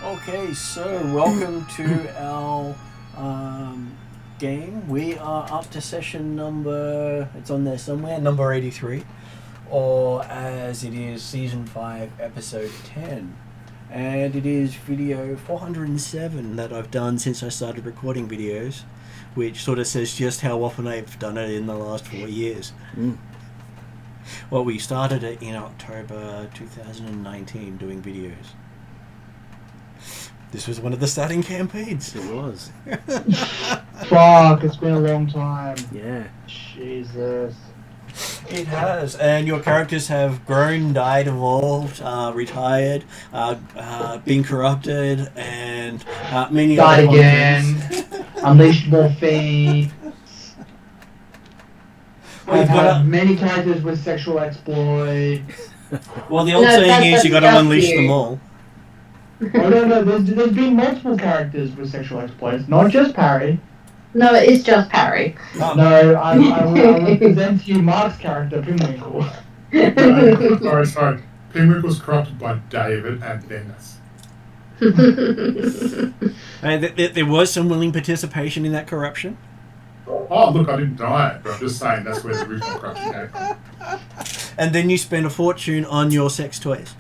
Okay, so welcome to our game. We are up to session number, it's on there somewhere, number 83. Or as it is, season 5, episode 10. And it is video 407 that I've done since I started recording videos, which sort of says just how often I've done it in the last 4 years. Well, we started it in October 2019 doing videos. This was one of the starting campaigns. It was. Fuck, it's been a long time. Yeah. Jesus. It has, and your characters have grown, died, evolved, retired, been corrupted, and many Died other again. things. Unleashed more feet. Well, I've had many characters with sexual exploit. Well, the old saying is you got to that's unleash you. them all. Oh no, there's been multiple characters with sexual exploits, not just Parry. No, it's just Parry. No, I will present to you Mark's character, Pinwinkle. Sorry. Pinwick was corrupted by David and Dennis. And there was some willing participation in that corruption. Oh, look, I didn't deny it, but I'm just saying that's where the original corruption came from. And then you spend a fortune on your sex toys.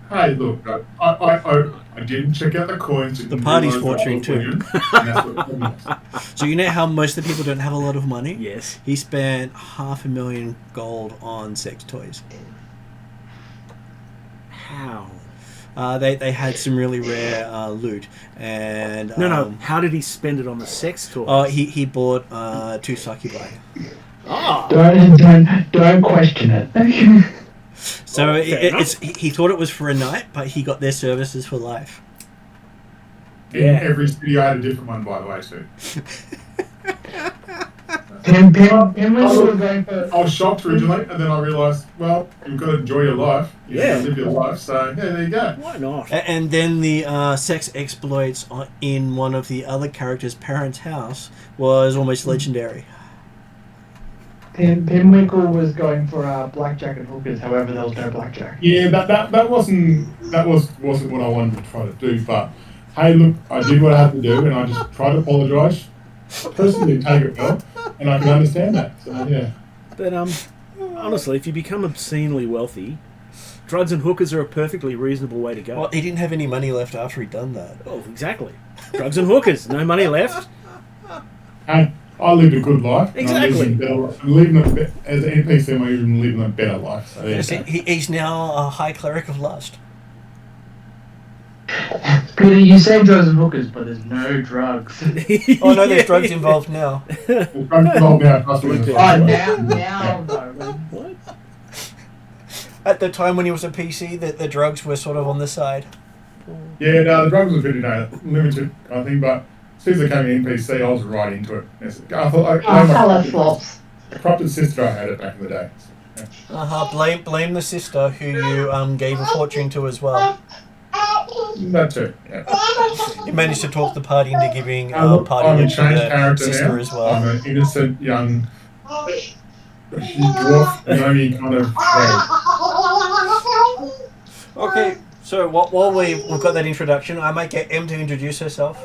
Hey, look, I didn't check out the coins. The party's fortune, too. And that's what the problem is. So you know how most of the people don't have a lot of money? Yes. He spent $500,000 gold on sex toys. How? They had some really rare loot, and No. How did he spend it on the sex toys? he bought 2 succubi. Oh. Don't question it. So Well, fair he thought it was for a night, but he got their services for life. In Yeah. every studio had a different one, by the way, too. Pinwinkle was going for... I was shocked originally, and then I realised, well, you've got to enjoy your life. You've got to live your life, so yeah, there you go. Why not? And then the sex exploits in one of the other characters' parents' house was almost legendary. Pinwinkle was going for blackjack and hookers, however there was no blackjack. Yeah, that wasn't what I wanted to try to do. But hey, look, I did what I had to do, and I just tried to apologise. Personally, didn't take it well, and I can understand that. So yeah. But honestly, if you become obscenely wealthy, drugs and hookers are a perfectly reasonable way to go. Well, he didn't have any money left after he'd done that. Oh, exactly. Drugs and hookers, no money left. Hey, I lived a good life. and Exactly. I'm living as an NPC, I'm even living a better life. So there you go. He's now a high cleric of lust. Peter, you say drugs and hookers, but there's no drugs. Oh no, there's drugs involved now. I'm involved now, trust me. Now, though. What? At the time when he was a PC, the drugs were sort of on the side. Yeah, no, the drugs was pretty limited, I think, but as soon as I came to NPC, I was right into it. I thought, Colour flops. corrupted sister, I had it back in the day. Yeah. Blame the sister who you gave a fortune to as well. That too, yeah. You managed to talk the party into giving Look, party I'm a loot to changed the character sister now. as well. I'm an innocent young dwarf, Naomi kind of Okay, so while we've got that introduction, I might get Em to introduce herself.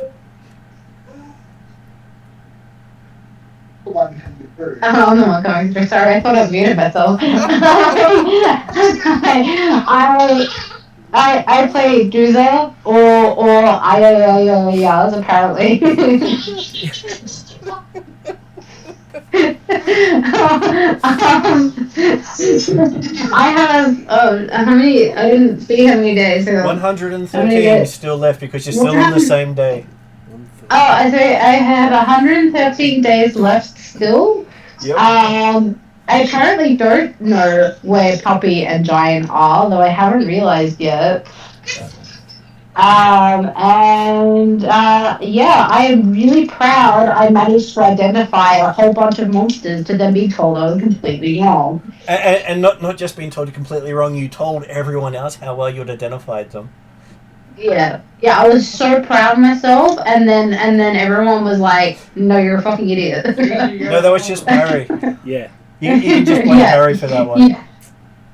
Oh no, I'm going through. Sorry, I thought I muted myself. I play Doomsday or IAAAs apparently. I have how many? I didn't see how many days ago. 113 still left because you're still on the same day. Oh, I say I have 113 days left still. Yep. I currently don't know where Puppy and Giant are, though I haven't realized yet. Yeah, I am really proud I managed to identify a whole bunch of monsters to then be told I was completely wrong. And not just being told completely wrong, you told everyone else how well you'd identified them. Yeah, I was so proud of myself, and then everyone was like, "No, you're a fucking idiot." No, that was just Barry. Yeah. You can just blame Yeah. Barry for that one. Yeah.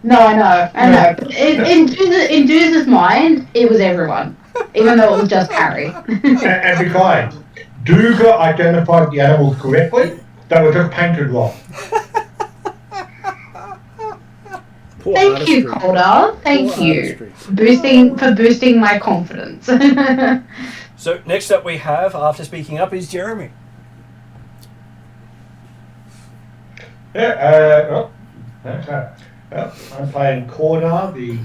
No, I know. But in Deuce's mind, it was everyone. even though it was just Harry. And besides, Duga identified the animals correctly. They were just painted wrong. Poor Thank you, artistry. Calder. Thank Poor you artistry. for boosting my confidence. So next up we have, after speaking up, is Jeremy. I'm playing Cornar, the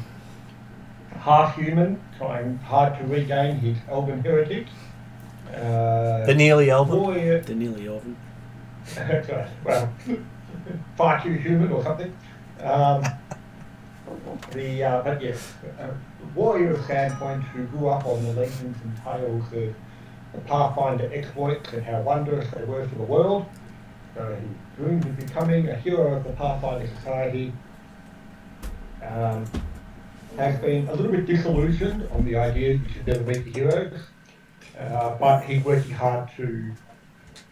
half-human, trying hard to regain his elven heritage. The nearly elven. Warrior, The nearly elven. well, far too human or something. But yes, warrior of Sandpoint who grew up on the legends and tales of the Pathfinder exploits and how wondrous they were for the world. He dreamed of becoming a hero of the Pathfinder Society. Has been a little bit disillusioned on the idea that you should never meet the heroes, but he's working hard to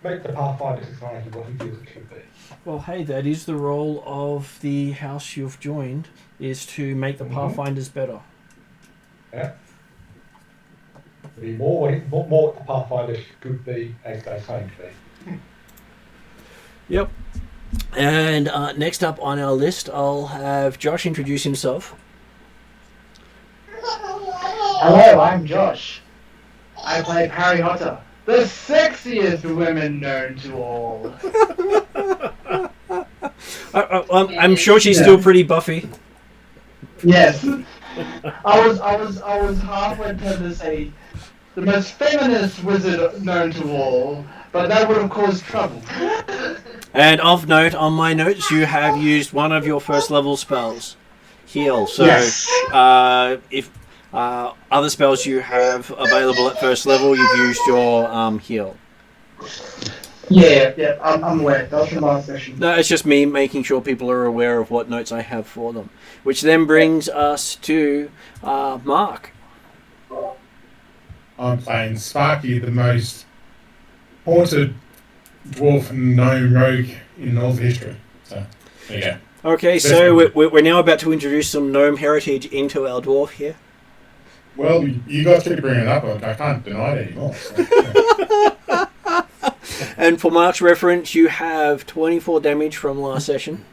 make the Pathfinder Society what he feels it should be. Well, hey, that is the role of the house you've joined, is to make the Pathfinders better. Yeah. Be more what the Pathfinders could be as they claim to be. Yep. And next up on our list, I'll have Josh introduce himself. Hello, I'm Josh. I play Parry Otter, the sexiest woman known to all. I'm sure she's still pretty buffy. Yes. I was halfway tempted to say the most feminist wizard known to all, but that would have caused trouble. And of note, on my notes, you have used one of your first level spells, heal. So Yes. If other spells you have available at first level, you've used your heal. Yeah, I'm aware. That was from last session. No, it's just me making sure people are aware of what notes I have for them. Which then brings us to Mark. I'm playing Sparky, the most haunted dwarf and gnome rogue in all of history. So, there you go. Okay, so we're now about to introduce some gnome heritage into our dwarf here. Well, you guys keep bringing it up. I can't deny it anymore. So, yeah. And for Mark's reference, you have 24 damage from last session.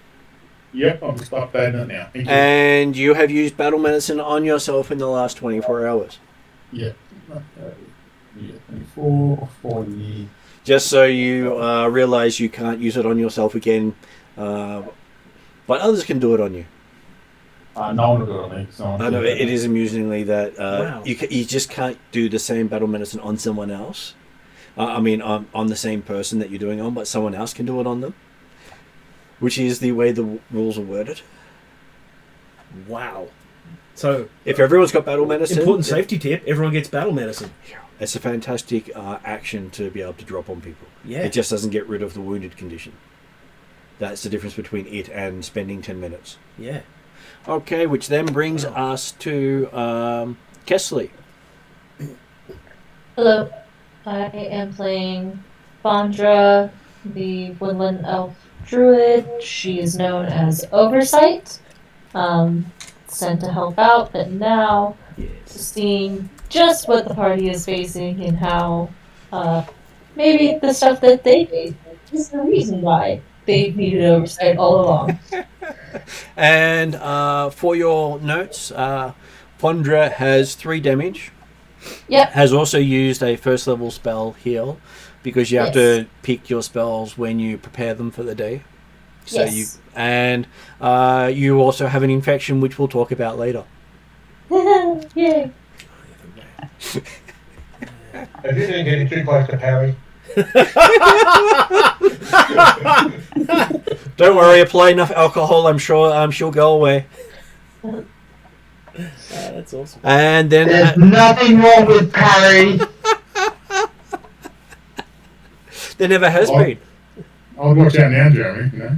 Yep, I'm just updating it now. Thank you. And you have used battle medicine on yourself in the last 24 hours. Yeah. 24, 40. Just so you realise you can't use it on yourself again, but others can do it on you. No one will do it on me. So I know it is amusingly that Wow. you just can't do the same battle medicine on someone else. On the same person that you're doing on, but someone else can do it on them. Which is the way the rules are worded. Wow. So, If everyone's got battle medicine, important safety tip, everyone gets battle medicine. it's a fantastic action to be able to drop on people. Yeah. It just doesn't get rid of the wounded condition. That's the difference between it and spending 10 minutes. Yeah. Okay, which then brings us to Kesley. Hello, I am playing Fondra, the woodland elf druid. She is known as Oversight. Sent to help out, but now seeing just what the party is facing and how maybe the stuff that they face is the reason why they've needed oversight all along. And for your notes, Fondra has 3 damage. Yep. Has also used a first level spell, heal, because you have to pick your spells when you prepare them for the day. So Yes. you also have an infection, which we'll talk about later. Yay. If you didn't get too close to Parry, Don't worry, apply enough alcohol, I'm sure she'll go away. That's awesome. And then There's nothing wrong with Parry. there never has Oh. been. I'll watch out now, Jeremy. You know.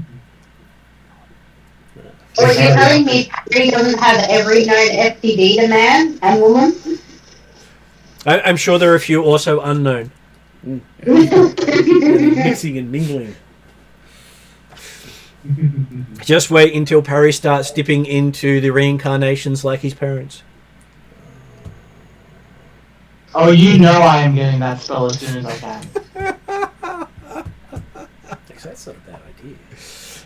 So you're telling me Harry doesn't have every known FTD to man and woman? I'm sure there are a few also unknown. Mixing and mingling. Just wait until Parry starts dipping into the reincarnations like his parents. Oh, you know I am getting that spell as soon as I can. Actually, that's not a bad idea.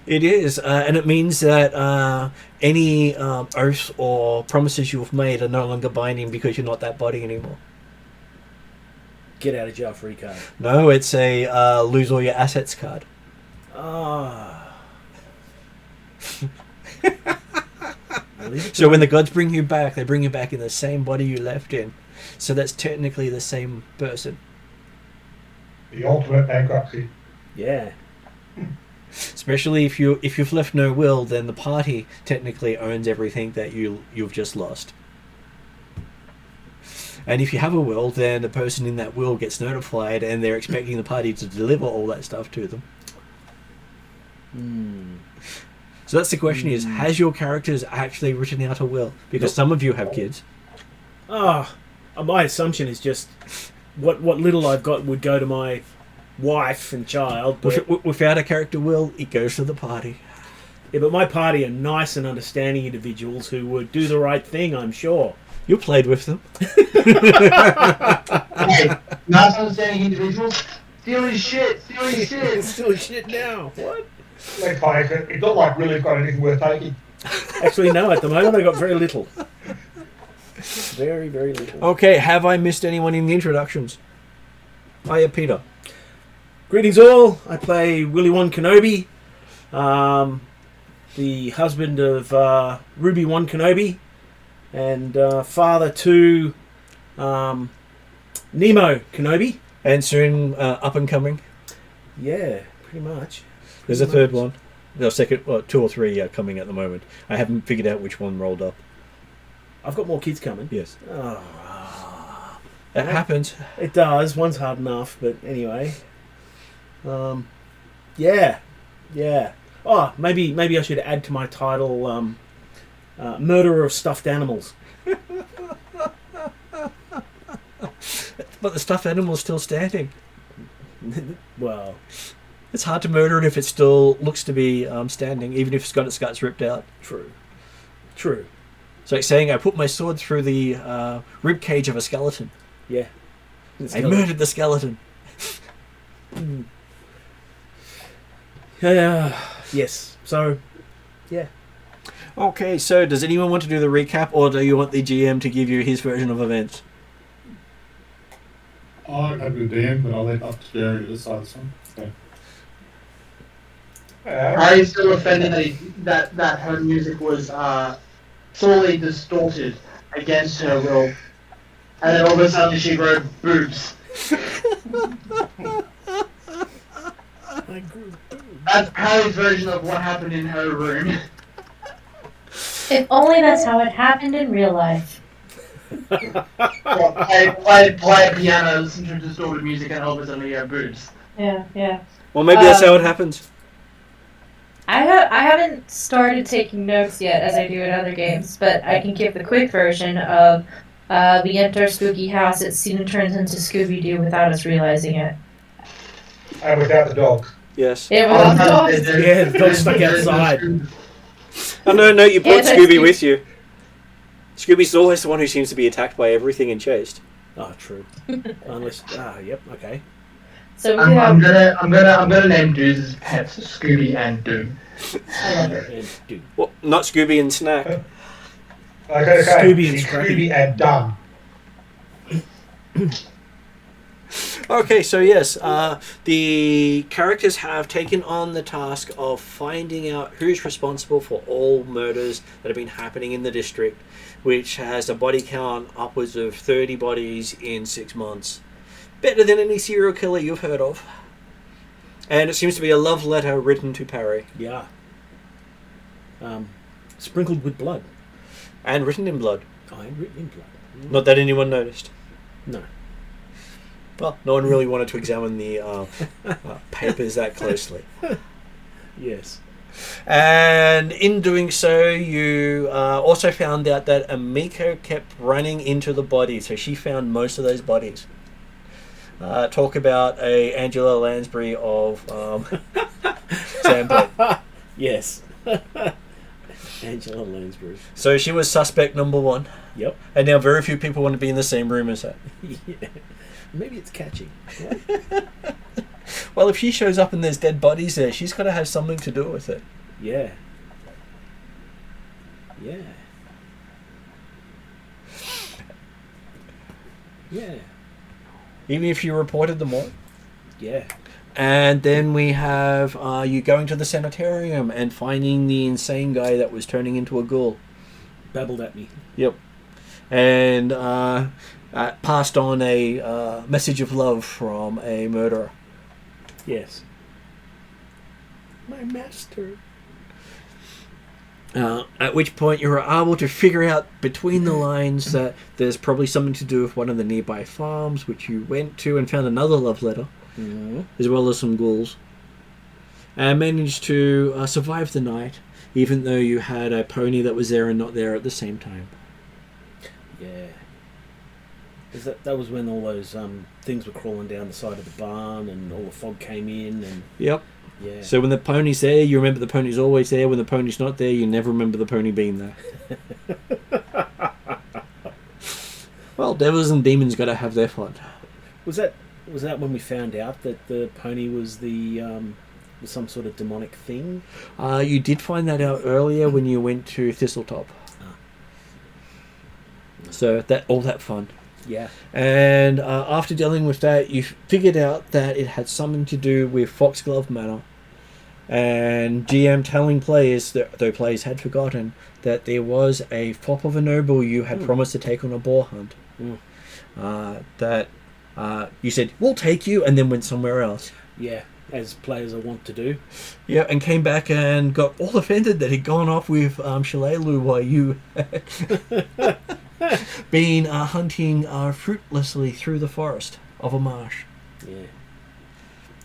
It is, and it means that any oaths or promises you've made are no longer binding because you're not that body anymore. Get out of jail free card. No, it's a lose all your assets card. Ah. So when the gods bring you back, they bring you back in the same body you left in. So that's technically the same person. The ultimate bankruptcy. Yeah. Especially if you've left no will, then the party technically owns everything that you've just lost. And if you have a will, then the person in that will gets notified, and they're expecting the party to deliver all that stuff to them. So that's the question: is has your characters actually written out a will? Because some of you have kids. My assumption is just what little I've got would go to my wife and child. But Without a character will, it goes to the party. yeah, but my party are nice and understanding individuals who would do the right thing, I'm sure. You played with them. Hey, not understanding individuals. Stealing shit. Still shit now. What? Let's face it, it's not like Really's got anything worth taking. Actually, no. At the moment, I got very little. Very, very little. Okay, have I missed anyone in the introductions? Hiya, Peter. Greetings all. I play Willy One Kenobi, the husband of Ruby One Kenobi, and father to Nemo Kenobi. And soon up and coming. Yeah, pretty much. There's a third one. No, second, well, 2 or 3 are coming at the moment. I haven't figured out which one rolled up. I've got more kids coming. Yes. Oh, That happens. it does. One's hard enough, but anyway. Yeah. Oh, maybe I should add to my title, murderer of stuffed animals. But the stuffed animal's still standing. Well, It's hard to murder it if it still looks to be standing, even if it's got its guts ripped out. true. It's like saying I put my sword through the rib cage of a skeleton. Yeah. I murdered the skeleton. Yes. So, yeah. Okay, so does anyone want to do the recap, or do you want the GM to give you his version of events? I have the DM, but I'll let up to Jerry to decide this one. Okay. Harry's still offended that her music was sorely distorted against her will, and then all of a sudden she grew boobs. That's Harry's version of what happened in her room. If only that's how it happened in real life. Play a piano, listen to distorted music, and all of a sudden you have boobs. Yeah. Well, maybe that's how it happens. I haven't started taking notes yet, as I do in other games, but I can give the quick version of we enter a spooky house, it soon turns into Scooby-Doo without us realizing it. And without the dog. Yes. Yeah, without the dogs. Yeah, the dog's stuck outside. Oh, no, you brought Yeah, Scooby with you. Scooby's always the one who seems to be attacked by everything and chased. Oh, true. Unless, yep, okay. So we I'm have. gonna name Doom's pets Scooby and Doom. I love it. And do. Well, not Scooby and Snack. Okay. Scooby and It's Scrappy. Scooby and Dumb. Okay, so yes, the characters have taken on the task of finding out who's responsible for all murders that have been happening in the district, which has a body count upwards of 30 bodies in 6 months. Better than any serial killer you've heard of. And it seems to be a love letter written to Parry. Yeah. Sprinkled with blood. And written in blood. I'm written in blood. Not that anyone noticed. No. Well, no one really wanted to examine the papers that closely. Yes. And in doing so, you also found out that Amiko kept running into the body, so she found most of those bodies. Talk about a Angela Lansbury of Sandpoint. Yes. Angela Lansbury. So she was suspect number 1. Yep. And now very few people want to be in the same room as her. Yeah. Maybe it's catching. Well, if she shows up and there's dead bodies there, she's got to have something to do with it. Yeah. Yeah. Yeah. Even if you reported them all. Yeah. And then we have you going to the sanitarium and finding the insane guy that was turning into a ghoul. Babbled at me. Yep. And passed on a message of love from a murderer. Yes. My master. At which point you were able to figure out between the lines that there's probably something to do with one of the nearby farms, which you went to and found another love letter, as well as some ghouls. And managed to survive the night, even though you had a pony that was there and not there at the same time. Yeah. That was when all those things were crawling down the side of the barn and all the fog came in and... Yep. Yeah. So when the pony's there, you remember the pony's always there. When the pony's not there, you never remember the pony being there. Well, devils and demons got to have their fun. Was that when we found out that the pony was was some sort of demonic thing? You did find that out earlier when you went to Thistletop. So all that fun. Yeah. And after dealing with that, you figured out that it had something to do with Foxglove Manor. And GM telling players, though players had forgotten, that there was a fop of a noble you had promised to take on a boar hunt. That you said, we'll take you, and then went somewhere else. Yeah, as players are wont to do. Yeah, and came back and got all offended that he'd gone off with Shalelu while you had been hunting fruitlessly through the forest of a marsh. Yeah.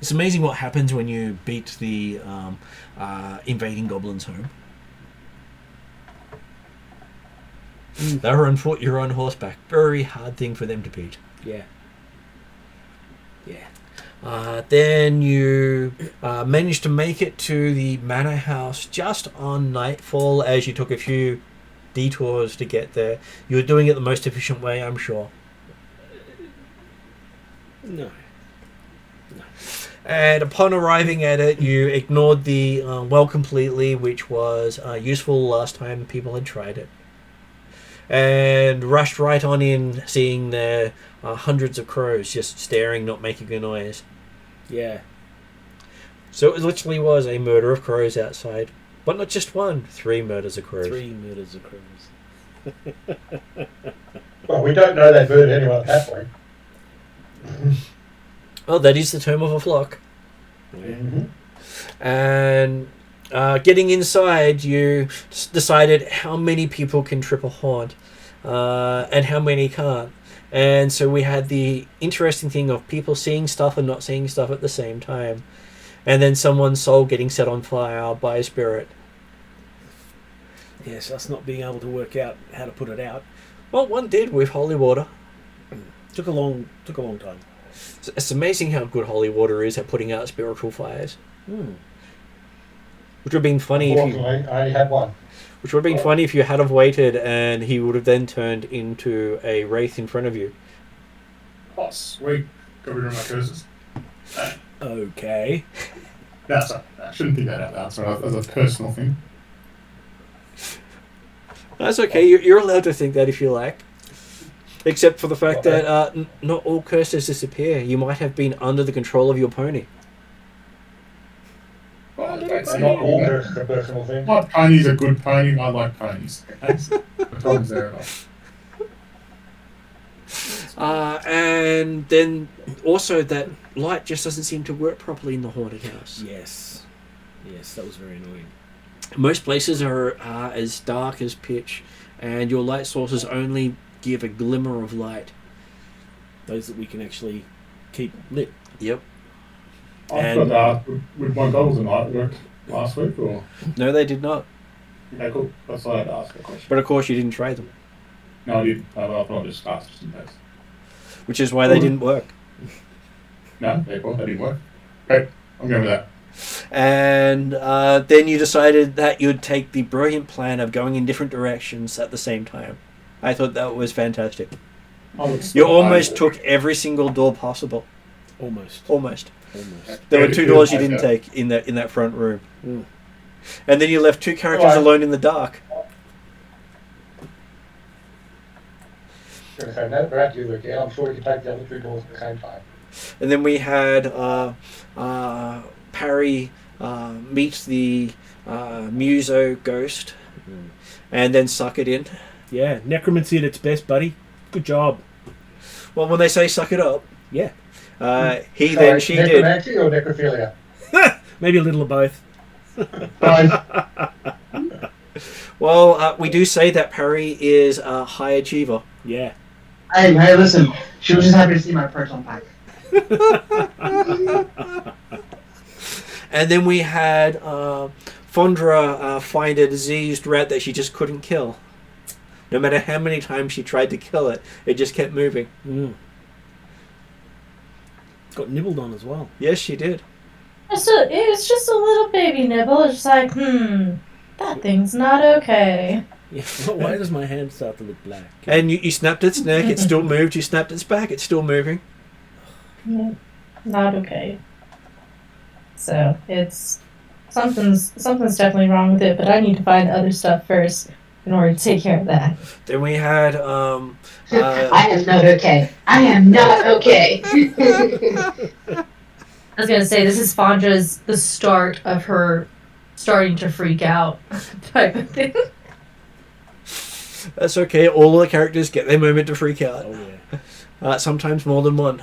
It's amazing what happens when you beat the invading goblins home. They were on foot, you're on horseback. Very hard thing for them to beat. Yeah. Yeah. Then you managed to make it to the manor house just on nightfall as you took a few detours to get there. You were doing it the most efficient way, I'm sure. No. And upon arriving at it, you ignored the well completely, which was useful last time people had tried it. And rushed right on in, seeing the hundreds of crows just staring, not making a noise. Yeah. So it literally was a murder of crows outside. But not just one, 3 murders of crows. 3 murders of crows. Well, we don't know they murdered anyone that way. Well, that is the term of a flock. Mm-hmm. And getting inside, you decided how many people can trip a haunt and how many can't. And so we had the interesting thing of people seeing stuff and not seeing stuff at the same time. And then someone's soul getting set on fire by a spirit. Yes, us not being able to work out how to put it out. Well, one did with holy water. Took a long time. It's amazing how good holy water is at putting out spiritual fires. Which would have been funny if you... Unfortunately, I only had one. Which would have been funny if you had have waited and he would have then turned into a wraith in front of you. Oh, sweet. Got rid of my curses. Okay. No, sorry. I shouldn't think that out loud. Sorry, that's a personal thing. That's okay. You're allowed to think that if you like. Except for the fact that not all curses disappear. You might have been under the control of your pony. Well, It's not all curses a personal thing. My pony's a good pony. I like ponies. Tom's there enough. And then also that light just doesn't seem to work properly in the haunted house. Yes. Yes, that was very annoying. Most places are as dark as pitch, and your light sources only give a glimmer of light. Those that we can actually keep lit. Yep. I forgot to ask, with my goggles and light worked last week, or? No, they did not. Yeah, cool. That's why I had to ask a question. But of course you didn't trade them. No, I didn't. I thought I just asked just in case. Which is why they didn't work. No, therefore, that didn't work. Great. I'm going with that. And then you decided that you'd take the brilliant plan of going in different directions at the same time. I thought that was fantastic. I would You almost took every single door possible. Almost. There were Yeah, 2 it doors you feels didn't like take in that front room. Mm. And then you left 2 characters Right. alone in the dark. Going to say, no, we're at you again. I'm sure you can take the other 2 doors at the same time. And then we had Parry meet the Muso ghost and then suck it in. Yeah, necromancy at its best, buddy. Good job. Well, when they say suck it up, Yeah. he Sorry, then she did. necromancy or necrophilia? Maybe a little of both. Well, we do say that Parry is a high achiever. Yeah. Hey, listen. She was just happy to see my proton pack. And then we had Fondra find a diseased rat that she just couldn't kill. No matter how many times she tried to kill it, it just kept moving. Mm. Got nibbled on as well. Yes, she did. So it was just a little baby nibble. It's just like, that thing's not okay. Yeah. Why does my hand start to look black? And you snapped its neck, it still moved. You snapped its back, it's still moving. Yeah, not okay. So it's something's definitely wrong with it, but I need to find other stuff first in order to take care of that. Then we had I am not okay. I am not okay. I was gonna say this is Fondra's the start of her starting to freak out type of thing. that's okay. All of the characters get their moment to freak out. Oh yeah. Sometimes more than one.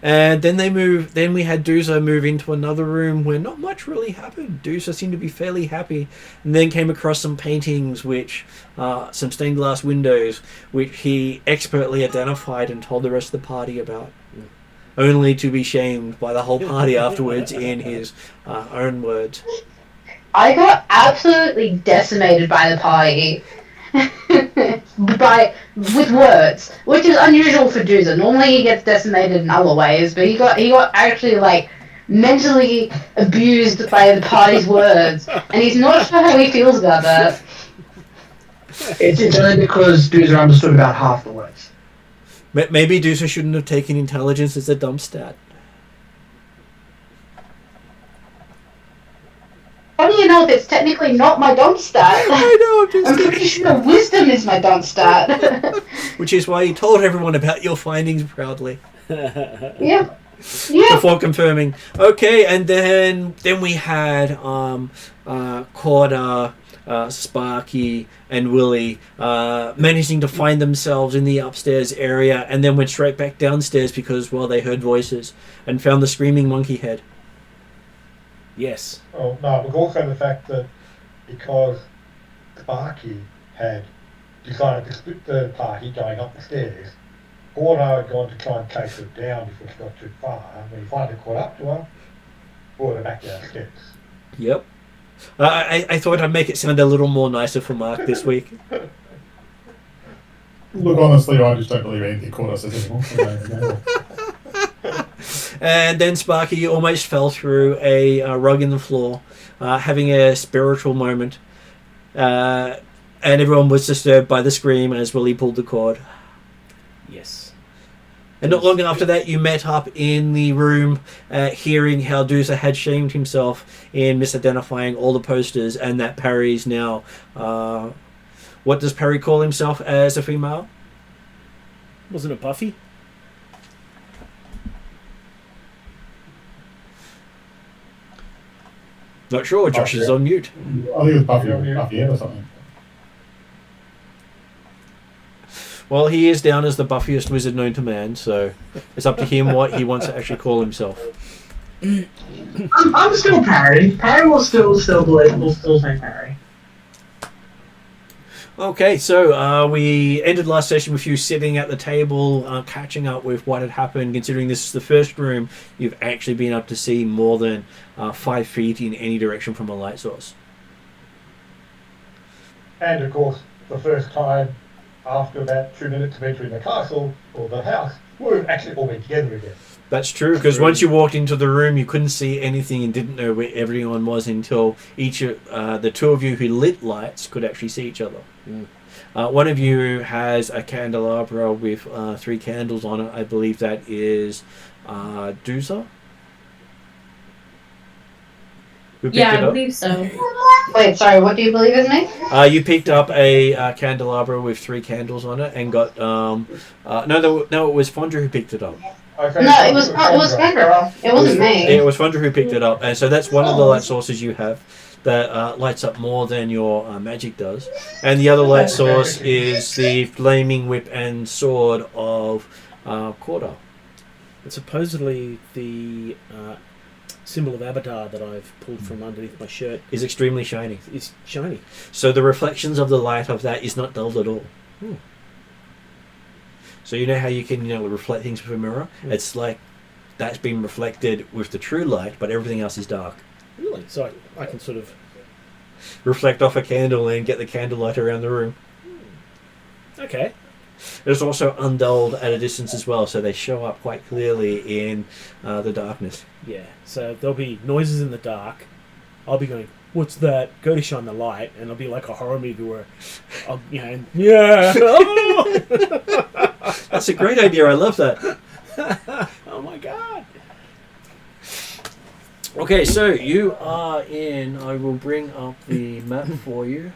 And then Then we had Duza move into another room where not much really happened. Duza seemed to be fairly happy, and then came across some paintings, some stained glass windows, which he expertly identified and told the rest of the party about, only to be shamed by the whole party afterwards in his own words. I got absolutely decimated by the party. With words, which is unusual for Duza. Normally he gets decimated in other ways, but he got actually like mentally abused by the party's words, and he's not sure how he feels about that. It's only because Duzer understood about half the words. Maybe Duza shouldn't have taken intelligence as a dump stat. Funny enough, it's technically not my dump stat. I know, I'm I'm just pretty sure wisdom is my dump stat. which is why you told everyone about your findings proudly. Yeah. Yeah. Before confirming. Okay, and then we had Corda, Sparky, and Willie managing to find themselves in the upstairs area, and then went straight back downstairs because, well, they heard voices and found the screaming monkey head. Yes. Oh, no, but also the fact that because Sparky had decided to split the party going up the stairs, Gordo had gone to try and chase her down before she got too far. And when he finally caught up to her, brought her back downstairs. Yep. I thought I'd make it sound a little more nicer for Mark this week. Look, honestly, I just don't believe anything Corda says anymore. And then Sparky almost fell through a rug in the floor, having a spiritual moment. And everyone was disturbed by the scream as Willie pulled the cord. Yes. And not long after that, you met up in the room, hearing how Dusa had shamed himself in misidentifying all the posters, and that Parry's now... what does Parry call himself as a female? Wasn't it Buffy? Not sure. Josh is on mute. I think it was Buffy or something. Well, he is down as the buffiest wizard known to man, so it's up to him what he wants to actually call himself. I'm still Parry. Parry will still believe. Will still say Parry. Okay, so we ended last session with you sitting at the table, catching up with what had happened, considering this is the first room you've actually been able to see more than 5 feet in any direction from a light source. And of course, the first time after about 2 minutes of entering the castle, or the house, we've actually all been together again. That's true, because once you walked into the room, you couldn't see anything and didn't know where everyone was until the 2 of you who lit lights could actually see each other. One of you has a candelabra with 3 candles on it. I believe that is Dooza. Who picked Yeah, it I up? believe so. Wait, sorry, what do you believe is me? You picked up a candelabra with 3 candles on it and got no, it was Fondra who picked it up. Okay, No, so it was Kendra. It wasn't me. It was Fondra who picked it up, and so that's one of the light sources you have that lights up more than your magic does. And the other light source is the flaming whip and sword of Corda. And supposedly the symbol of Abadar that I've pulled from underneath my shirt Is extremely shiny. is shiny. So the reflections of the light of that is not dulled at all. Hmm. So you know how you can reflect things with a mirror? Mm. It's like that's been reflected with the true light, but everything else is dark. Really? So I can sort of... Reflect off a candle and get the candlelight around the room. Okay. It's also undulled at a distance as well, so they show up quite clearly in the darkness. Yeah. So there'll be noises in the dark. I'll be going, what's that? Go to shine the light, and it'll be like a horror movie where I'll, yeah. That's a great idea. I love that. Oh my god. Okay, so you are in. I will bring up the map for you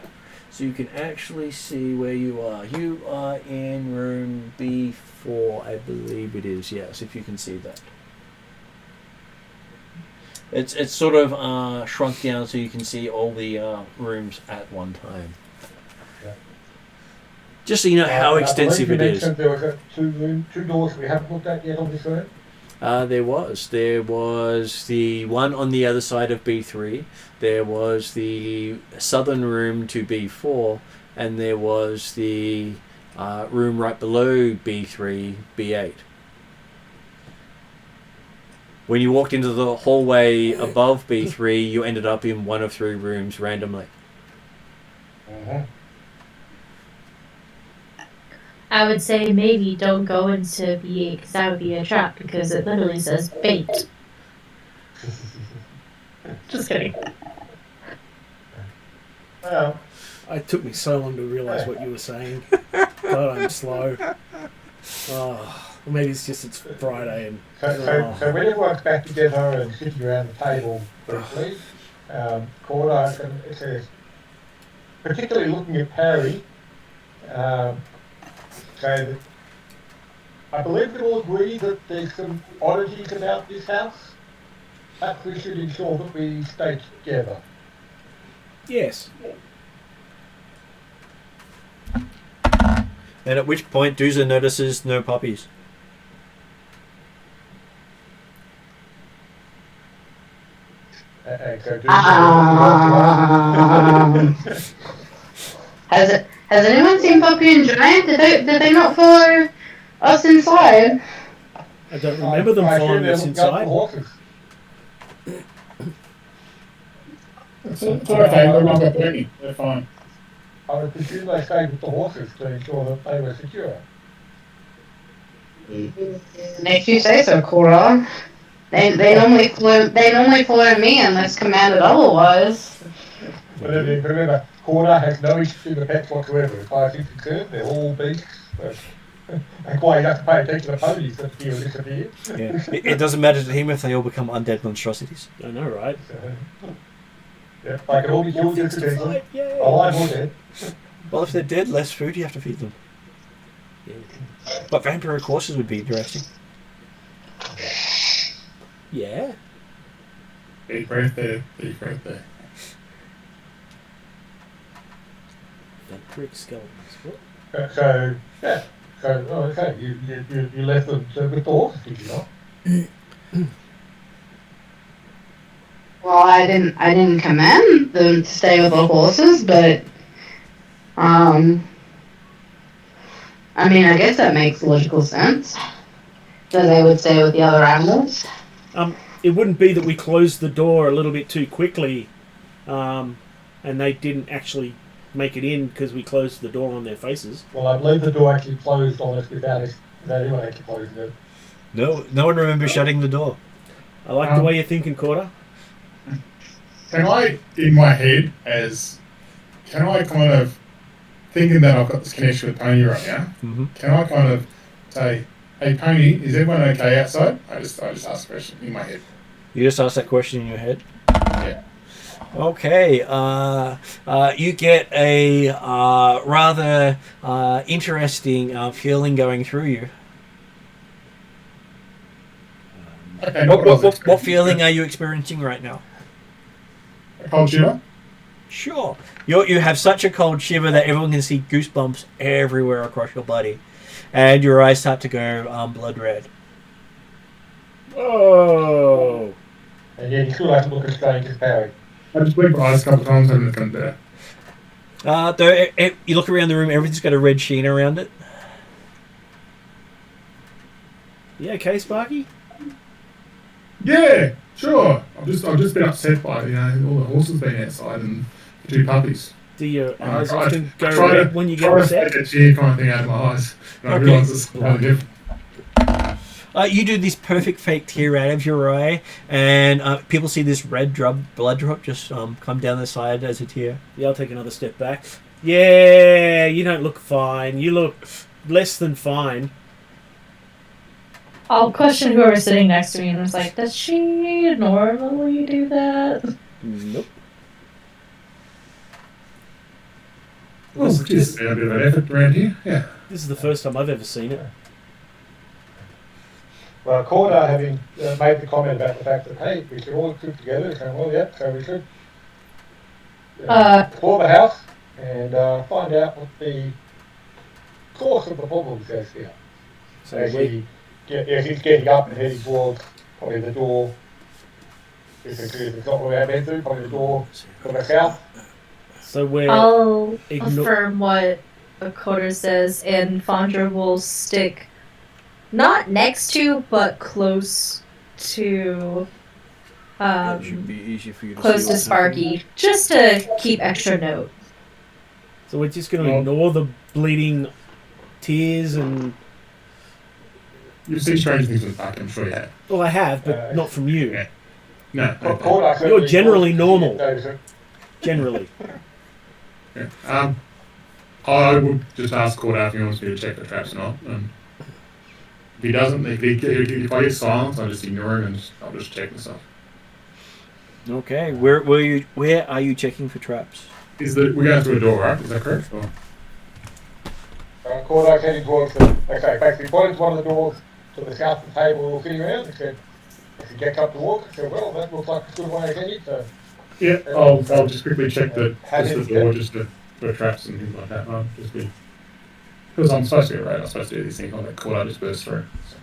so you can actually see where you are. You are in room B4, I believe it is. Yes, if you can see that. It's sort of shrunk down so you can see all the rooms at one time. Yeah. Just so you know how And extensive I it believe is. you mentioned there was 2 doors we haven't looked at yet on this room. There was the one on the other side of B3. There was the southern room to B4, and there was the room right below B3, B8. When you walked into the hallway above B3, you ended up in one of 3 rooms randomly. Mm-hmm. I would say maybe don't go into B8 because that would be a trap because it literally says bait. Just kidding. Well, It took me so long to realise what you were saying. God, I'm slow. Oh, maybe it's Friday and... so when everyone's back together and sitting around the table briefly, Corda says, particularly looking at Harry, so that I believe we all agree that there's some oddities about this house. Perhaps we should ensure that we stay together. Yes. And at which point Dooza notices no puppies. So do Has anyone seen Puppy and Giant? Did they not follow us inside? I don't remember them following us inside. It's okay, they're not that dirty. They're fine. I would presume they stayed with the horses to ensure that they were secure. Makes you say so, Cora. They normally follow me unless commanded otherwise. But remember, Corda has no issue with pets whatsoever. As far as he's concerned, they're all beasts. That's why you have to pay attention to ponies that appear and disappear. Yeah. It doesn't matter to him if they all become undead monstrosities. I know, right? Yeah, they can all be killed incidentally, Yay. alive or dead. Well, if they're dead, less food you have to feed them. Yeah. But vampiric horses would be interesting. Yeah. Deep breath there, deep breath there. Vampiric skeletons. What? So okay, you left them with the horses, did you not? Well, I didn't command them to stay with the horses, but I mean, I guess that makes logical sense that they would stay with the other animals. It wouldn't be that we closed the door a little bit too quickly, and they didn't actually make it in because we closed the door on their faces. Well, I believe the door actually closed on us without anyone actually closing it. No one remembers shutting the door. I like the way you're thinking, Corda. Can I, in my head, can I kind of thinking that I've got this connection with Pony right now, can I kind of say, "Hey, Pony, is everyone okay outside?" I just ask a question in my head. You just ask that question in your head? Yeah. Okay. You get a rather interesting feeling going through you. Okay, What feeling are you experiencing right now? A cold shiver? Sure. You have such a cold shiver that everyone can see goosebumps everywhere across your body. And your eyes start to go blood red. Oh. And yeah, you still have to look at Stranger's Power. I just blinked my eyes a couple of times and it comes better. You look around the room, everything's got a red sheen around it. Yeah, okay, Sparky? Yeah, sure. I've just been upset by all the horses being outside and the 2 puppies. Do your eyes I often go try red to- when you get try to upset? take a tear kind of thing out of my eyes. And I Okay. realise it's kind of different. You do this perfect fake tear out of your eye, and people see this red blood drop just come down the side as a tear. Yeah, I'll take another step back. Yeah, you don't look fine. You look less than fine. I'll question whoever's sitting next to me and was like, does she normally do that? Nope. Oh, just a bit of an effort around here. Yeah. This is the first time I've ever seen it. Well, Corda having made the comment about the fact that, hey, we should all cook together, saying, well, yeah, so we should explore the house and find out what the cause of the problems is here. So As he's getting up and heading towards probably the door. If it's not where we have been to, probably the door to the south. So we're I'll igno- affirm what Akoda says, and Fandra will stick not next to, but close to It should be easy for you to close see to what's Sparky, just to keep extra note. So we're just going to ignore the bleeding tears and... You've seen strange things in the park, I'm sure you have. Well, I have, but not from you. Yeah. No. Corda You're certainly generally thought normal. he noticed it. Generally. Yeah. I would just ask Corda if he wants me to check the traps or not. And if he doesn't, if I get silence, I'll just ignore him and I'll just check myself. Okay, where are you checking for traps? We're going through a door, right? Is that correct? Or? Corda heading towards the, basically pointed to one of the doors to the south of the table we were sitting around. He said, if you get up to walk, I said, well, that looks like a good way of getting it. So, Yeah, I'll just quickly check the door just for traps and things like that. I'll just be... Because I'm supposed to be right, I'm supposed to do these things on that Corda just burst through. So.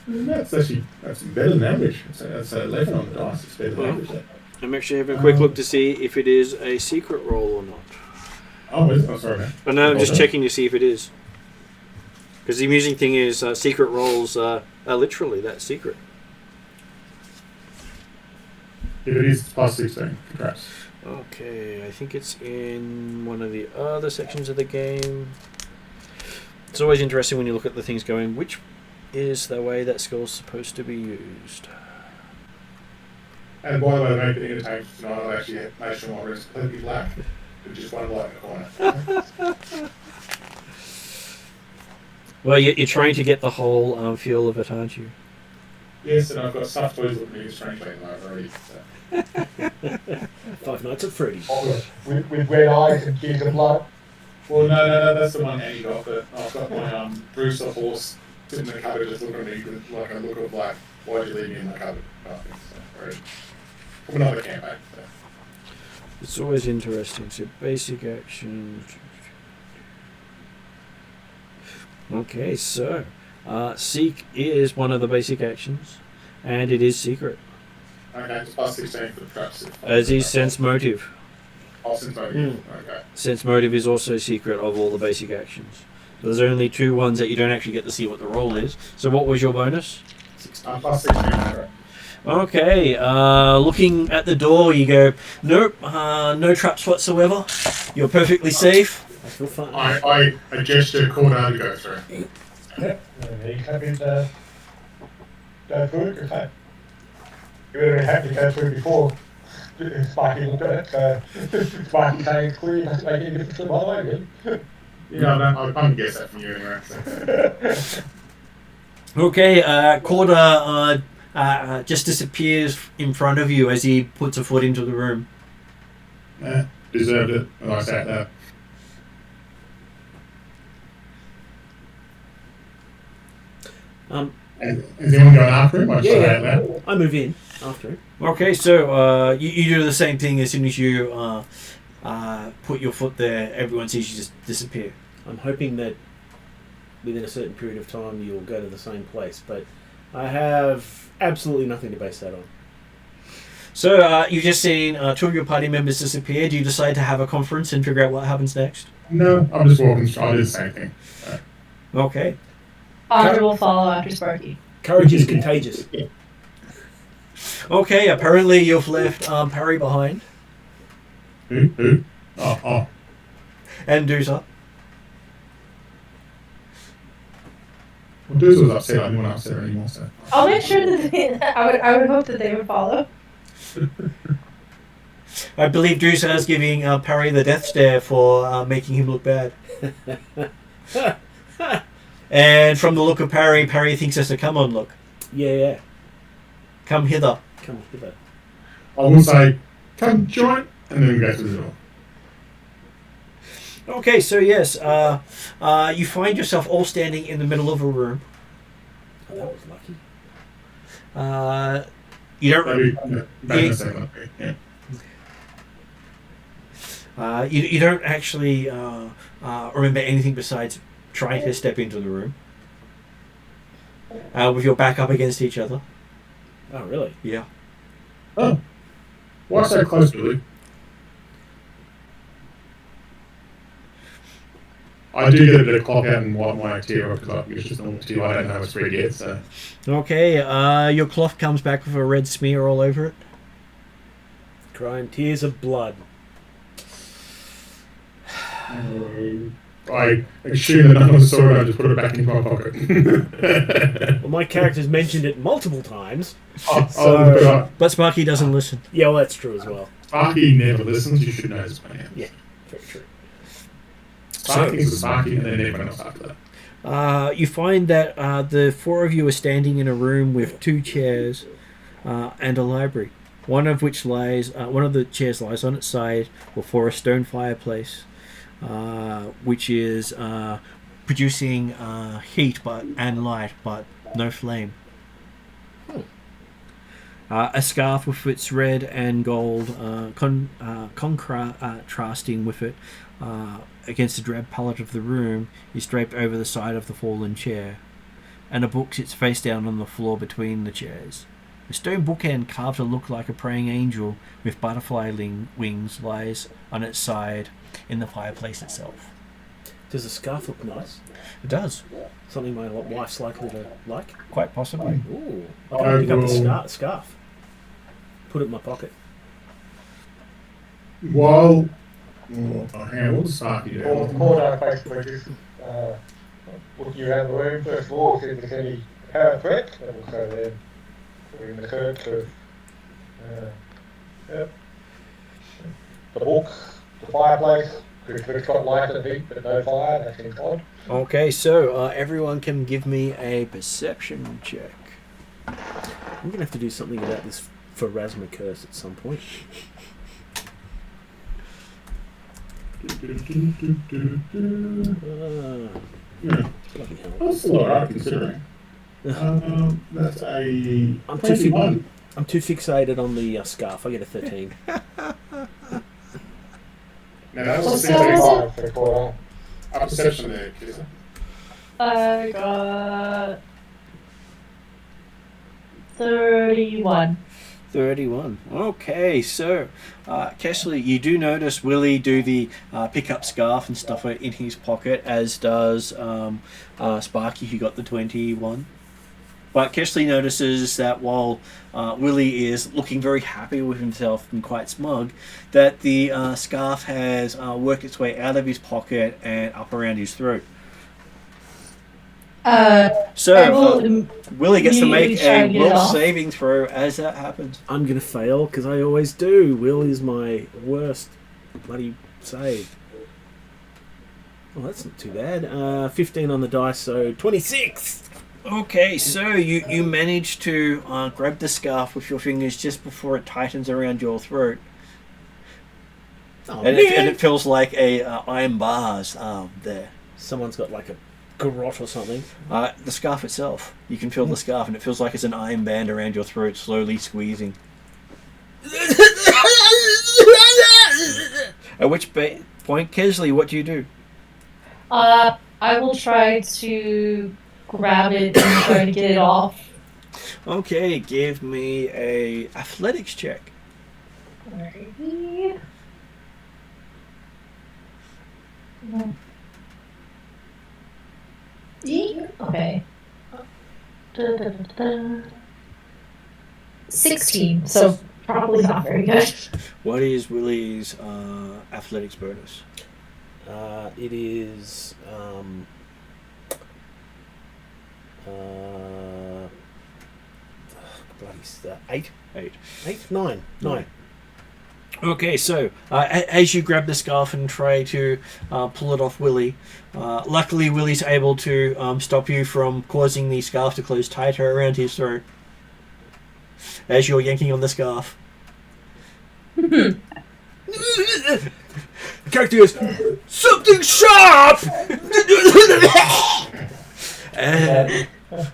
That's better than average. That's 11 on the dice. It's better than average. I'm actually having a quick look to see if it is a secret roll or not. Oh, is it? Oh, sorry, man. But no, I'm just checking to see if it is. Because the amusing thing is, secret rolls are literally that secret. If it is, it's plus 16 for traps. Okay, I think it's in one of the other sections of the game. It's always interesting when you look at the things going, which is the way that skill's supposed to be used. And by the way, make it entertaining tonight, I'll actually have Nation Water is completely black, with just one light in the corner. Well, you're trying to get the whole feel of it, aren't you? Yes, and I've got stuffed toys looking at me strangely in life already. So. 5 Nights at Freddy's. oh, with red eyes and tears of blood. Well, no, that's the one Annie got, but I've got my Bruce the horse sitting in the cupboard just looking at me with like a look of like, why'd you leave me in the cupboard? Nothing, so, already. From another campaign. So. It's always interesting. So basic action. Okay, so seek is one of the basic actions, and it is secret. Okay, it's plus 16 for the traps. As is sense motive. Oh, sense motive. Okay. Sense motive is also secret of all the basic actions. There's only 2 ones that you don't actually get to see what the roll is. So what was your bonus? Plus 16 for traps. Okay, looking at the door, you go, nope, no traps whatsoever. You're perfectly safe. I feel fine. I gesture Corda to go through. He's happy to go through. You would have been happy to go through before Sparky looked at it. Sparky saying it's clear, it doesn't make any difference to my life, really. Yeah, I can't guess that from you anyway. So. Okay, Corda just disappears in front of you as he puts a foot into the room. Deserved it. When I sat there. Is anyone going after him? Yeah. I move in after him. Okay, so you do the same thing as soon as you put your foot there. Everyone sees you just disappear. I'm hoping that within a certain period of time you'll go to the same place, but I have absolutely nothing to base that on. So you've just seen two of your party members disappear. Do you decide to have a conference and figure out what happens next? No, I'm just walking. I do the same thing. Okay. Audra will follow after Sparky. Courage is contagious. Okay, apparently you've left Parry behind. Who? Oh. And Doozer. Well, Doozer was upset. I didn't want to upset her anymore, so. I'll make sure that I would hope that they would follow. I believe Doozer is giving Parry the death stare for making him look bad. And from the look of Parry thinks it's a come on look. Yeah. Come hither. Come hither. I will say, come join, and then go to the door. Okay, so yes, you find yourself all standing in the middle of a room. Oh, that was lucky. You don't. You don't actually remember anything besides trying to step into the room with your back up against each other. Oh, really? Yeah. Oh, why so close, Billy? I do get a bit of clock out and wipe my tear off because it's just normal tear. I don't know it's red yet, so. Okay, your cloth comes back with a red smear all over it. Crying tears of blood. I assume that none of us saw it, I just put it back into my pocket. Well, my character's mentioned it multiple times. But Sparky doesn't listen. Yeah, well, that's true as well. Sparky never listens, you should know this by now. Yeah, very true. Sparky's a Sparky, and then everyone else after that. You find that the four of you are standing in a room with two chairs and a library. One of the chairs lies on its side before a stone fireplace, which is producing heat and light, but no flame. A scarf with its red and gold contrasting with it against the drab palette of the room is draped over the side of the fallen chair, and a book sits face down on the floor between the chairs. A stone bookend carved to look like a praying angel with butterfly wings lies on its side in the fireplace itself. Does the scarf look nice? It does. Something my wife's likely to like? Quite possibly. Ooh. I'll pick up the scarf. Put it in my pocket. While... hang on, what does Sparky do? Corda basically just looking around the room, first of all, see if there's any apparent threat, and also then we're in the search of the book, the fireplace, because it's got light and heat but no fire, that seems odd. Okay, so everyone can give me a perception check. I'm going to have to do something about this Varisia curse at some point. That's a lot, considering. That's a I'm 21. I'm too fixated on the scarf. I get a 13. Now that was What's a that? for Corda. Our perception there, Kisa. I got 31. 31. Okay, so Kesley, you do notice Willie do the pick up scarf and stuff in his pocket, as does Sparky, who got the 21. But Kesley notices that while Willie is looking very happy with himself and quite smug, that the scarf has worked its way out of his pocket and up around his throat. I So, will Willie gets to make immediately try a and get it will off. saving throw as that happens. I'm going to fail because I always do. Will is my worst bloody save. Well, that's not too bad. 15 on the dice, so 26. Okay, so you manage to grab the scarf with your fingers just before it tightens around your throat. Oh, And man. it feels like a iron bars there. Someone's got like a garrote or something. The scarf itself. You can feel the scarf, and it feels like it's an iron band around your throat, slowly squeezing. At which point, Kesley, what do you do? I will try to grab it and try to get it off. Okay, give me a athletics check. Alrighty. Okay. 16, so probably not very good. What is Willie's athletics bonus? It is bloody 8, 9. Okay, so as you grab the scarf and try to pull it off Willie, luckily Willie's able to stop you from causing the scarf to close tighter around his throat as you're yanking on the scarf. The character goes, something sharp! and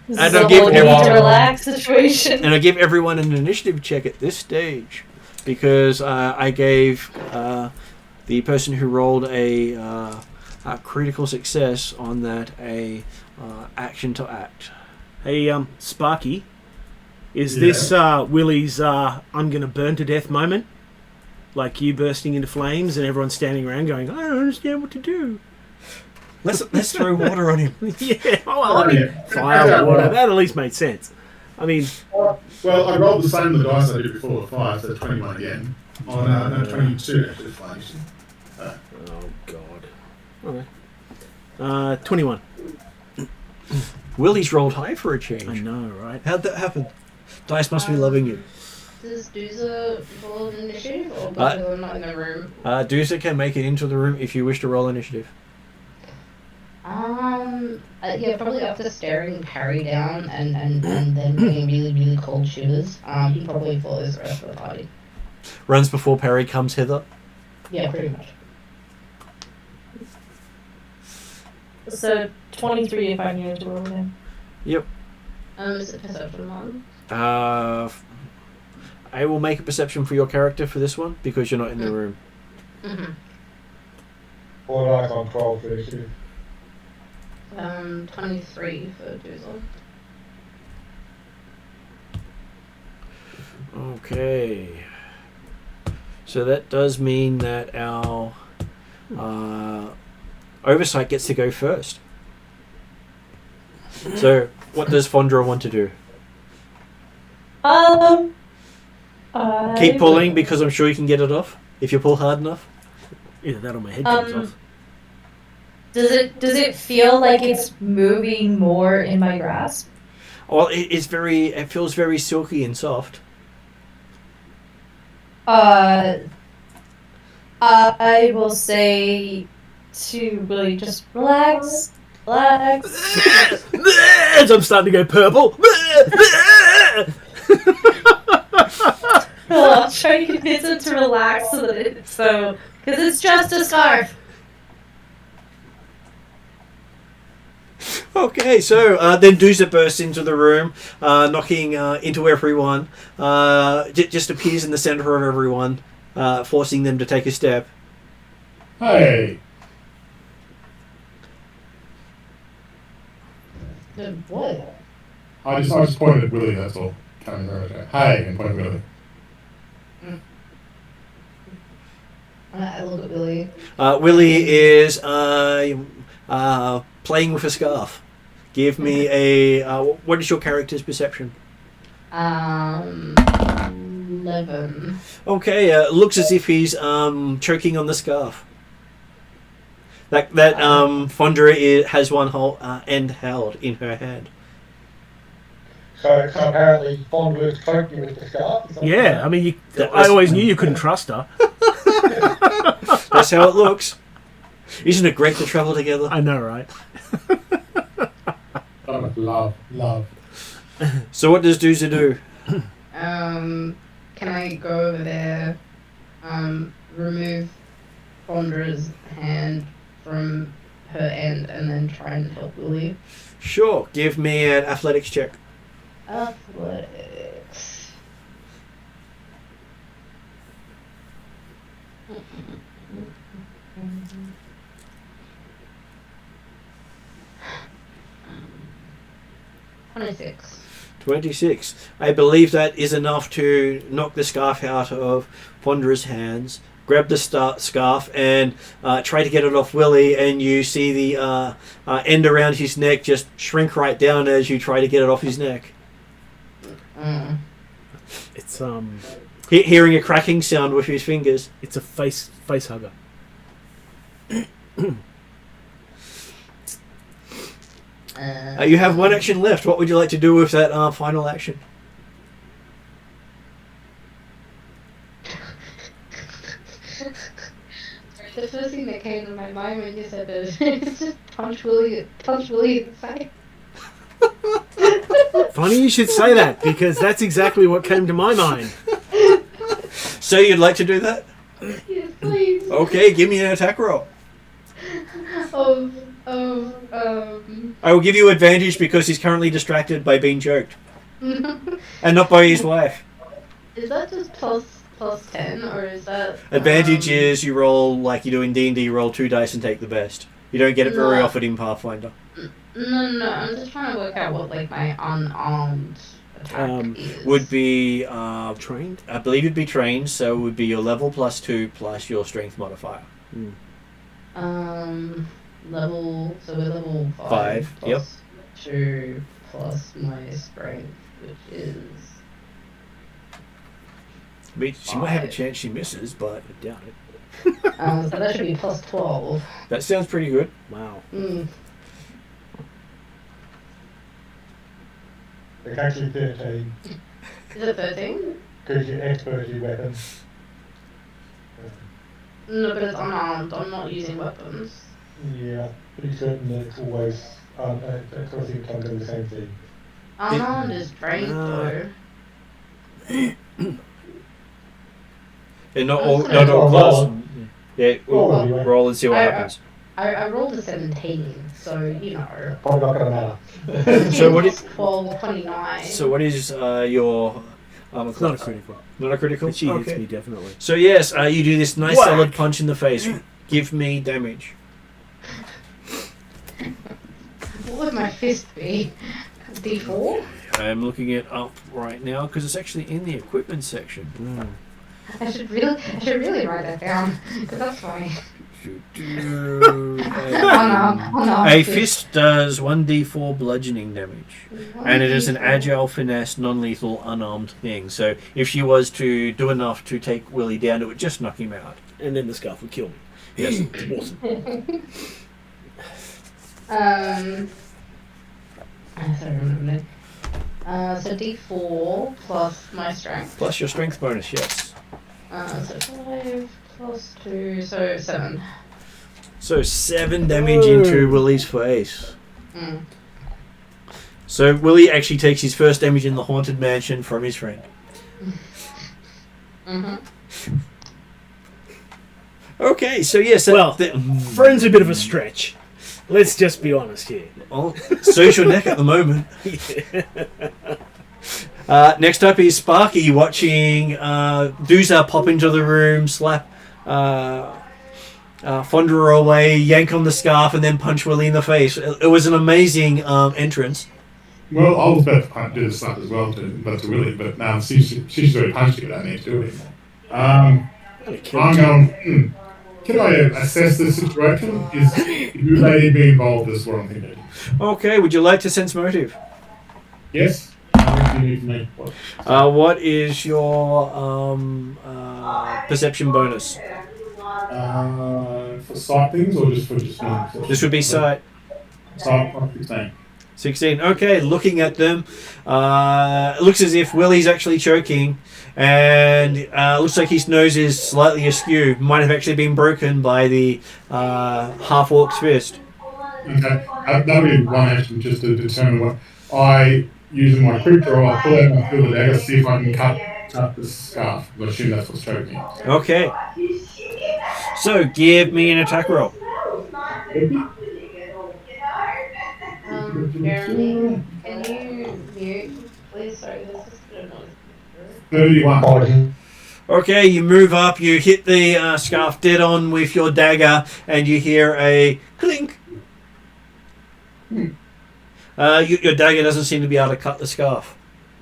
This I is don't a give whole need everyone- to relax situation. And I give everyone an initiative check at this stage because I gave the person who rolled a critical success on that a action to act. Hey, Sparky, is Yeah. this Willie's I'm gonna burn to death moment? Like you bursting into flames and everyone standing around going, I don't understand what to do. Let's throw water on him. Yeah, well, I mean, Yeah. fire or water, that at least made sense. I mean, Well, I rolled the same on the dice I did before, the 5, so 21 again. Oh, no, 22 actually, flames. oh god. Okay. 21. Willie's rolled high for a I change. know, right? How'd that happen? Dice must be loving you. Does Dooza roll an initiative or because I'm not in the room? Dooza can make it into the room if you wish to roll initiative. Yeah, probably after staring Harry down and then getting really, really cold shivers, he probably follows the rest of the party. Runs before Perry comes hither. Yeah, pretty much. So 23 if I needed to roll again. Yep. Is it perception one? I will make a perception for your character for this one because you're not in the room. Mm-hmm. 4 dice on 12 for this year. 23 for Dooza. Okay. So that does mean that our oversight gets to go first. So what does Fondra want to do? Keep pulling because I'm sure you can get it off if you pull hard enough. Either that or my head comes off. Does it feel like it's moving more in my grasp? Well, it feels very silky and soft. I will say to Willie, just relax. As I'm starting to go purple. I'll try to convince him to relax so that because it's just a scarf. Okay, so then Dooza bursts into the room, knocking into everyone. Just appears in the center of everyone, forcing them to take a step. Hey! What? I just pointed at Willie, that's all. Can't remember. Hey, and pointed at Willie. I look at Billy. Willie is playing with a scarf. Give me a... what is your character's perception? 11. Okay, looks as if he's choking on the scarf. That Fondra has one whole end held in her hand. So apparently Fondler's cloaked you with the scarf. Is that Yeah, I mean, I always knew you couldn't trust her. That's how it looks. Isn't it great to travel together? I know, right? Oh, love. So what does Dooza do? Can I go over there, remove Fondra's hand from her end, and then try and help Willie? Sure. Give me an athletics check. Athletics. $26. 26. I believe that is enough to knock the scarf out of Fondra's hands. Grab the scarf and try to get it off Willie, and you see the end around his neck just shrink right down as you try to get it off his neck. It's Hearing a cracking sound with his fingers. it's a face hugger. You have one action left. What would you like to do with that final action? The first thing that came to my mind when you said that is just punch Willie in the face. Funny you should say that, because that's exactly what came to my mind. So you'd like to do that? Yes, please. Okay, give me an attack roll. I will give you advantage because he's currently distracted by being choked. And not by his wife. Is that just plus 10, or is that... Advantage is you roll like you do in D&D, you roll 2 dice and take the best. You don't get it very often in Pathfinder. No, I'm just trying to work out what, like, my unarmed attack is. Would be... Trained? I believe it'd be trained, so it would be your level plus 2 plus your strength modifier. We're level 5 yep. plus 2 plus my strength, which is... I mean, she might have a chance she misses, but I doubt it. So that should be plus 12. That sounds pretty good. Wow. It's actually 13. Is it 13? Because you're expert at your weapons. No, but it's unarmed. I'm not using weapons. Yeah, pretty certain that it's always... it's always kind of the same thing. Unarmed is trained, though. And not all class. Yeah, roll and see what happens. I rolled a 17, so, you know. Probably not going to matter. So what is... 12, 29. So what is your armor It's not a class? critical. Not a critical? But she hits Okay. me, definitely. So yes, you do this nice Whack. solid punch in the face. Give me damage. What would my fist be? D4? I'm looking it up right now because it's actually in the equipment section. I should really write that down, because that's funny. A fist does 1d4 bludgeoning damage, and it is an agile, finesse, non-lethal, unarmed thing. So if she was to do enough to take Willie down, it would just knock him out. And then the scarf would kill me. Yes. Awesome. I don't remember. So D4 plus my strength. Plus your strength bonus, yes. So 5 plus 2, so 7. So 7 damage into Willie's face. So Willie actually takes his first damage in the haunted mansion from his friend. Okay, so yes. Friend's a bit of a stretch. Let's just be honest here. Oh, social neck at the moment. Next up is Sparky watching Dooza pop into the room, slap Fondra away, yank on the scarf, and then punch Willie in the face. It was an amazing entrance. Well, I was about to do the slap as well to Willie, but now she's already punched you. I don't need to do it anymore. I'm going. Can I assess the situation? Is you lady be involved as what I'm thinking? Okay, would you like to sense motive? Yes. What do you need from me? What is your perception bonus? For sight things or just for normal? This would be sight. Sight, 16. 16. Okay, looking at them, it looks as if Willie's actually choking, and looks like his nose is slightly askew. Might have actually been broken by the half-orc's fist. Okay, that'll be one action just to determine what I, using my quick draw, I'll pull out my silver dagger, see if I can cut the scarf. I assume that's what's choking. Okay. So, give me an attack roll. Jeremy, can you mute, please? Sorry, this is a noise. 31. Okay, you move up, you hit the scarf dead on with your dagger, and you hear a clink. Your dagger doesn't seem to be able to cut the scarf.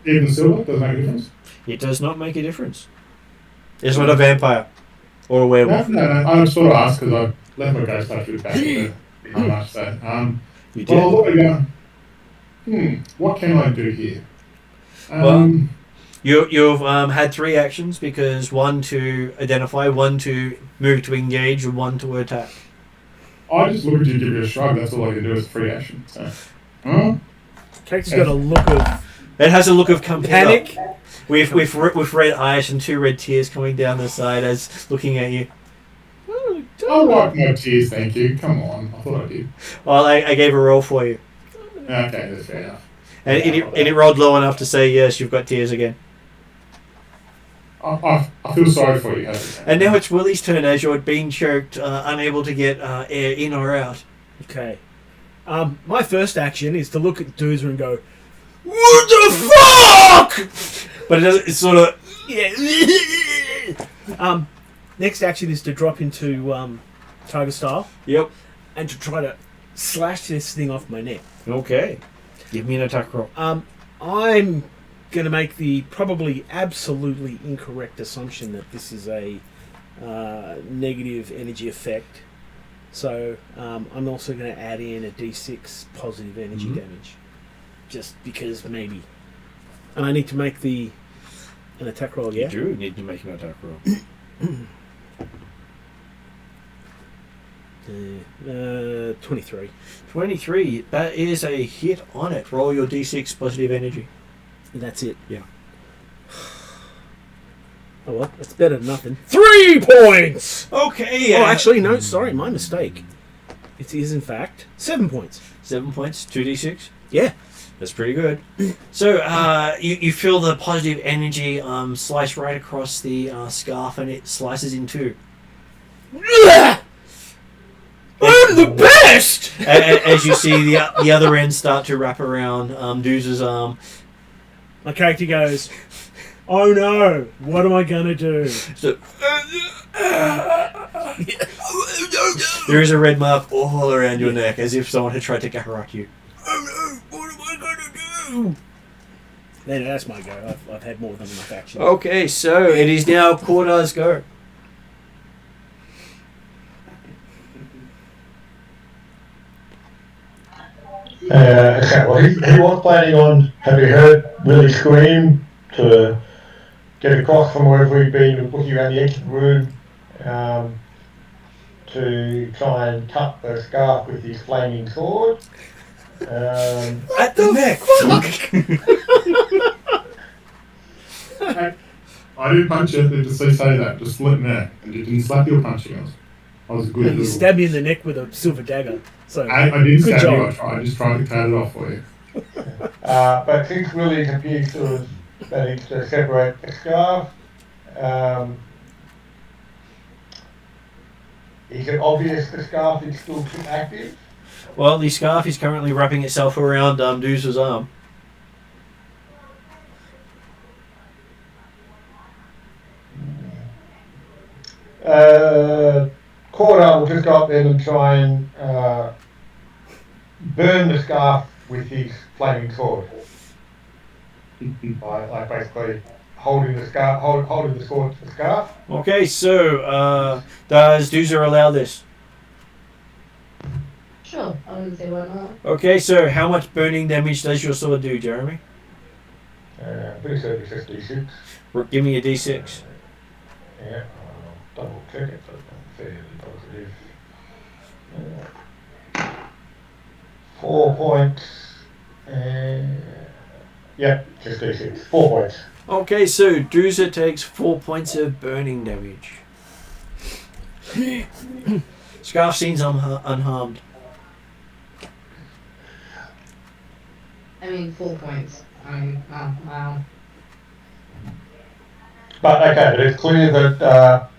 Even silver doesn't make a difference. It does not make a difference. It's not a vampire or a werewolf. No. I sort of asked because I left my ghost touch with back. How much so? You Well, did. look again. What can I do here? Well, you've had 3 actions because 1 to identify, 1 to move to engage, and 1 to attack. I just look at you, give you a shrug. That's all I can do is 3 actions. So. Character's got a look of It has a look of panic, panic. with red eyes and 2 red tears coming down the side as looking at you. I'll wipe my tears, thank you. Come on, I thought I did. Well, I gave a roll for you, Okay, that's fair enough. and it rolled low enough to say yes, you've got tears again. I feel sorry for you. And now it's Willie's turn as you're being choked, unable to get air in or out. Okay. My first action is to look at Doozer and go, "What the fuck?" But it's sort of... Yeah. Next action is to drop into Tiger Style Yep. and to try to slash this thing off my neck. Okay. Give me an attack roll. I'm going to make the probably absolutely incorrect assumption that this is a negative energy effect. So I'm also going to add in a d6 positive energy damage. Just because maybe. And I need to make an attack roll, yeah? You do need to make an attack roll. 23. 23. That is a hit on it. Roll your d6 positive energy. And that's it. Yeah. Oh well, that's better than nothing. 3 points! Okay. Oh, actually, no, sorry, my mistake. It is, in fact, 7 points. 7 points. 2d6. Yeah. That's pretty good. So you feel the positive energy slice right across the scarf, and it slices in 2. I'm the best! As you see the other end start to wrap around Doozer's arm. My character goes, "Oh no, what am I going to do?" So, there is a red mark all around your neck, as if someone had tried to Gaharak you. Oh no, what am I going to do? Then that's my go. I've had more than enough action. Okay, so it is now Cordar's go. Okay, well, he was planning on having heard Willie scream to get across from wherever he'd been looking around the edge of the room to try and cut the scarf with his flaming sword. At the neck! I didn't punch it, just say that. Just slip neck. And you didn't slap your punching us. I was a good You little... stab me in the neck with a silver dagger. So I didn't good stab you, job. I just tried to cut it off for you. But since Willie appears to have managed to separate the scarf, is it obvious the scarf is still active? Well, the scarf is currently wrapping itself around Doozer's arm. Corda will just go up there and try and burn the scarf with his flaming sword. Like basically holding the scarf, holding the sword to the scarf. Okay, so does Doozer allow this? Sure, I wouldn't say why not. Okay, so how much burning damage does your sword do, Jeremy? Pretty certain it's D6. Give me a d6. Yeah, I'll double check it. But fairly positive. 4 points. Yep, just D6. 4 points. Okay, so Doozer takes 4 points of burning damage. Scarf seems unharmed. I mean, 4 points. I mean, oh, wow. But okay, but it's clear that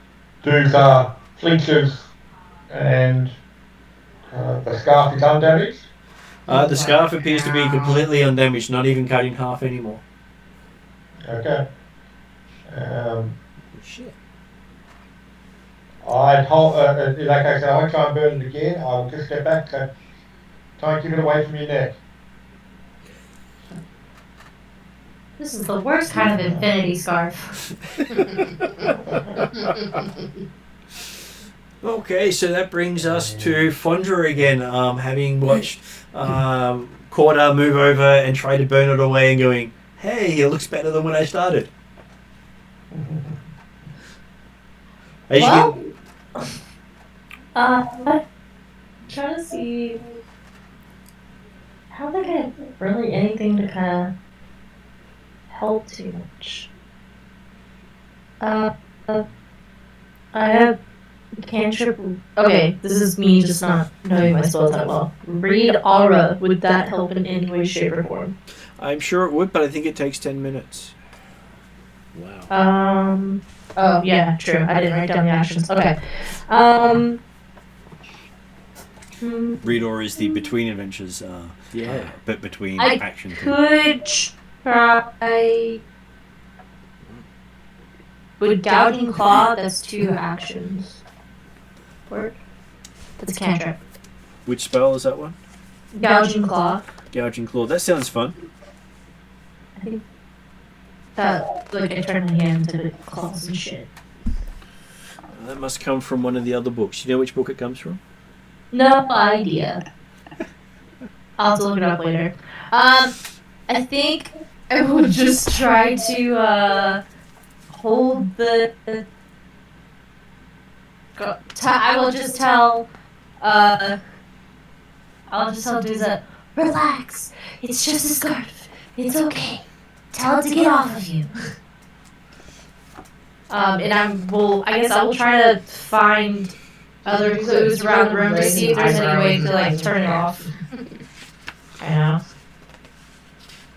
Doozer flinches and the scarf is undamaged. The scarf appears to be completely undamaged, not even cut in half anymore. Okay. Shit. I'd hold, in that case, I won't try and burn it again. I will just step back and try and keep it away from your neck. This is the worst kind of infinity scarf. Okay, so that brings us to Fondra again, having watched Corda move over and try to burn it away and going, hey, it looks better than when I started. As you Well, can- I'm trying to see. I don't think I have really anything to kind of help too much. I have cantrip. Okay, this is me just not knowing my spells that well. Read aura. Would that help in any way, shape, or form? I'm sure it would, but I think it takes 10 minutes. Wow. Oh yeah, true. I didn't write down the actions. Okay. Read Aura is the between adventures, Yeah. but between I action. could try. Would gouging claw? That's 2 actions. Work. That's a cantrip. Which spell is that one? Gouging claw. Gouging Claw. That sounds fun. I think that like I turn my hand into claws and shit. That must come from one of the other books. You know which book it comes from? No idea. I'll have to look it up later. I think I would just try to hold the. I will just tell. I'll just tell Duza, relax. It's just a scarf. It's okay. Tell it to get off of you. And I guess I will try to find other clues around the room to see if there's any way to like turn it off. I know.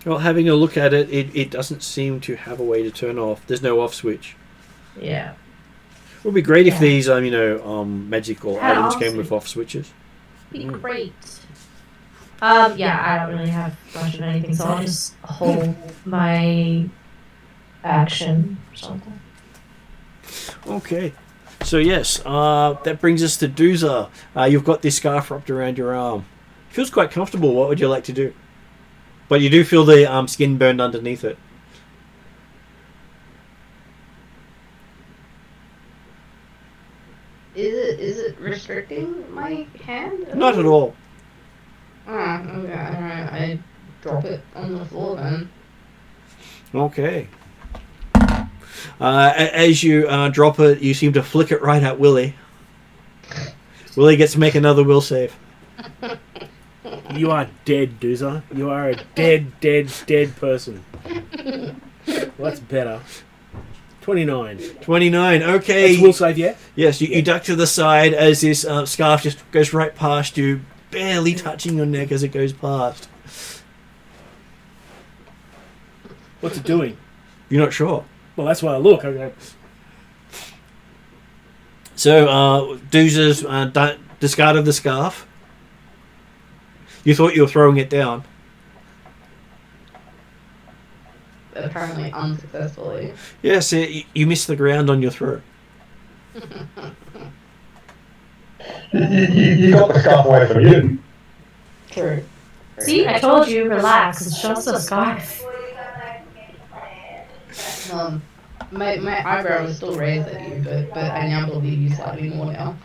Well, having a look at it, it doesn't seem to have a way to turn off. There's no off switch. Yeah. It would be great if Yeah. these, magical Yeah, items off came with switch. off switches. Be great. Yeah, I don't really have much of anything, so I'll just hold my action or something. Okay. So yes, that brings us to Dooza. You've got this scarf wrapped around your arm. Feels quite comfortable. What would you like to do? But you do feel the skin burned underneath it. Is it restricting my hand? Not at all. Oh, okay, alright. I drop it on the floor then. Okay. As you drop it, you seem to flick it right at Willie. Willie gets to make another will save. You are dead, Doozer. You are a dead person. Well, that's better. 29. 29. Okay. That's will save, yeah? Yes, you duck to the side as this scarf just goes right past you, barely touching your neck as it goes past. What's it doing? You're not sure. Well, that's why I look. I go, So, Doozer's discarded the scarf. You thought you were throwing it down. Apparently unsuccessfully. Yes, you missed the ground on your throw. You got the scarf away from you. True. See, I told you, relax. It's just a scarf. My eyebrow is still raised at you, but I now believe you slightly more now.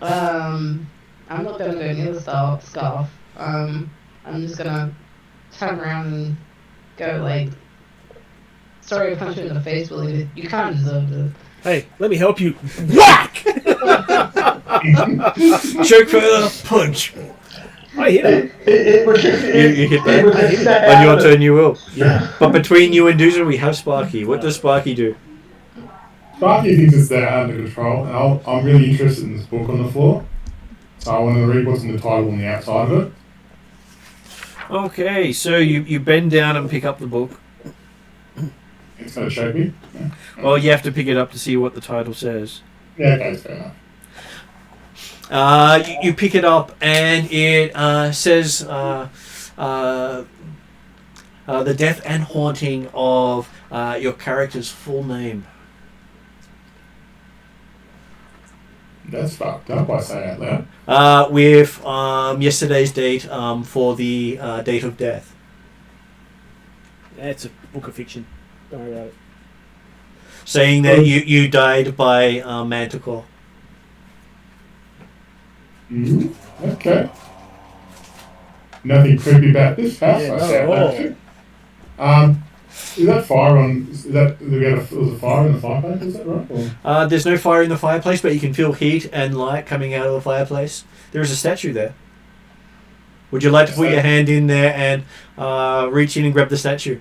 I'm not gonna go near the scarf. I'm just gonna turn around and go like Sorry, I punched you in the face, Willie. You can't deserve this. Hey, let me help you. Whack! Choke further, punch. I hit him. It was You hit that. it was a set On your out of- turn, you will. Yeah. But between you and Doozer, we have Sparky. What does Sparky do? Sparky thinks it's there under control, and I'm really interested in this book on the floor. So I want to read what's in the title on the outside of it. Okay, so you bend down and pick up the book. It's going to shake me. Yeah. Well, you have to pick it up to see what the title says. Yeah, okay, it's fair enough. You pick it up and it says the death and haunting of your character's full name. That's fucked up, I say out loud. With yesterday's date for the date of death. It's a book of fiction. Don't worry about it. Saying that you died by Manticore. Okay. Nothing creepy about this house, Yeah, I not say at out loud. all. Is that fire on? Is that was a fire in the fireplace? Is that right? Or? There's no fire in the fireplace, but you can feel heat and light coming out of the fireplace. There is a statue there. Would you like to put your hand in there and reach in and grab the statue?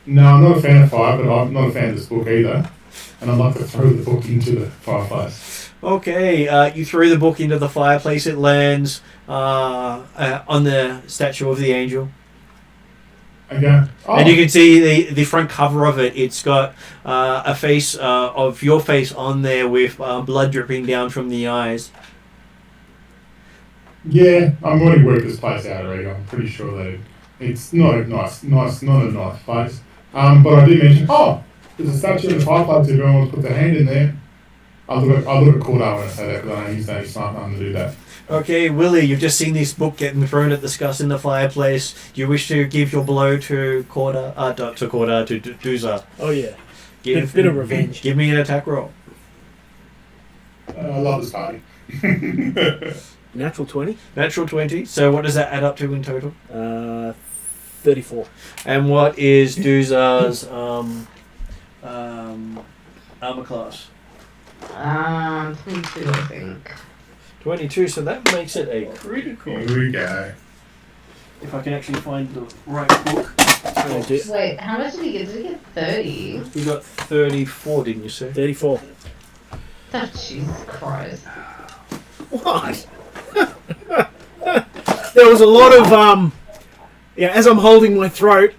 No, I'm not a fan of fire, but I'm not a fan of this book either. And I'd like to throw the book into the fireplace. Okay, you throw the book into the fireplace. It lands on the statue of the angel. Okay. Oh, And you can see the front cover of it. It's got a face of your face on there with blood dripping down from the eyes. yeah, I'm already worked this place out already. I'm pretty sure that it's not a nice, not a nice place. But I did mention, there's a statue in the fireplace. If everyone wants to put their hand in there, I'll look at Cordar when I say that because I know he's smart enough to do that. Okay, Willie, you've just seen this book getting thrown at the scuss in the fireplace. Do you wish to give your blow to Doozer? Oh, yeah. Bit of revenge. Give me an attack roll. I love this party. Natural 20. Natural 20. So what does that add up to in total? 34. And what is Doozer's armor class? 22, I think. 22, so that makes it a critical. Here we go. If I can actually find the right book. Wait, how much did he get? Did he get 30? You got 34, didn't you say? 34. Oh, Jesus Christ. What? There was a lot of as I'm holding my throat,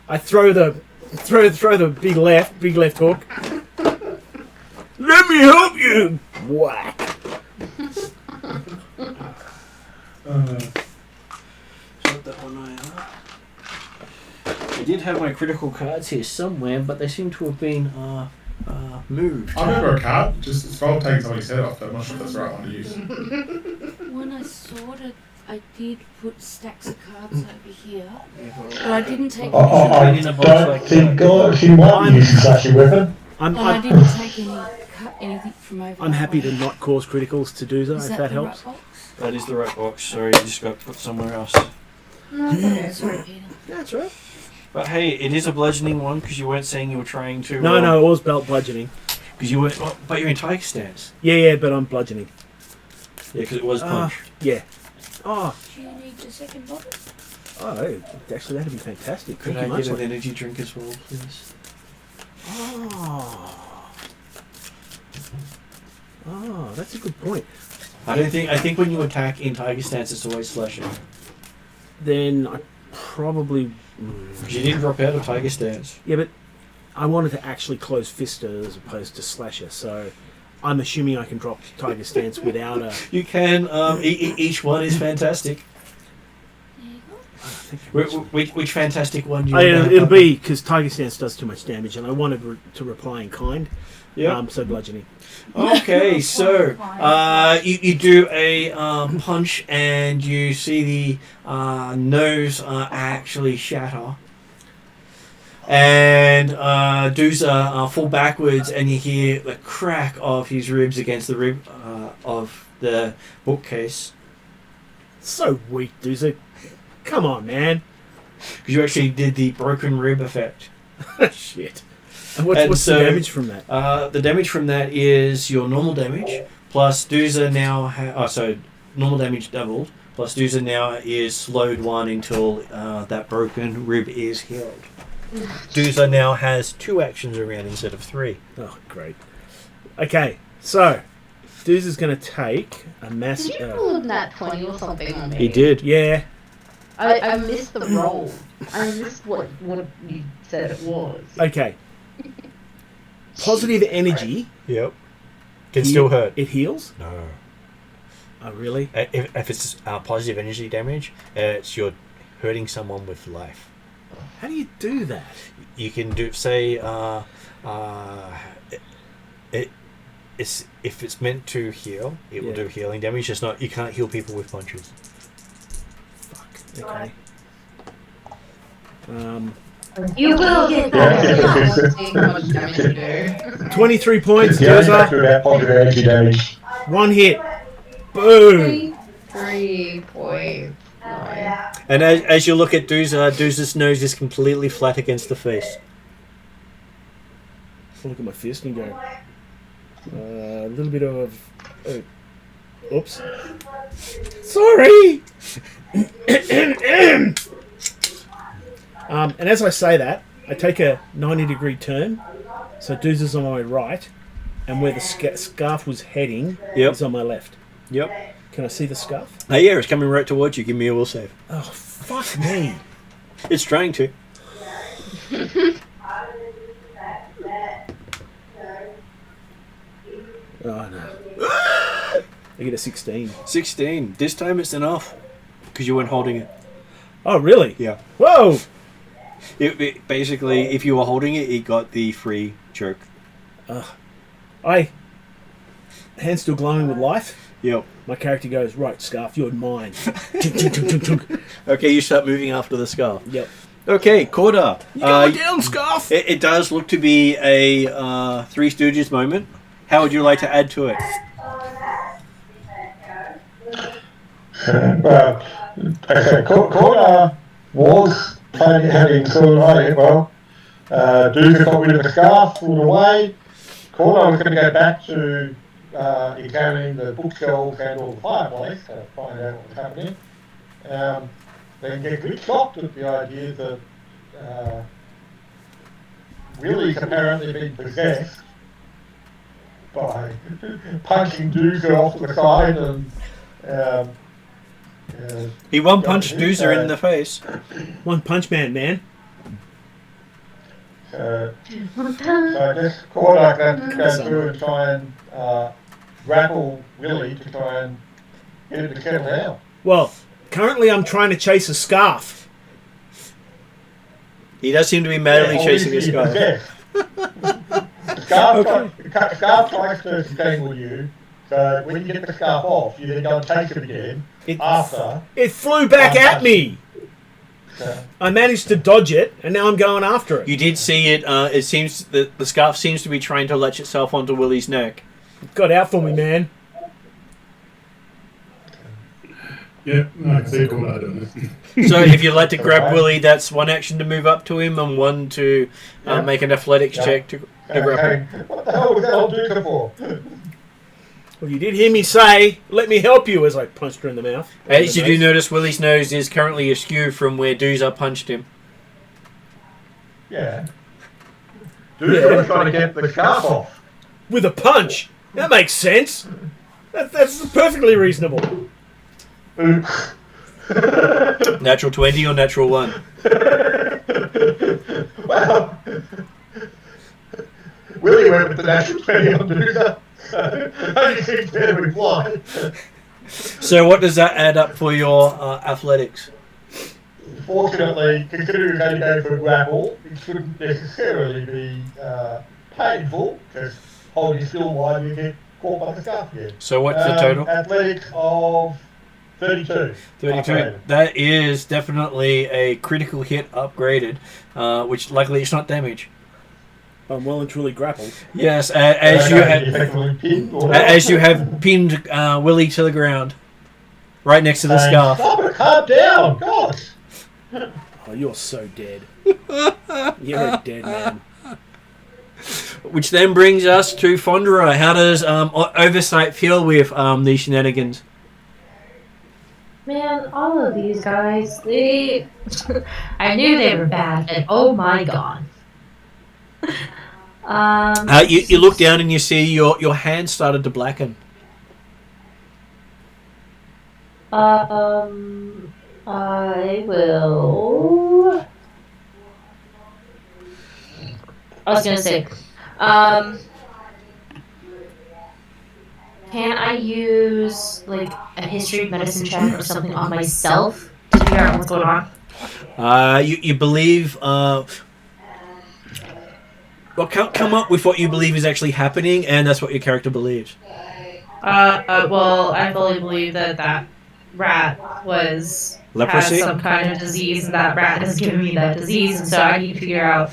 I throw the big left hook. Let me help you. Whack. Shut that one I did have my critical cards here somewhere, but they seem to have been moved. I remember a card, just it's wrong taking somebody's head off, but I'm not sure if that's the right one to use. When I sorted, I did put stacks of cards over here, but I didn't take I in a box don't like think she might use such a weapon. and I didn't take anything from over. I'm that happy way. to not cause criticals to Doomsday Is if that the helps. right box? That is the right box. Sorry, you just got put somewhere else. No, okay, sorry, Peter. That's right. But hey, it is a bludgeoning one because you weren't saying you were trying to. No, it was belt bludgeoning. Because you were, but you're in tiger stance. Yeah, but I'm bludgeoning. Yeah, because it was punch. Yeah. Oh, Do you need the second bottle? actually, that'd be fantastic. Could Thank I you get much. an energy drink as well, please? Oh, that's a good point. I think when you attack in tiger stance, it's always slashing. Then I probably. Because you didn't drop out of tiger stance. Yeah, but I wanted to actually close fister as opposed to slasher, so I'm assuming I can drop tiger stance without a. You can. Each one is fantastic. There you go. Which fantastic one do you want? It'll be because tiger stance does too much damage, and I wanted to reply in kind. Yeah. So bludgeoning. Okay, so you do a punch and you see the nose actually shatter. And Doozer fall backwards and you hear the crack of his ribs against the rib of the bookcase. So weak, Doozer. Come on, man. Because you actually did the broken rib effect. Shit. And what's so, the damage from that? The damage from that is your normal damage plus Doozer now. Normal damage doubled plus Doozer now is slowed 1 until that broken rib is healed. Doozer now has 2 actions around instead of 3. Oh, great. Okay, so Doozer's going to take a mass. Did you roll that 20 or something on me? He did. Yeah. I missed the roll. I missed what you said it was. Okay. Positive energy. Yep. Can still hurt. It heals? No. Oh, really? If it's positive energy damage, you're hurting someone with life. How do you do that? You can do, say, if it's meant to heal, it will do healing damage. Just not, you can't heal people with punches. Fuck. Okay. You will get that. 23 points, Yeah, Doozer. about positive energy damage. 1 hit. Boom. 3 points. Nice. And as you look at Doozer's nose is completely flat against the face. Look at my fist and go. A little bit of. Oops. Sorry. And as I say that, I take a 90-degree turn, so Doozer's on my right, and where the scarf was heading is on my left. Yep. Can I see the scarf? Oh yeah, it's coming right towards you. Give me a will save. Oh, fuck me. It's trying to. Oh, no. I get a 16. 16. This time it's enough. Because you weren't holding it. Oh, really? Yeah. Whoa! It basically, if you were holding it, it got the free jerk. Hands still glowing with life. Yep. My character goes, right, scarf, you're mine. Okay, you start moving after the scarf. Yep. Okay, Corda. You going down, scarf? It does look to be a Three Stooges moment. How would you like to add to it? Well, okay, Corda was having sort of, well, Doozer got rid of the scarf, pulled away. Corda was going to go back to examining the bookshelves and all the fireplace to find out what was happening. Then get a bit shocked at the idea that Willie's apparently been possessed by punching Doozer off to the side and He one punched Doozer in the face. One punch man. So I guess Corda can go through and try and grapple Willie to try and get him to settle down. Well, currently I'm trying to chase a scarf. He does seem to be madly chasing his scarf. Scarf tries to strangle you, so when you get the scarf off, you then go and chase it again. It flew back at me. I managed to dodge it, and now I'm going after it. You did see it. It seems that the scarf seems to be trying to latch itself onto Willie's neck. It got out for me, man. Yeah, no, I can see Corda doing this. So if you'd like to grab Willie, that's one action to move up to him and one to make an athletics check to grab him. What the hell was that old Doozer for? Well, you did hear me say, let me help you, as I punched her in the mouth. As you do notice, Willie's nose is currently askew from where Doozer punched him. Yeah. Doozer was trying to get the scarf off. With a punch? That makes sense. That's perfectly reasonable. Natural 20 or natural 1? Well, Willie went with the natural 20 on Doozer. Only seems better with fly. So what does that add up for your athletics? Fortunately, considering it's only going for a grapple, it shouldn't necessarily be painful, because holding still while you get caught by the scarf again. So what's the total? Athletics of 32. 32. That is definitely a critical hit upgraded, which luckily it's not damage. I'm well and truly grappled. Yes, as you have pinned Willie to the ground, right next to the scarf. Calm down, God! Oh, you're so dead. You're a dead man. Which then brings us to Fondra. How does Oversight feel with these shenanigans? Man, all of these guys, they... I knew they were bad, and oh my god. You look down and you see your hand started to blacken. I will... I was gonna say, can I use, like, a history medicine check or something on myself to figure out what's going on? You believe... well, come up with what you believe is actually happening, and that's what your character believes. Well, I fully believe that rat has Leprosy? some kind of disease, and that rat has given me that disease, and so I need to figure out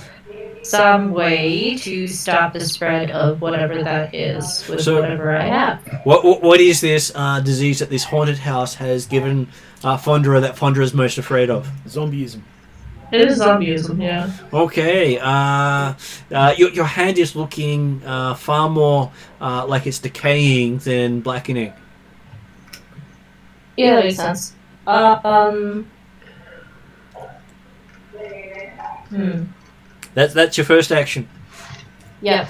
some way to stop the spread of whatever that is with whatever I have. What is this disease that this haunted house has given Fondra that Fondra is most afraid of? Zombieism. It is zombieism, yeah. Okay. Your hand is looking far more like it's decaying than blackening. Yeah, that makes sense. That's your first action. Yep.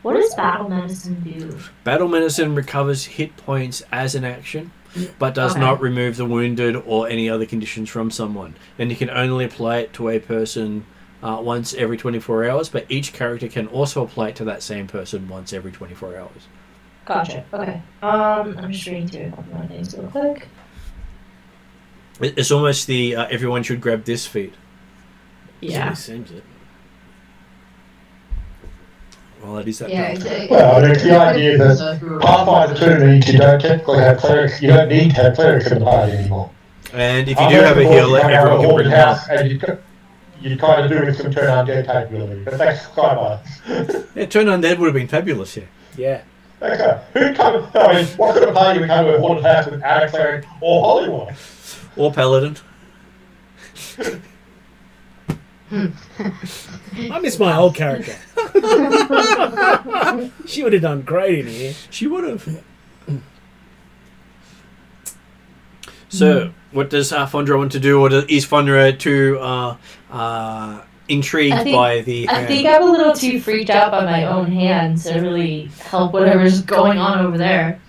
What does battle medicine do? Battle medicine recovers hit points as an action, but does not remove the wounded or any other conditions from someone. And you can only apply it to a person once every 24 hours, but each character can also apply it to that same person once every 24 hours. Gotcha. Okay. I'm just reading through a couple more things real quick. It's almost the everyone should grab this feat. Yeah. Seems it. Well, that is that. Yeah, exactly. Well, it's the idea that Pathfinder 2 means you don't technically have clerics, you don't need to have clerics in the party anymore. And if you do have a healer, everyone can bring it up. And you kind of do with some turn undead capability, but that's kind of... Yeah, turn undead would have been fabulous here. Yeah. Okay. What kind of party would come to a haunted house without a cleric or holy one? Or paladin. I miss my old character. She would have done great in here. She would have. So, what does Fondra want to do, or is Fondra too intrigued by the hand? I think I'm a little too freaked out by my own hand to really help whatever's going on over there.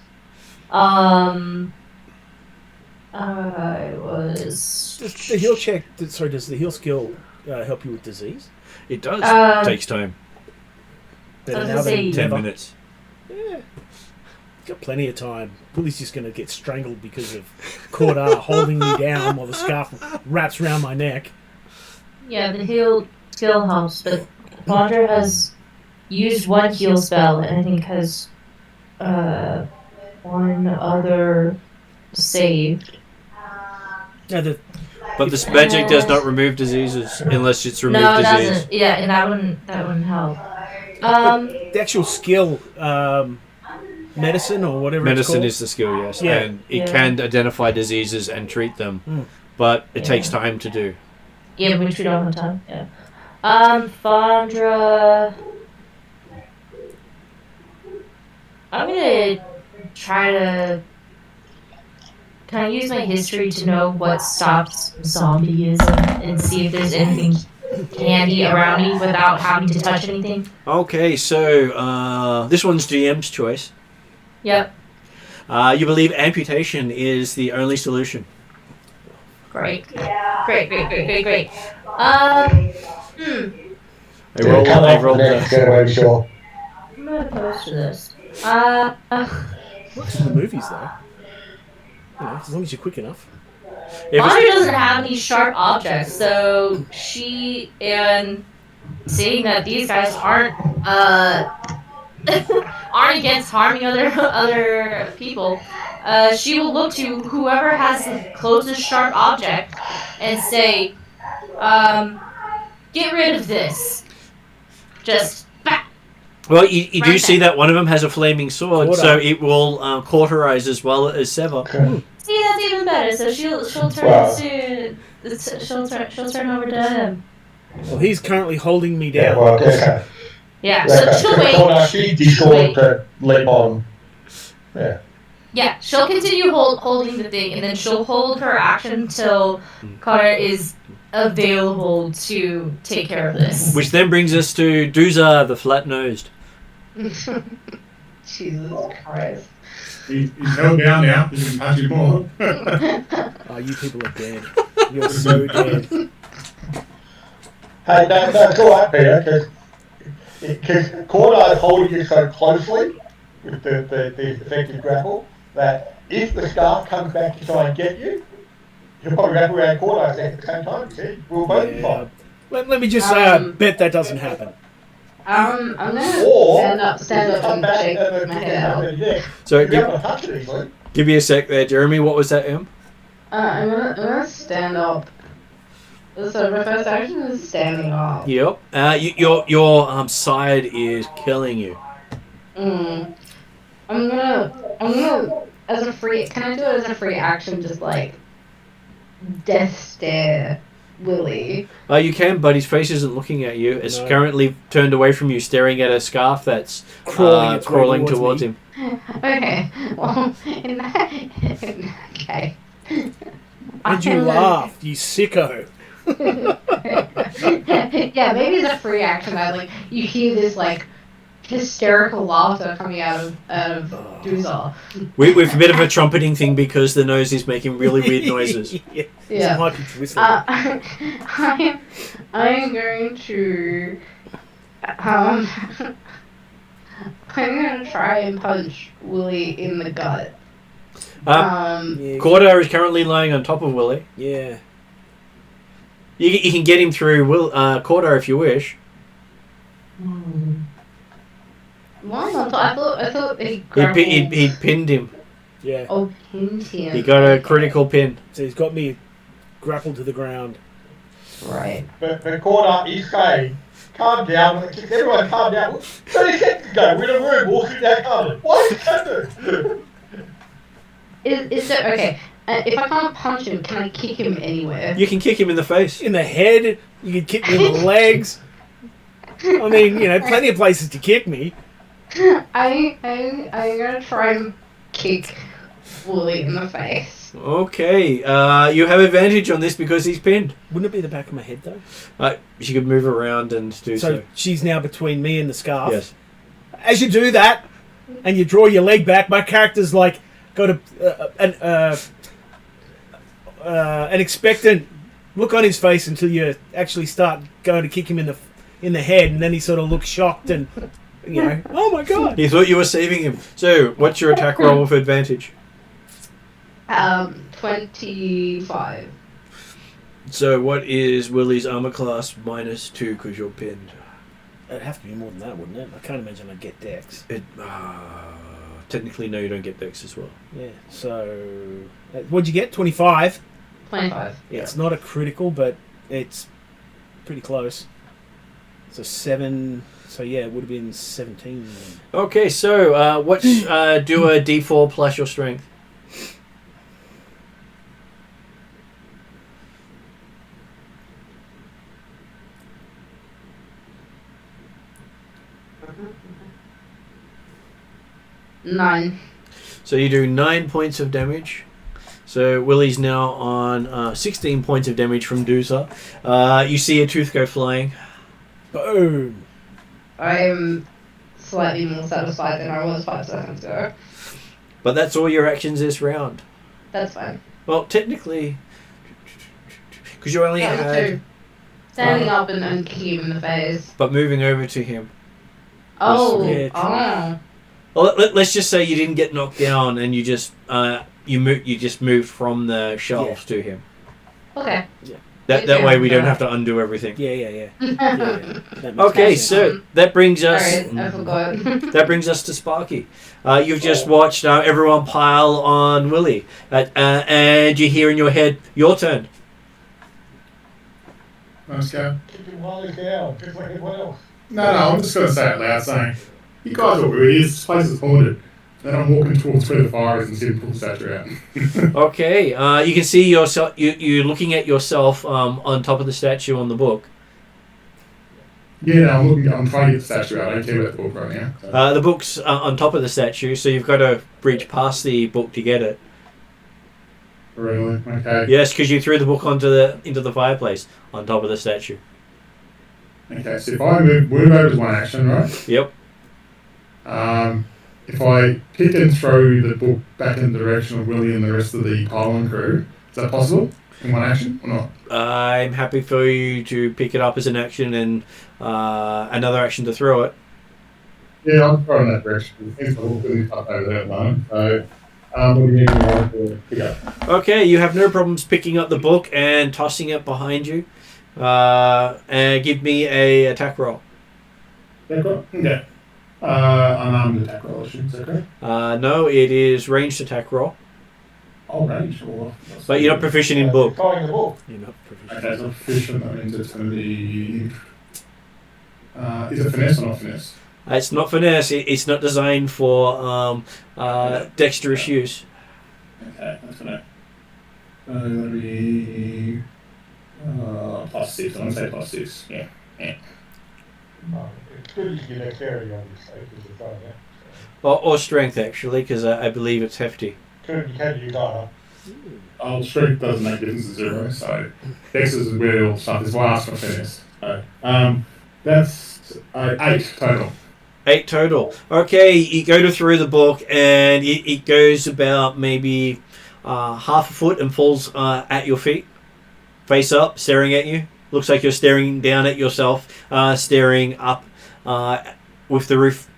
I was... Does the heal check... Sorry, does the heal skill help you with disease? It does. It takes time. Better I was now gonna say- than 10 never. minutes. Yeah. Got plenty of time. Willie's just going to get strangled because of Corda holding me down while the scarf wraps around my neck. Yeah, the heal skill helps, but Fondra has used one heal spell, and I think has one other saved. No, But this magic does not remove diseases unless it's removed No, it disease. doesn't. Yeah, and that wouldn't help. the actual skill, medicine or whatever Medicine it's is the skill, yes. Yeah. And it can identify diseases and treat them. But it takes time to do. Yeah, which we don't have time. Yeah. Fondra. I'm gonna try to. Can I use my history to know what stops zombieism and see if there's anything handy around me without having to touch anything? Okay, so this one's GM's choice. Yep. You believe amputation is the only solution. Great. Great. I Come rolled on, next, get away, sure. I'm not opposed to this. Works in the movies, though. You know, as long as you're quick enough. Fondra doesn't have any sharp objects, so she, and seeing that these guys aren't against harming other people, she will look to whoever has the closest sharp object and say, get rid of this. Just back. Well, you do Right see there. that one of them has a flaming sword, Quarter. so it will cauterize as well as sever. Okay. See, that's even better. So she'll turn Wow. into she'll turn over to him. Well, he's currently holding me Yeah, down. well, okay. Yeah, so she'll wait. Corner, she did sure to leap on. Yeah. Yeah, she'll continue holding the thing, and then she'll hold her action till Connor is available to take care of this. Which then brings us to Duza, the flat-nosed. Jesus Christ. He's held down now. You can punch him more. Oh, you people are dead. You're so dead. Hey, no, it's all right, Peter, because Cordar's holding you so closely with the effective grapple that if the scarf comes back to try and get you, you'll probably wrap around Cordar's neck at the same time, see? We'll both be fine. Let me just bet that doesn't happen. I'm gonna Or stand up and shake my head out. So you'll be able to touch it easily. give me a sec there, Jeremy. What was that, Em? I'm gonna stand up. So my first action is standing up. Yep. Your side is killing you. I'm gonna as a free. Can I do it as a free action? Just like death stare, Willie. You can, but his face isn't looking at you. It's No. currently turned away from you, staring at a scarf that's Crawling its way crawling towards towards me. him. Okay. Well, in that okay. And you laughed, you sicko. Yeah, maybe it's a free action that like you hear this like hysterical laughter coming out of Duzar. With a bit of a trumpeting thing because the nose is making really weird noises. Yeah. Yeah. Some high-pitched whistling. I'm going to I'm gonna try and punch Willie in the gut. Yeah, Cordar is currently lying on top of Willie. yeah. You can get him through Cordar if you wish. Why not? I thought he grappled. He'd pinned him. Yeah. Oh, pinned him. He got a critical pin. So he's got me grappled to the ground. Right. But Cordar is saying, calm down. Everyone calm down. 30 seconds ago, we're in a room walking down calmly. What is happening? Is it okay? If I can't punch him, can I kick him anywhere? You can kick him in the face. In the head, you can kick me in the legs. I mean, plenty of places to kick me. I'm gonna try and kick Wooly in the face. Okay, you have advantage on this because he's pinned. Wouldn't it be the back of my head, though? She could move around and do so. So she's now between me and the scarf. Yes. As you do that, and you draw your leg back, my character's like got an expectant look on his face until you actually start going to kick him in the head, and then he sort of looks shocked and oh my god! He thought you were saving him. So, what's your attack roll with advantage? 25. So, what is Willie's armor class -2 because you're pinned? It'd have to be more than that, wouldn't it? I can't imagine I'd get dex. Technically, no, you don't get dex as well. Yeah. So, what'd you get? 25. 25. Yeah, it's not a critical, but it's pretty close. So 7. So yeah, it would have been 17. Okay, so what's do a D4 plus your strength. Nine. So you do 9 points of damage. So Willie's now on 16 points of damage from Dusa. You see a tooth go flying. Boom. I am slightly more satisfied than I was 5 seconds ago. But that's all your actions this round. That's fine. Well, technically, because you only That was had... 2. Standing up and kicking him in the face. But moving over to him. Oh. Yeah, Oh. Well, let's just say you didn't get knocked down and you just you just moved from the shelves to him. Okay. That way we don't have to undo everything. Yeah. That makes Okay, sense. so that brings us. Alright, I forgot. That brings us to Sparky. You've just watched everyone pile on Willie, and you hear in your head, "Your turn." Let's go. Keep him while he's down, just like everyone else. No, I'm just going to say it loud, saying, you guys are weird. This place is haunted. Then I'm walking towards where the fire is and see him pull the statue out. Okay, you can see yourself. You're looking at yourself on top of the statue on the book. Yeah, no, I'm trying to get the statue out. I don't care about the book right now. So. The book's on top of the statue, so you've got to reach past the book to get it. Really? Okay. Yes, because you threw the book into the fireplace on top of the statue. Okay, so if I move over to one action, right? Yep. If I pick and throw the book back in the direction of Willie and the rest of the pylon crew, is that possible in one action or not? I'm happy for you to pick it up as an action and another action to throw it. Yeah, I'll throw in that direction. Things are all really tough over there at the moment. So, what do you need to pick up? Okay, you have no problems picking up the book and tossing it behind you. And give me a attack roll. Attack roll? Okay. Unarmed attack roll, is that correct? No, it is ranged attack roll. Oh, range. Well, But you're not proficient in book. Throwing the book. You're not proficient. Okay, so proficient, that means it's going to be... is it finesse or not finesse? It's not finesse. It's not designed for dexterous use. Okay, that's going to... that'll be... +6, I'm going to say +6. Yeah. It's good you get dexterity on this side because you're throwing it. Or strength, actually, because I believe it's hefty. Good you can use either. Oh, strength doesn't make a difference to 0, so dex is where all stuff is. Why ask for finesse? So, that's 8 total. 8 total. Okay, you go to throw the book, and it goes about maybe half a foot and falls at your feet, face up, staring at you. Looks like you're staring down at yourself, staring up with the roof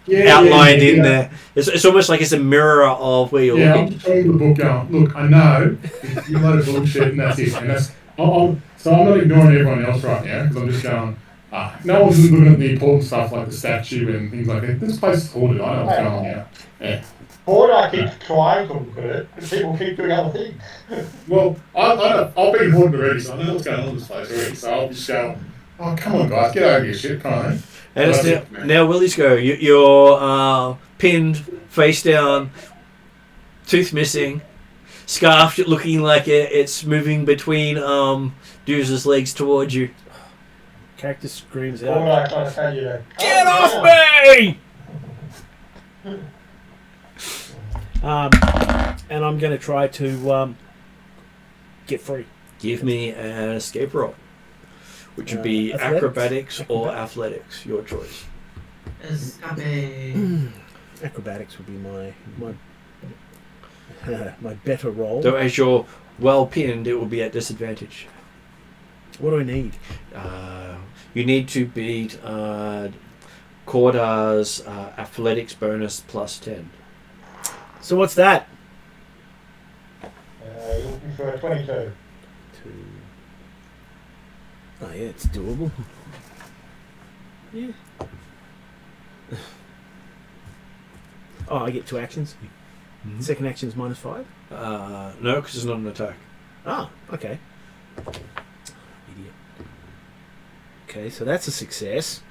outlined in there. It's almost like it's a mirror of where you're looking. I'm just holding the book going, look, I know it's you load of bullshit and that's it. And that's, so I'm not ignoring everyone else right now because I'm just going, no one's looking at the important stuff like the statue and things like that. This place is haunted, I know what's going on now. Yeah. Porter keeps trying to look at it, and people keep doing other things. Well, I've been haunted already, so I know what's going on in this place already. So I'll just go, oh, come on, guys, get over your shit, come on. And it's now Willie's go. You're pinned, face down, tooth missing, scarf looking like it's moving between Dooza's legs towards you. Character screams Porter out. trying to tell you to Get off me! And I'm going to try to get free. Give me an escape roll, which would be athletics? acrobatics or athletics, your choice. Acrobatics would be my better roll. So as you're well pinned, it will be at disadvantage. What do I need? You need to beat Cordar's athletics bonus +10. So what's that? you're looking for a 22. Oh yeah, it's doable. Yeah. Oh, I get 2 actions. Mm-hmm. Second action is -5. No, because it's not an attack. Ah, okay. Idiot. Okay, so that's a success.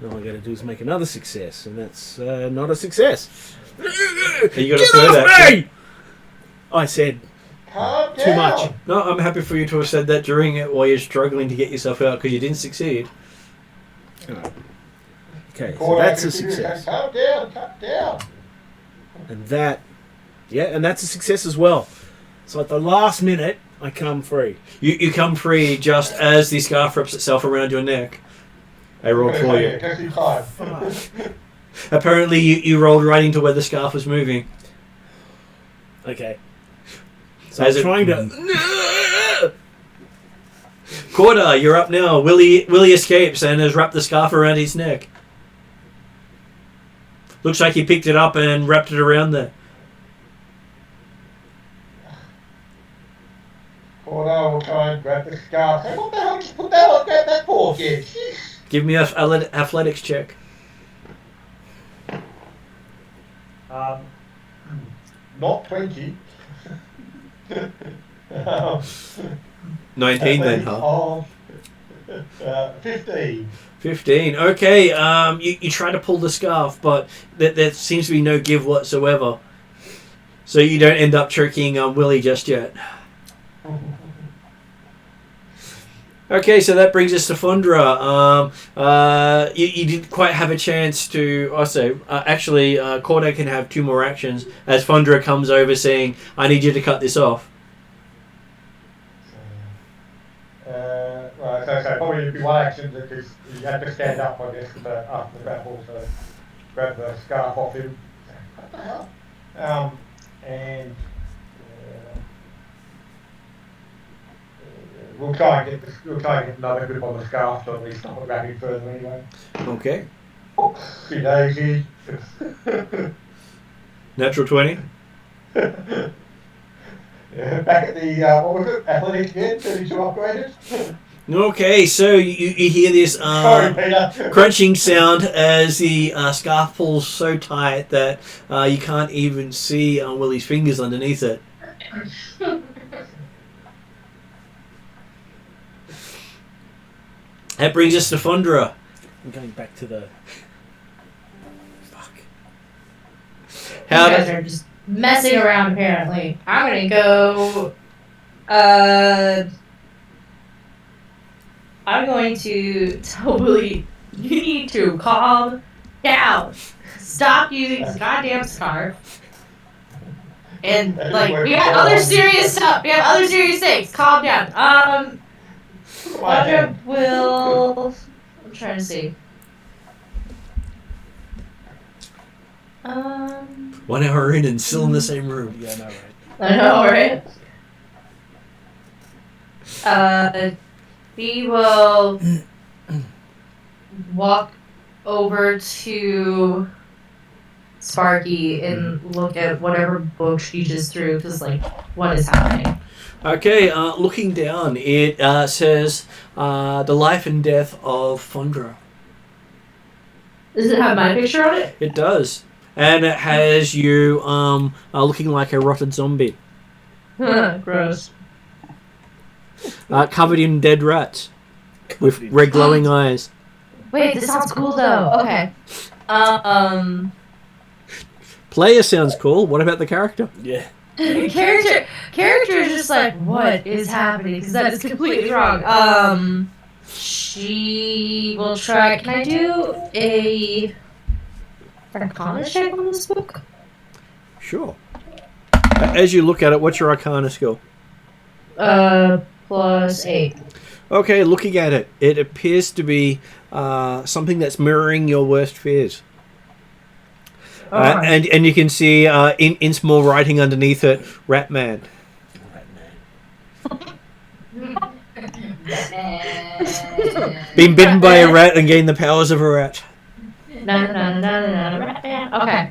All I got to do is make another success, and that's not a success. You got Get to off that. me! I said Calm too down. much. No, I'm happy for you to have said that during it while you're struggling to get yourself out because you didn't succeed. Okay, so Porter that's a continues to success. say, calm down. And that, yeah, and that's a success as well. So at the last minute, I come free. You come free just as the scarf wraps itself around your neck. I rolled for you. Taxi time. Apparently, you rolled right into where the scarf was moving. Okay. So As I'm it- trying to... Corda, you're up now. Willie escapes and has wrapped the scarf around his neck. Looks like he picked it up and wrapped it around there. Porter will try and grab the scarf. Hey, what the hell did you put that on that for, kid? Give me an athletics check. Not 20. 19 then, huh? Of 15. 15. Okay, you try to pull the scarf, but there seems to be no give whatsoever. So you don't end up choking Willie just yet. Okay, so that brings us to Fundra. You didn't quite have a chance to... actually, Corda can have 2 more actions as Fundra comes over saying, I need you to cut this off. Right, so probably it'd be one action because you have to stand up, I guess, after the battle, so grab the scarf off him. What the hell? And we'll try and get another grip on the scarf to at least stop it wrapping further anyway. Okay. Oopsie daisy. Natural 20. Yeah, back at the, what was it, athletics again, 32 upgraded. Okay, so you hear this Sorry, Peter. crunching sound as the scarf pulls so tight that you can't even see Willie's fingers underneath it. That brings us to Fundra. I'm going back to the... Fuck. You guys are just messing around, apparently. I'm gonna go... I'm going to tell Willie, you need to calm down. Stop using this goddamn scarf. And, we got other serious stuff. We have other serious things. Calm down. Audra will... I'm trying to see. 1 hour in and still in the same room. Yeah, I know, right? I know, right? We will walk over to Sparky and look at whatever book she just threw, because, what is happening? Okay, looking down, it says The Life and Death of Fundra. Does it have my picture on it? It does. And it has you looking like a rotted zombie. Gross. Covered in dead rats. With red glowing eyes. Wait, this sounds cool though. Okay. Player sounds cool. What about the character? Yeah. Character is just like, what is happening? Because that is completely wrong. She will try. Can I do a Arcana check on this book? Sure. As you look at it, what's your Arcana skill? +8. Okay, looking at it, it appears to be something that's mirroring your worst fears. And you can see in small writing underneath it, Ratman. Been bitten by a rat and gained the powers of a rat. No, Ratman. Okay.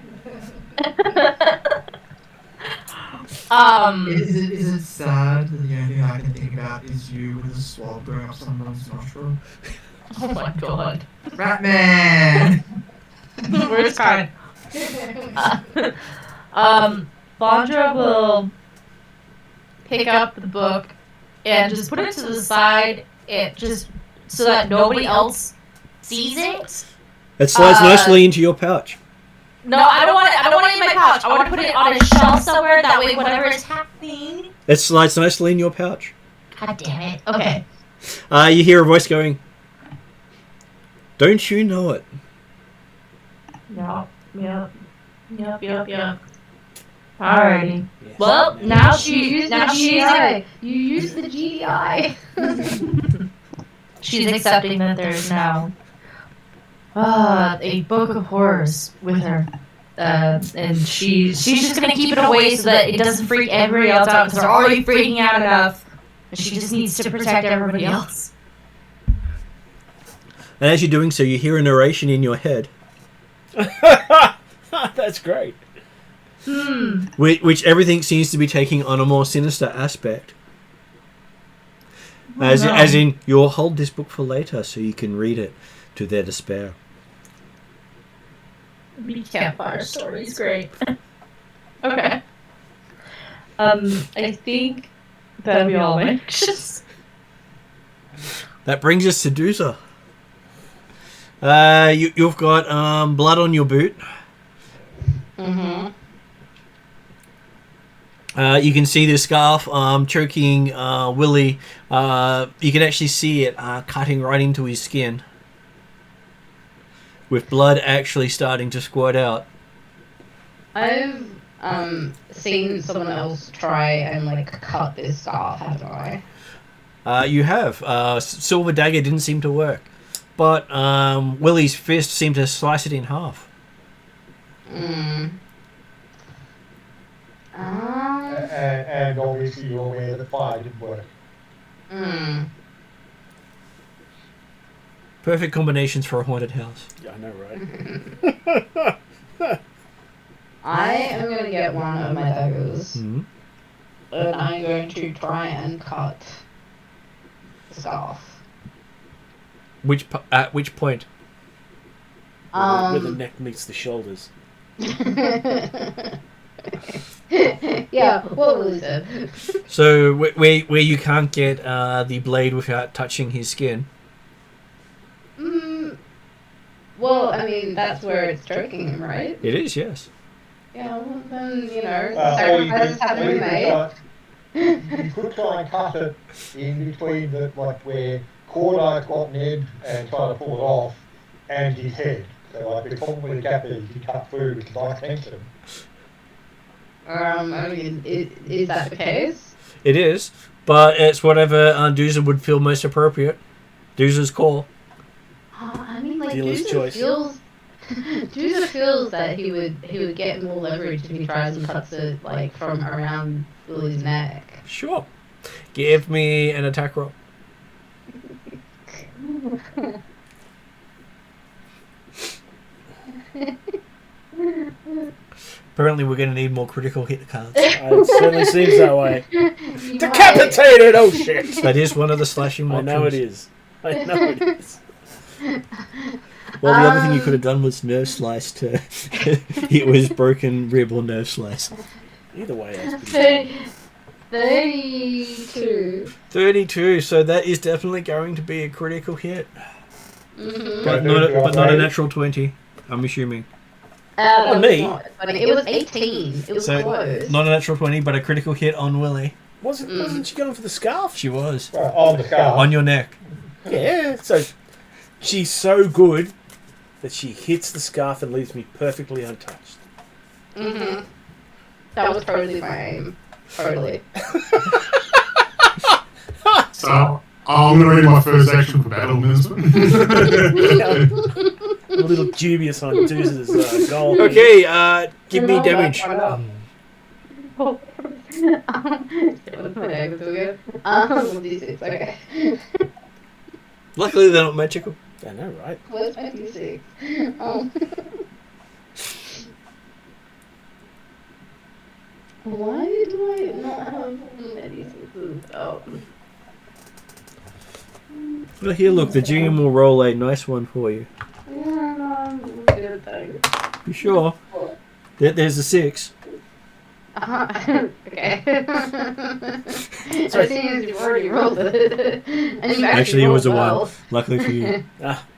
Is it sad that the only thing I can think about is you with a swab going up someone's nostril? Oh my god. Ratman! The worst kind. Bondra will pick up the book and just put it to the side, just so that nobody else sees it. It slides nicely into your pouch. No, I don't want it in my pouch. I want to put it on a shelf somewhere. That way, whatever is happening. It slides nicely in your pouch. God damn it. Okay. You hear a voice going, "Don't you know it?" Yep. Alrighty. Well, now she GDI. You use the GDI. She's accepting that there's now a book of horrors with her. And she's just gonna keep it away so that it doesn't freak everybody else out, because they're already freaking out enough. And she just needs to protect everybody else. And as you're doing so, you hear a narration in your head. That's great. Which everything seems to be taking on a more sinister aspect. As in, you'll hold this book for later so you can read it to their despair. Campfire story's great. Okay. I think that'll be all my actions. That brings us to Dooza. You've got blood on your boot. Mm-hmm. You can see the scarf choking Willie. You can actually see it cutting right into his skin, with blood actually starting to squirt out. I've seen someone else try and like cut this scarf, haven't I? You have. Silver Dagger didn't seem to work, but Willie's fist seemed to slice it in half. And obviously you're aware that fire didn't work. Perfect combinations for a haunted house. Yeah, I know, right? I am going to get one of my daggers, Mm-hmm. and I'm going to try and cut the scarf. At which point? Where the neck meets the shoulders. Yeah, what was it? So where you can't get the blade without touching his skin. Well, I mean, that's where it's choking him, right? It is, yes. Yeah, well, then, you know, Or you sacrifices have to be made. you could try and cut it in between the, like, where Cordite got Ned and try to pull it off, and his head. So, like, there's probably a gap there you can cut through because I tanked him. I mean, is that the case? It is, but it's whatever Dooza would feel most appropriate. Dooza's call. I mean, like, Dealer's choice. Dooza feels that he would get more leverage if he tries and cuts it, like, from around Willie's neck. Sure. Give me an attack roll. Apparently we're going to need more critical hit cards. It certainly seems that way. Decapitated! Oh shit! That is one of the slashing I options. know it is. I know it is. Well, the other thing you could have done was nerve slice to... it was broken rib or nerve slice. Either way, that's pretty 32. 32, so that is definitely going to be a critical hit. Mm-hmm. But not a natural 20, I'm assuming. On me? It was 18. It was So, close. not a natural 20, but a critical hit on Willie. Wasn't she going for the scarf? She was. On the scarf. On your neck. Yeah, so she's so good that she hits the scarf and leaves me perfectly untouched. Mm-hmm. That was totally my aim. Totally. So I'm going to read my first action for battle minister. A little dubious on Dooza's goal. Okay, give me damage. Okay. Luckily they're not magical. I know, right? Where's my D6? Why do I not have any D6s? Oh. Well, here, look, the GM will roll a nice one for you. Yeah, no, I'm good, thanks. You sure? There's a 6. Okay. I think as you've already rolled it. And you've Actually, it was a rolled 1. Luckily for you.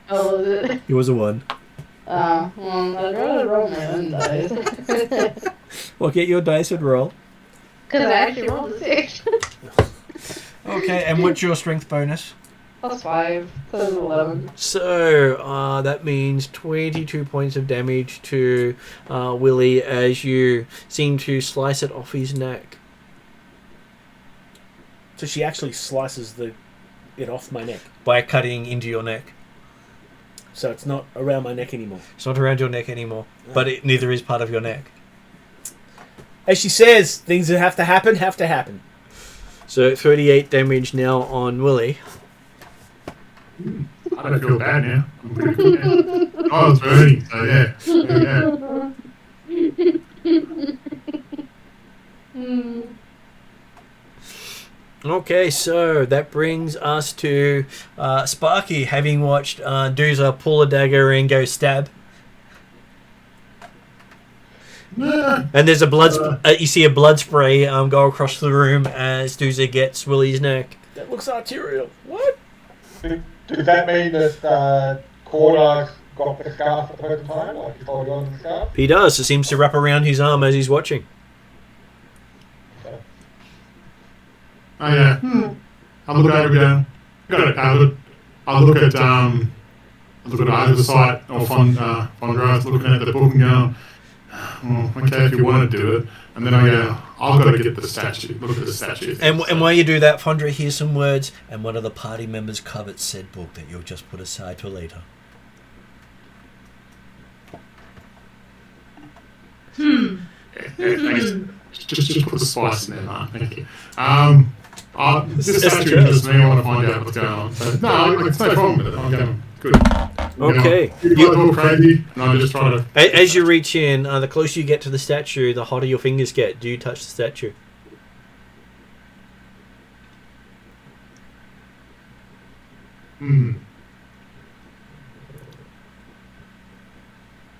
Oh, was it? It was a 1. Well, I'd rather roll my own dice. Well, get your dice and roll. Because I actually rolled a 6. Okay, and what's your strength bonus? +5, so it's 11. So, that means 22 points of damage to Willie as you seem to slice it off his neck. So she actually slices it off my neck. By cutting into your neck. So it's not around my neck anymore. It's not around your neck anymore, but it neither is part of your neck. As she says, things that have to happen, have to happen. So 38 damage now on Willie. I don't feel bad now. I'm pretty good now. Oh, it's burning, so yeah. There you go. Okay, so that brings us to Sparky, having watched Dooza pull a dagger and go stab. And there's a you see a blood spray go across the room as Dooza gets Willie's neck. That looks arterial. What? Does that mean that Cordar's got the scarf at the present time? Like he's holding on to the scarf? He does. It seems to wrap around his arm as he's watching. Okay. Oh yeah. I look over again. Got it covered. I look at either side or Fondra looking at the book and going, oh, okay, if you want to do it. And then I go, I've got to get the statue. Look at the statue. And while you do that, Fondra hears some words, and one of the party members covets said book that you'll just put aside for later. Yeah, thanks. Just put the spice in there, man. Thank you. This statue interests me. I want to find out what's going on. So, no, it's no problem with it. I'm going, good. Okay. You look all crazy, and I just try to... As you reach in, the closer you get to the statue, the hotter your fingers get. Do you touch the statue?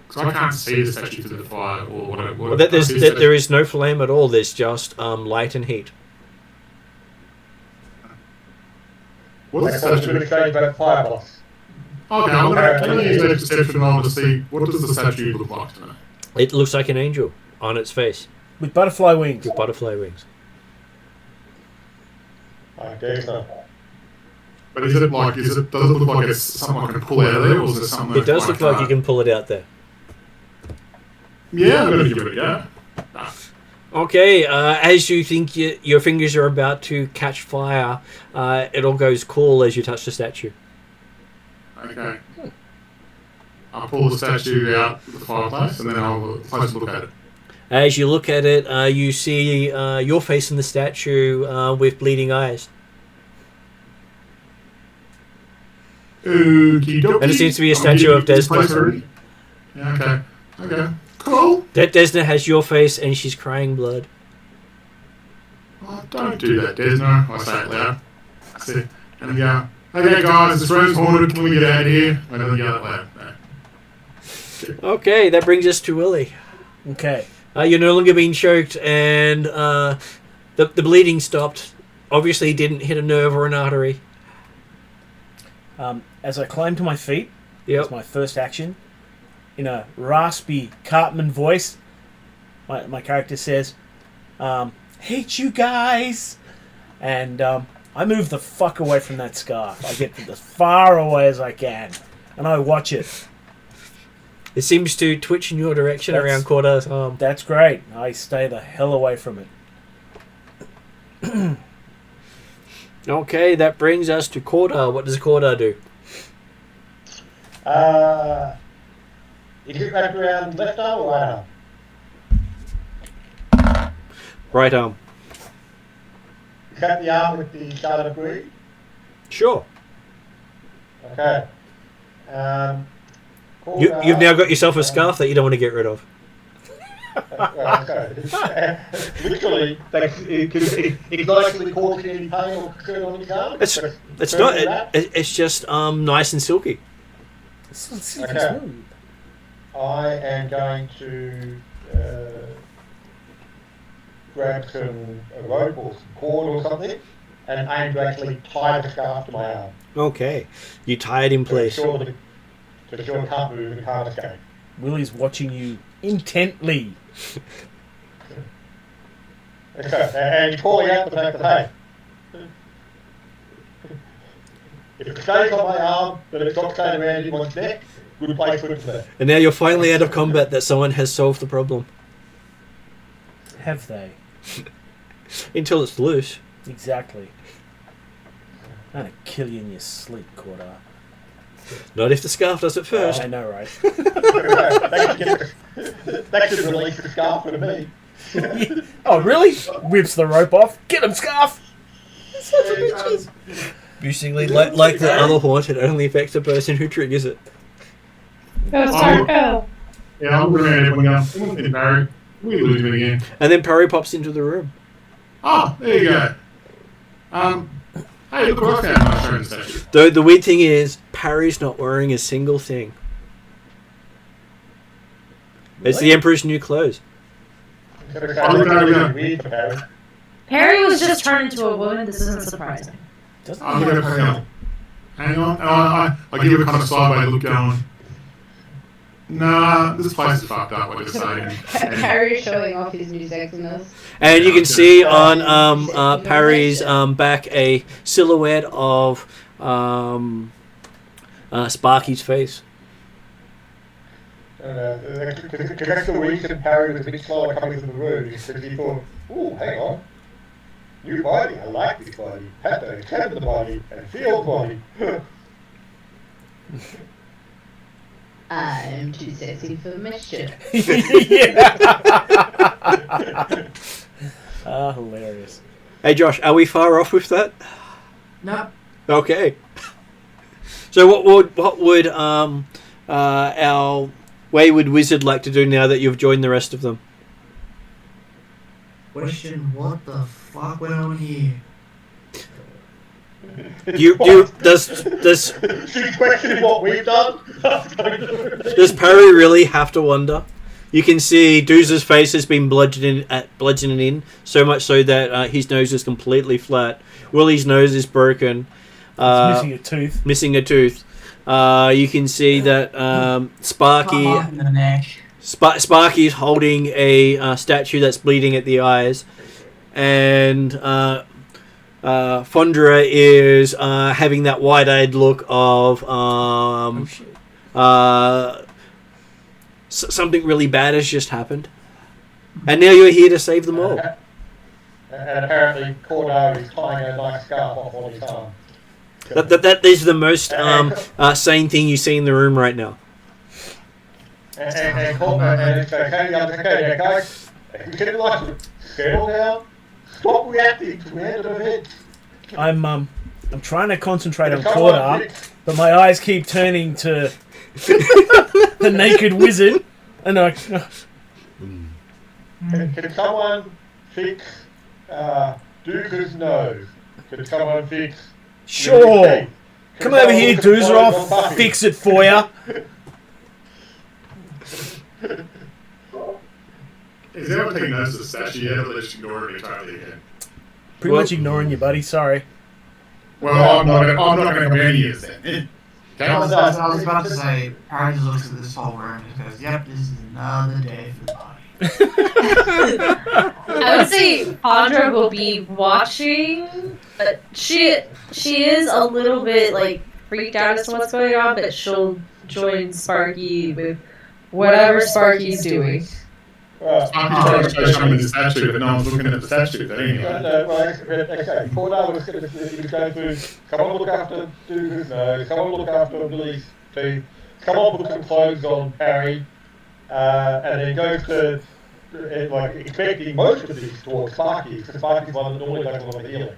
So I can't see the statue through the fire or whatever. Well, there is no flame at all. There's just light and heat. What's the What's statue? the strange about fireboss? Okay, I'm going to use a perception roll to see what does the statue look like to me. It looks like an angel on its face With butterfly wings. with butterfly wings. I guess so. But is it like, does it look like it's something I can pull out of there, or is it something It does look like you can pull it out there. Yeah, I'm going to give it a go. Okay, as you think your fingers are about to catch fire, it all goes cool as you touch the statue. Okay. I'll pull the statue out of the fireplace and then I'll close a look at it. As you look at it, you see your face in the statue with bleeding eyes. Okie dokie. And it seems to be a statue of Desna. Yeah, okay. Cool. Desna has your face and she's crying blood. Oh, don't do that, Desna. I say it loud. That's it. And I go, okay guys, this room's haunted, can we get out of here? I don't yell it loud. No. Okay, that brings us to Willie. Okay. You're no longer being choked and the bleeding stopped. Obviously didn't hit a nerve or an artery. As I climb to my feet, Yep. that's my first action. In a raspy Cartman voice, my character says, hate you guys! And I move the fuck away from that scarf. I get as far away as I can. And I watch it. It seems to twitch in your direction around Cordar's arm. That's great. I stay the hell away from it. Okay, that brings us to Cordar. What does Cordar do? Is it wrapped around left arm or right arm? Right arm. Is that the arm with the Charlotte Breed? Sure. Okay. You've now got yourself a scarf that you don't want to get rid of. Literally, it's not actually causing any pain or concern on his arm. It's not. It's just nice and silky. Okay. I am going to grab a rope or some cord or something and aim to actually tie the scarf to my arm. Okay, you tie it in place. To ensure it can't move and can't escape. Willie's watching you intently. Okay, and you're calling out the fact that, hey, if it stays on my arm, but it's not staying around in one's neck, good place for it to be. And now you're finally out of combat. That someone has solved the problem. Have they? Until it's loose. Exactly. I'm gonna kill you in your sleep, Cordar. Not if the scarf does it first. I know, right? That should release the scarf for me. Oh, really? Whips the rope off. Get him, scarf! Basically, like the other haunt, it only affects the person who triggers it. Go, start, go. Yeah, I'm looking around everyone going, come on, Barry. We lose him again. And then Perry pops into the room. Oh, there you go. Hey, look what I found when I showed the statue. Though the weird thing is, Parry's not wearing a single thing. It's the Emperor's new clothes. Perry was just turned into a woman. This isn't surprising. Doesn't I'm he going to have, hang on. hang on. I give a kind of sideways look going, nah, this place is fucked up, what you're saying. Harry's showing off his new sexiness. And you can see on Parry's back a silhouette of Sparky's face. Because that's the reason Harry was a bit slower coming into the room, because he thought, ooh, hang on. New body, I like this body. Have to examine the body and feel the body. I'm too sexy for mischief. Hilarious. Hey Josh, are we far off with that? No. Okay. So what would our wayward wizard like to do now that you've joined the rest of them? Question, what the fuck went on here? Does She's questioning what we've done. Does Parry really have to wonder? You can see Doozer's face has been bludgeoning in, so much so that his nose is completely flat. Willie's nose is broken. It's missing a tooth. Missing a tooth. You can see that Sparky... In the neck. Sparky's holding a statue that's bleeding at the eyes, and Fondra is having that wide-eyed look of something really bad has just happened, and now you're here to save them all. And apparently Cordo is tying a nice scarf off on his arm. That is the most sane thing you see in the room right now. And it's okay, guys. Settle down. Stop reacting to random events. I'm trying to concentrate on Corda, but my eyes keep turning to the naked wizard, and I. Can someone fix Dooza's nose? Can someone fix? Sure. Come over here, Doozer. I'll fix it for you. Is anyone taking notice of the statue yet, or just ignoring me totally again? Pretty much ignoring you, buddy. Sorry. Well, I'm not going to come any years then. Okay. I was about to say, Harry just looks at this whole room and goes, yep, this is another day for the body. I would say Audra will be watching, but she is a little bit like freaked out as to what's going on, but she'll join Sparky with whatever Sparky's doing. I'm trying to show someone the statue, but no one's looking at the statue. But anyway. Okay. Cordo was going through. Come on, look after Dooza's nose. Come on, look after Billy's teeth. Come on, put some clothes on Harry, and then goes to expecting most of this towards Sparky, because Sparky's one that normally does a lot of healing.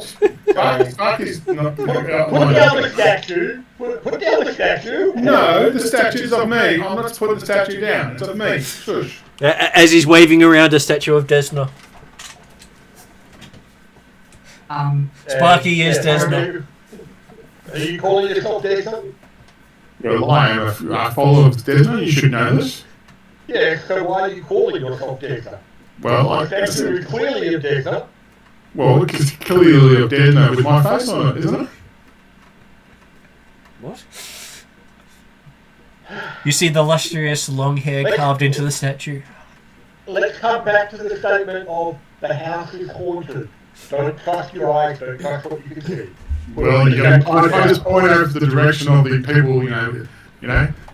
Sparky's not. Put down the statue. Put down the statue. No, the statue's of me. I'm not putting the statue down. It's of me. Shush. As he's waving around a statue of Desna. Sparky is Desna. Are you calling yourself Desna? Well, I am a follower of Desna. You should know this. Yeah, so why are you calling yourself Desna? Well, the statue is clearly of Desna. Well, it's clearly of Desna with my face on it, isn't it? What? You see the lustrous long hair carved into the statue. Let's come back to the statement of the house is haunted. Don't trust your eyes, don't trust what you can see. Well, if I just point over the direction of the people, you know,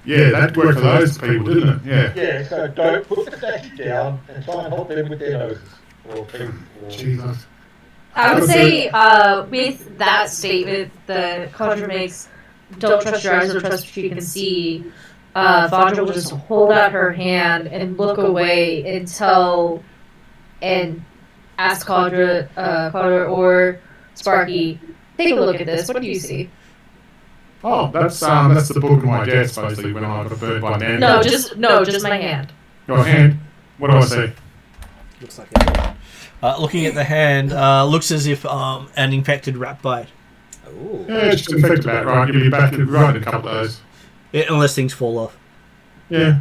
yeah, that worked for those people, didn't it? Yeah. Yeah, so don't put the statue down and try and help them with their noses. Jesus. I would say, with that statement that Conjure makes, don't trust your eyes, don't trust what you can see, Vondra will just hold out her hand and look away and ask Conjure or Sparky, take a look at this, what do you see? Oh, that's the book of my death, supposedly, when I got burned by an ant. No, just my hand. Your hand? What do I see? Looks like it. Looking at the hand, looks as if an infected rat bite. Ooh. Yeah, it's just infected bat, right? You'll be back right in a couple of days. Yeah, unless things fall off. Yeah.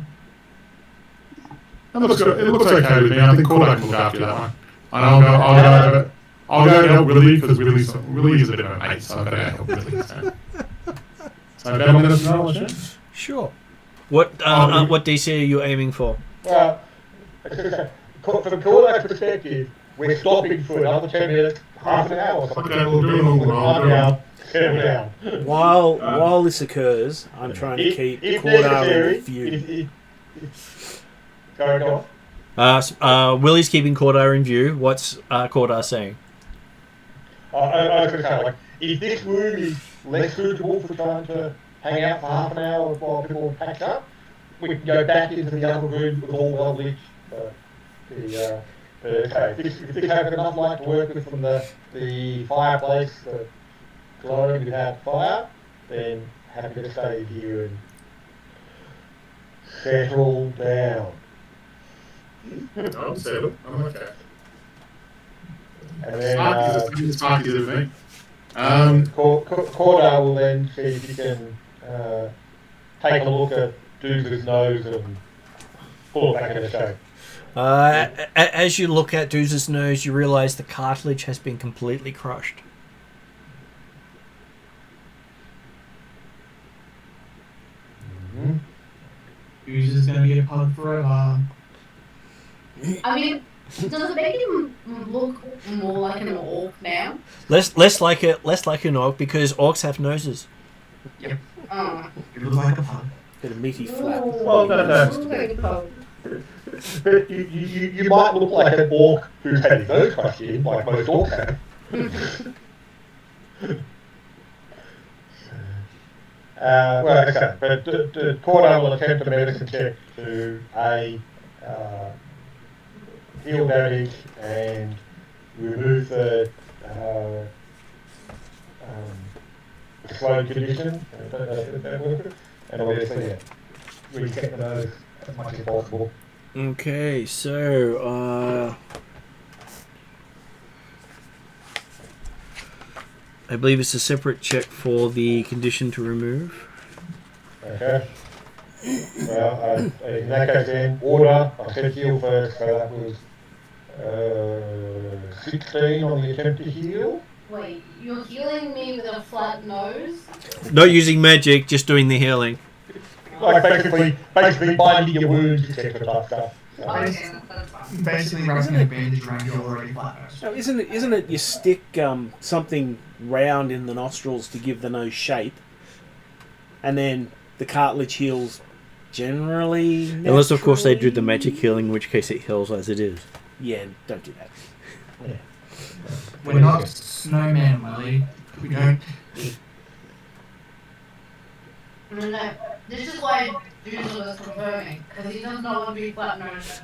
It looks okay with me. I think Cordo can look after that one. And I'll I'll go and help Willie because Willie is a bit of a mate, so I've got to help Willie. So bet on this knowledge. Sure. What DC are you aiming for? Well, from Cordo's perspective, we're stopping for another 10 minutes, half an hour or something. Okay, we'll do it all right. Settle down. While this occurs, I'm trying to keep Cordar in view. Go on. Willie's keeping Cordar in view. What's Cordar saying? I was going to say, like, if this room is less suitable for trying to hang out for half an hour while people packed up, we can go back into the other room with all well lit. Okay, if this has enough light to work with from the fireplace, the glowing without fire, then happy to stay here and settle down. I'm settled. I'm okay. And then Sparky's with me. Cordar will then see if he can take a look at Doomsday's nose and pull it back into shape. As you look at Doomsday's nose, you realise the cartilage has been completely crushed. Who's just gonna be a pug forever? I mean, does it make him look more like an orc now? Less like an orc because orcs have noses. Yep. You look like a pug. Bit of meaty flap. Well, no. But you might look like an orc who's had his nose crushed in, like most orcs have. Okay, but Cordar will attempt a medicine check to heal damage and remove the slowed condition, and obviously reset the nose as much as possible. Okay, so I believe it's a separate check for the condition to remove. Okay. Well, in that case then, order, I said heal first, so that was 16 on the attempt to heal. Wait, you're healing me with a flat nose? Not using magic, just doing the healing. Like basically binding your wounds, etc. type stuff. Okay, that's fine. Basically wrapping a bandage around your already flat nose. Now, isn't it you stick something round in the nostrils to give the nose shape, and then the cartilage heals generally? Unless, of course, they do the magic healing, in which case it heals as it is. Yeah, don't do that. Yeah. We're not snowmen, Willie. We don't. No, this is why Doomsday was confirming, because he doesn't know what to be flat nose.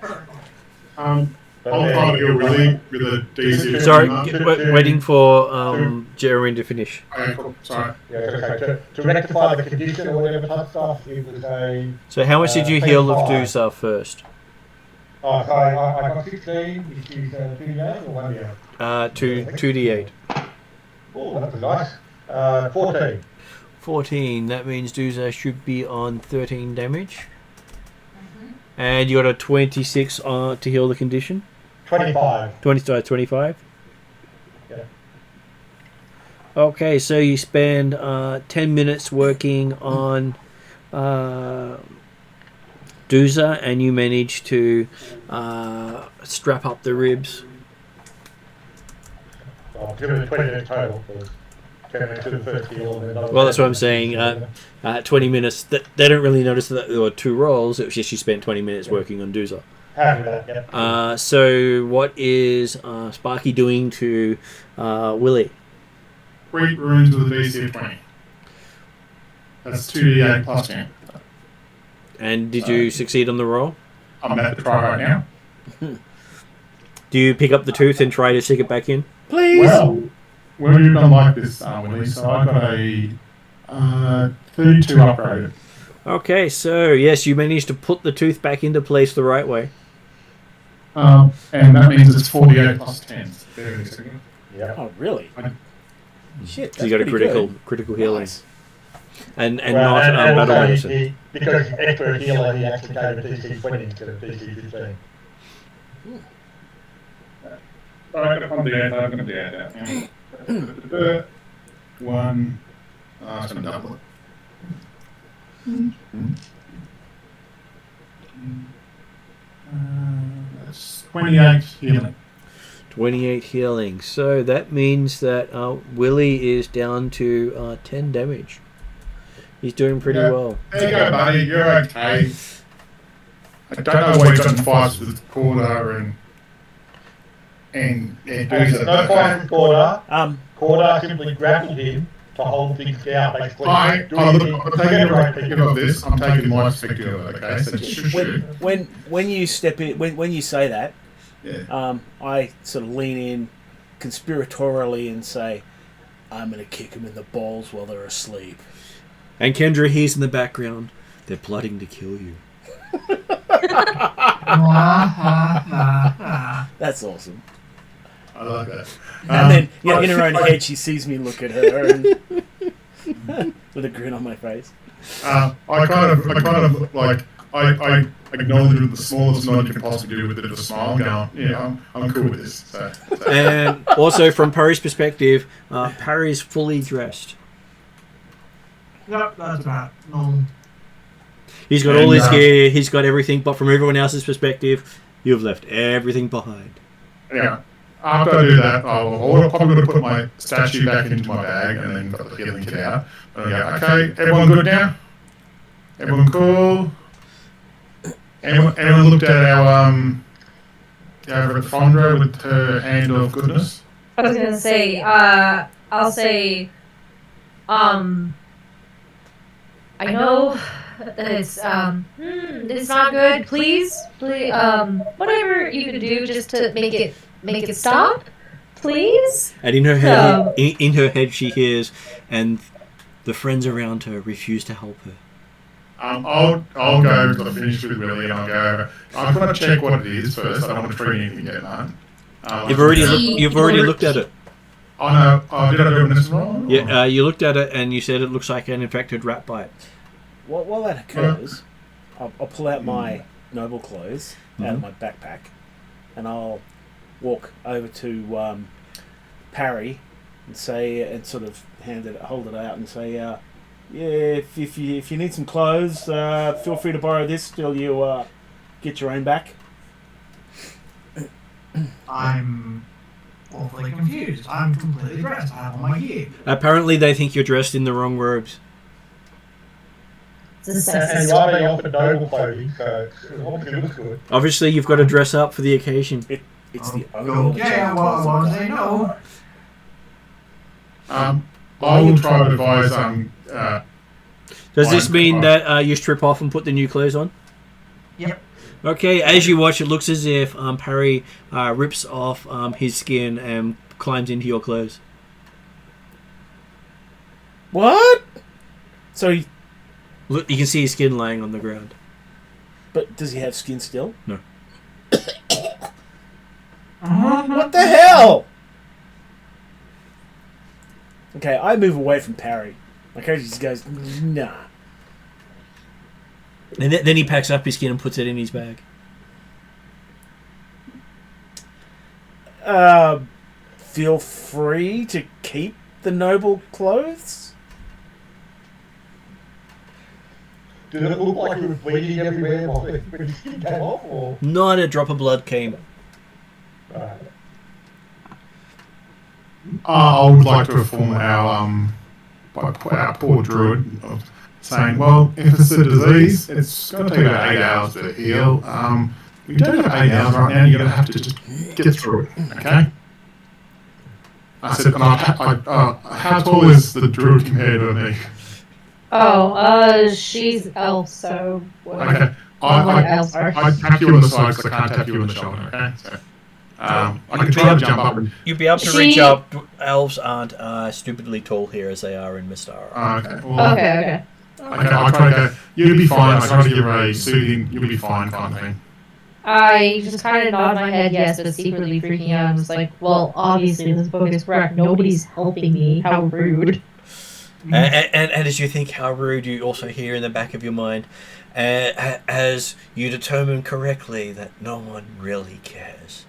I'll try to heal Willie with a DC. Sorry, waiting for Jeremy to finish. Okay, cool. Sorry. Yeah, okay. To rectify the condition or whatever type stuff, it was a... So how much did you heal of Doomsday first? Oh, so I got 16, which is 2d8 or 1d8? 2d8. Oh, that was nice. 14. 14, that means Doomsday should be on 13 damage. And you got a 26 to heal the condition? 25. 25? Yeah. Okay, so you spend 10 minutes working on Doomsday, and you manage to strap up the ribs. So I'll give it 20 minutes total. 10 minutes to the first heal. Well, that's what I'm saying. 20 minutes. They don't really notice that there were 2 rolls. It was just you spent 20 minutes working on Doomsday. Happy with that, yeah. So what is Sparky doing to Willie? 3 runes with a DC of 20. That's 2d8 plus 10. And did you succeed on the roll? I'm about to try right now. Do you pick up the tooth and try to stick it back in? Please! Well, we've done like this, Willie, so I got a 32 upgraded. Okay, so yes, you managed to put the tooth back into place the right way. And that means it's 48 plus 10. Yeah. Oh, really? Shit, So you got a pretty critical good. healing. Nice. And Well, not and battle also medicine. because he's expert healer, he actually gave a DC 20 instead of DC 15. I'm going to do that. One. I was going to double it. That's 28 healing. 28 healing. So that means that Willie is down to 10 damage. He's doing pretty well. There you go, buddy. You're okay. I don't know why he's got in fights with Corda and There's no fight with Corda. Corda simply grappled him to hold things down, basically. I'm taking of this. I'm taking my perspective of it, okay? So just When you step in, when you say that, yeah. I sort of lean in conspiratorially and say, I'm going to kick them in the balls while they're asleep. And Kendra hears in the background, they're plotting to kill you. That's awesome. I like that. And then, in her own head, she sees me look at her and with a grin on my face. I acknowledge it the smallest nod you can possibly do with it, a smile, going, yeah, I'm cool with this. So. And also, from Parry's perspective, Parry's fully dressed. Yep, that's about normal. He's got all his gear, he's got everything, but from everyone else's perspective, you've left everything behind. Yeah. After I do that, I'm probably going to put my statue back into my bag and then got the healing kit out. And I go, okay, everyone good now? Everyone cool? Anyone looked at our over at Fondra with her hand of goodness? I was gonna say, I'll say, I know it's not good. Please, whatever you can do just to make it stop, please. And in her head, in her head, she hears, and the friends around her refuse to help her. I'll go because I finished with Willie, and I'll go. I'm going to check what it is first. I don't want to treat anything yet, man. You've already looked at it. Oh no! Did I do a medicine roll? Yeah, you looked at it and you said it looks like an infected rat bite. While that occurs, I'll pull out my noble clothes out of my backpack, and I'll walk over to Parry and say, and sort of hold it out and say, yeah, if you need some clothes, feel free to borrow this till you get your own back. I'm awfully confused. I'm completely dressed. I have all my gear. Apparently they think you're dressed in the wrong robes. And you are being offered noble clothing, so it obviously looks good. Obviously you've got to dress up for the occasion. It's the only Okay, I won't say no. I will try to advise. Does this mean that you strip off and put the new clothes on? Yep. Okay, as you watch, it looks as if Parry rips off his skin and climbs into your clothes. What? So Look, you can see his skin laying on the ground. But does he have skin still? No. What the hell? Okay, I move away from Parry. My character just goes, nah. And then he packs up his skin and puts it in his bag. Feel free to keep the noble clothes. Did it look like he was bleeding everywhere when his skin came off? Or? Not a drop of blood came. I would like to inform our poor druid of saying, well, if it's a disease, it's going to take about 8 hours to heal. We don't have 8 hours right now. You're going to have to just get through it, okay? I said, how tall is the druid compared to me? She's elf, so... Okay. I tap you on the side because I can't tap you on the shoulder, okay? So, I can try to jump up. You'll be able to reach up. Elves aren't stupidly tall here as they are in Mystara. Okay. Well, Okay. I'll try to go, you'll be fine. I try to give her a soothing, you'll be fine kind of thing. I just kind of nod my head yes, but secretly freaking out. I'm just like, well, obviously this book is correct. Nobody's helping me. How rude. And as you think how rude, you also hear in the back of your mind, as you determine correctly that no one really cares.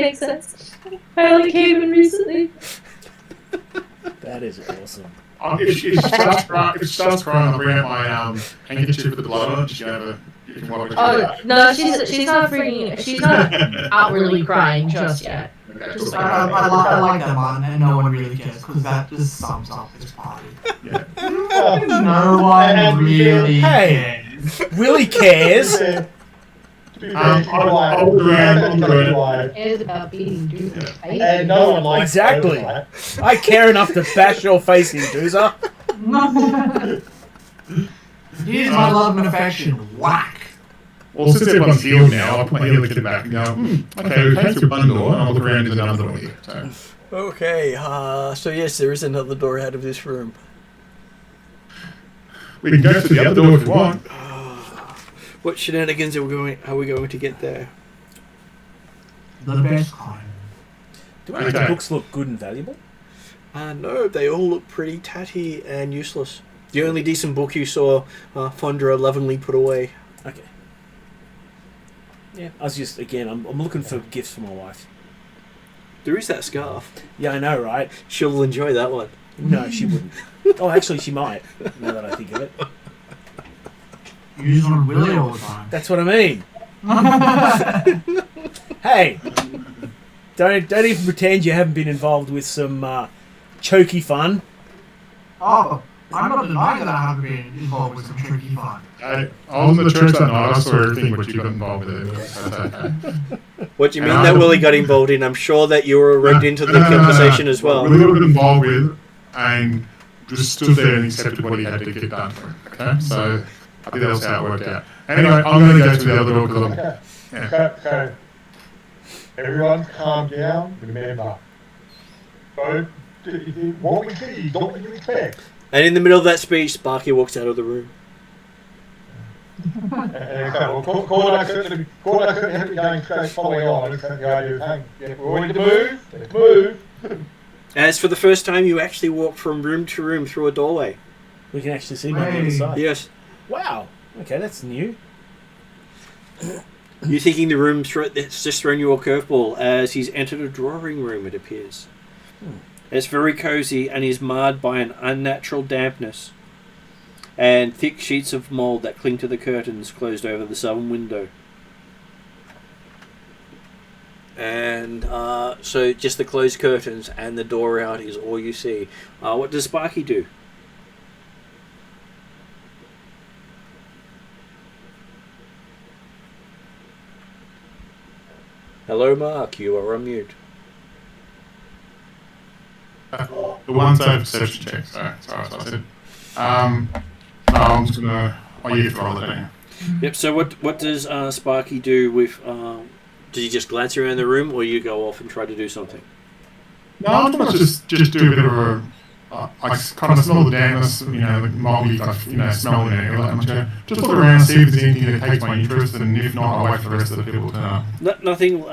Makes sense. I only came in recently. That is awesome. If she starts crying, I'll bring out my handkerchief with the blood on it. You can wipe it. Oh no, she's not freaking. She's not outwardly crying just yet. Okay, Just cool. I like that one, and no one really cares, because that just sums up this party. Yeah. No one really Hey. cares. Willie cares. I'll look around. Cares about beating Doomsday. And no one likes Exactly. overnight. I care enough to bash your face in, Doozer. Here's my love and affection. Whack. Well, since everyone's healed now, I'll put my healing kit back and go, okay, we came through one door, and I'll look around, there's another door here. So, Okay, so yes, there is another door out of this room. we can go through the other door if you want. What shenanigans are we going to get there? The best kind. Do any of the Okay. books look good and valuable? No, they all look pretty tatty and useless. The only decent book you saw, Fondra lovingly put away. Okay. Yeah, I was just, again, I'm looking for gifts for my wife. There is that scarf. Yeah, I know, right? She'll enjoy that one. No, she wouldn't. Oh, actually, she might, now that I think of it. Use on Willie all the time. That's what I mean. Hey, don't even pretend you haven't been involved with some choky fun. Oh, I'm not denying that I haven't been involved with some tricky fun. I was in the church that night, I saw everything but you got involved with it. That's okay. What do you mean And that I- Willie got involved in? I'm sure that you were read into the conversation as well. We got involved with and just stood there and accepted what he had to get done. Okay, so I think that was how it worked out. Anyway, I'm going to go to the other door because Okay. yeah. So, everyone calm down. Remember, what we see is not what you expect. And in the middle of that speech, Sparky walks out of the room. Corner certainly hasn't been going straight following on. It's the idea of, hey, yeah, we're ready to move. Let's move. As for the first time, you actually walk from room to room through a doorway. We can actually see him on the other side. Yes. Wow. Okay, that's new. You're thinking the room that's just thrown you a curveball as he's entered a drawing room, it appears. It's very cozy and is marred by an unnatural dampness and thick sheets of mould that cling to the curtains closed over the southern window. And so just the closed curtains and the door out is all you see. What does Sparky do? Hello, Mark. You are on mute. The one save perception check. Sorry, that's what I said. I'm just gonna. You have to roll it down. Yep. So what does Sparky do with? Does he just glance around the room, or you go off and try to do something? No, I'm trying to just do a bit of a. I kind of smell the dampness, the moldy, smell in there. Like, I'm just look around, see if there's anything that takes my interest, and if not, I'll wait for the rest of the people to turn up. Nothing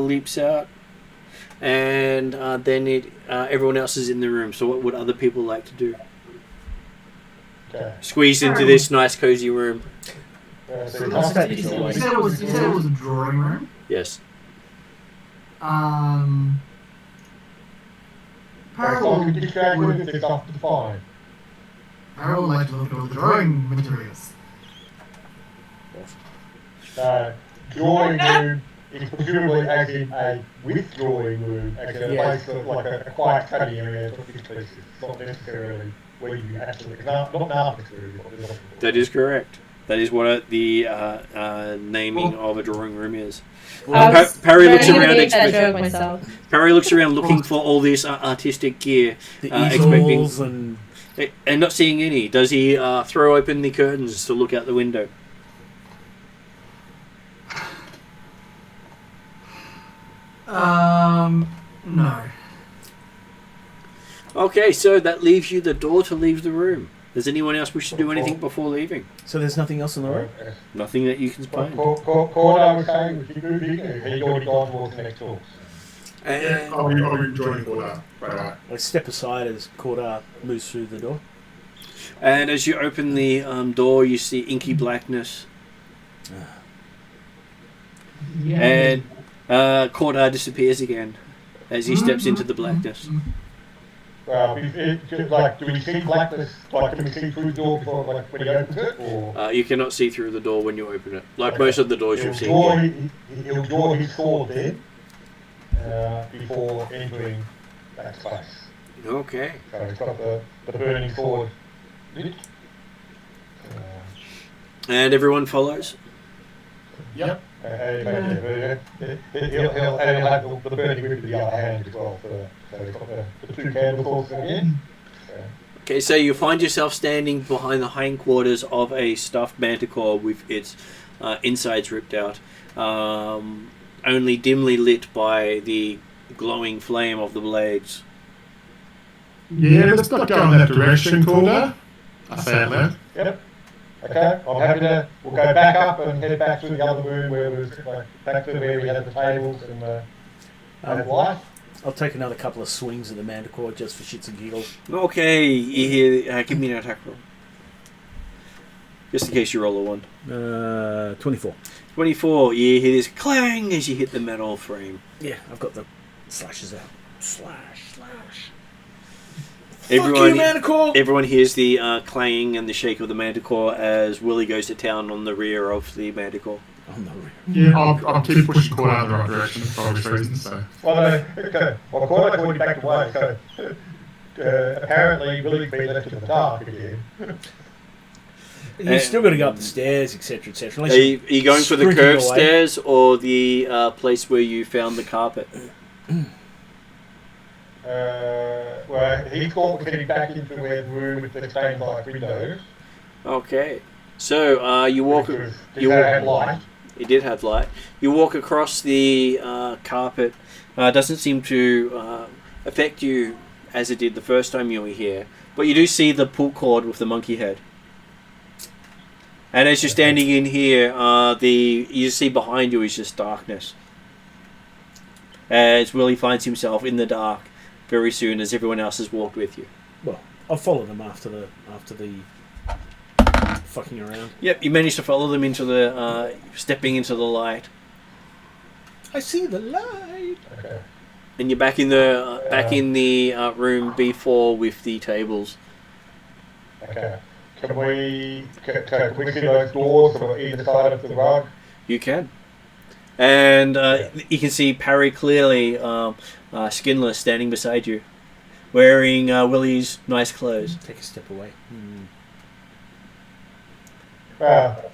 leaps out, and then everyone else is in the room. So what would other people like to do? Okay. Squeeze into this nice cozy room. So You said it was a drawing room. Yes. Parallel can distract with if there's stuff to find. I would like to look over the drawing materials. Drawing room is presumably as in a withdrawing room, as in a place of like a quiet study area. It's not necessarily where you actually, not an art material. That is correct. That is what the naming of a drawing room is. Parry looks around. Parry looks around looking for all this artistic gear, The expecting easels and... and not seeing any. Does he throw open the curtains to look out the window? No. Okay, so that leaves you the door to leave the room. Does anyone else wish to do anything before leaving? So there's nothing else in the room? Nothing that you can find. Corner was saying, was he moving? He'd already gone towards the next door. And I'll be joining Corda. Right. I step aside as Corda moves through the door. And as you open the door, you see inky blackness. Yeah. And Cortar disappears again as he steps into the blackness. Do we see blackness? Like, can we see through the door before, like, when he opens it? Or You cannot see through the door when you open it, like most of the doors you've seen. He'll draw his sword then before entering that space. Okay. So he's got the burning sword. And everyone follows? Yep. He'll have the burning whip in the other hand as well. So he's got the two candles again. Okay, so you find yourself standing behind the hindquarters of a stuffed manticore with its insides ripped out, only dimly lit by the glowing flame of the blades. Yeah, let's not go in that direction, Calder. I say it loud. Yep. Okay, I'm happy to. We'll go back up and head back to the other room where we was back to where we had the tables and had light. I'll take another couple of swings at the manticore just for shits and giggles. Okay, you hear. Give me an attack roll. Just in case you roll a 1. 24. 24. You hear this clang as you hit the metal frame. Yeah, I've got the slashes out. Slash. Everyone hears the clanging and the shake of the manticore as Willie goes to town on the rear of the manticore. On the rear. Yeah, I'll keep pushing Corder in the right direction for obvious reasons. So. Well, Corder already backed away, so apparently Willie's been left in the dark again. You've still got to go up the stairs, etc., etc. Are you going for the curved stairs or the place where you found the carpet? Well, he's getting back into where the room with the stained glass windows. Okay, so you walk. Had light. It did have light. You walk across the carpet. Doesn't seem to affect you as it did the first time you were here, but you do see the pull cord with the monkey head. And as you're standing in here, you see behind you is just darkness. As Willie finds himself in the dark very soon, as everyone else has walked with you. Well, I'll follow them after the fucking around. Yep, you managed to follow them into the stepping into the light. I see the light. Okay. And you're back in the room B4 with the tables. Okay. Can we see those doors on either side of the rug? You can. And you can see Parry clearly, skinless, standing beside you, wearing Willie's nice clothes. Take a step away. But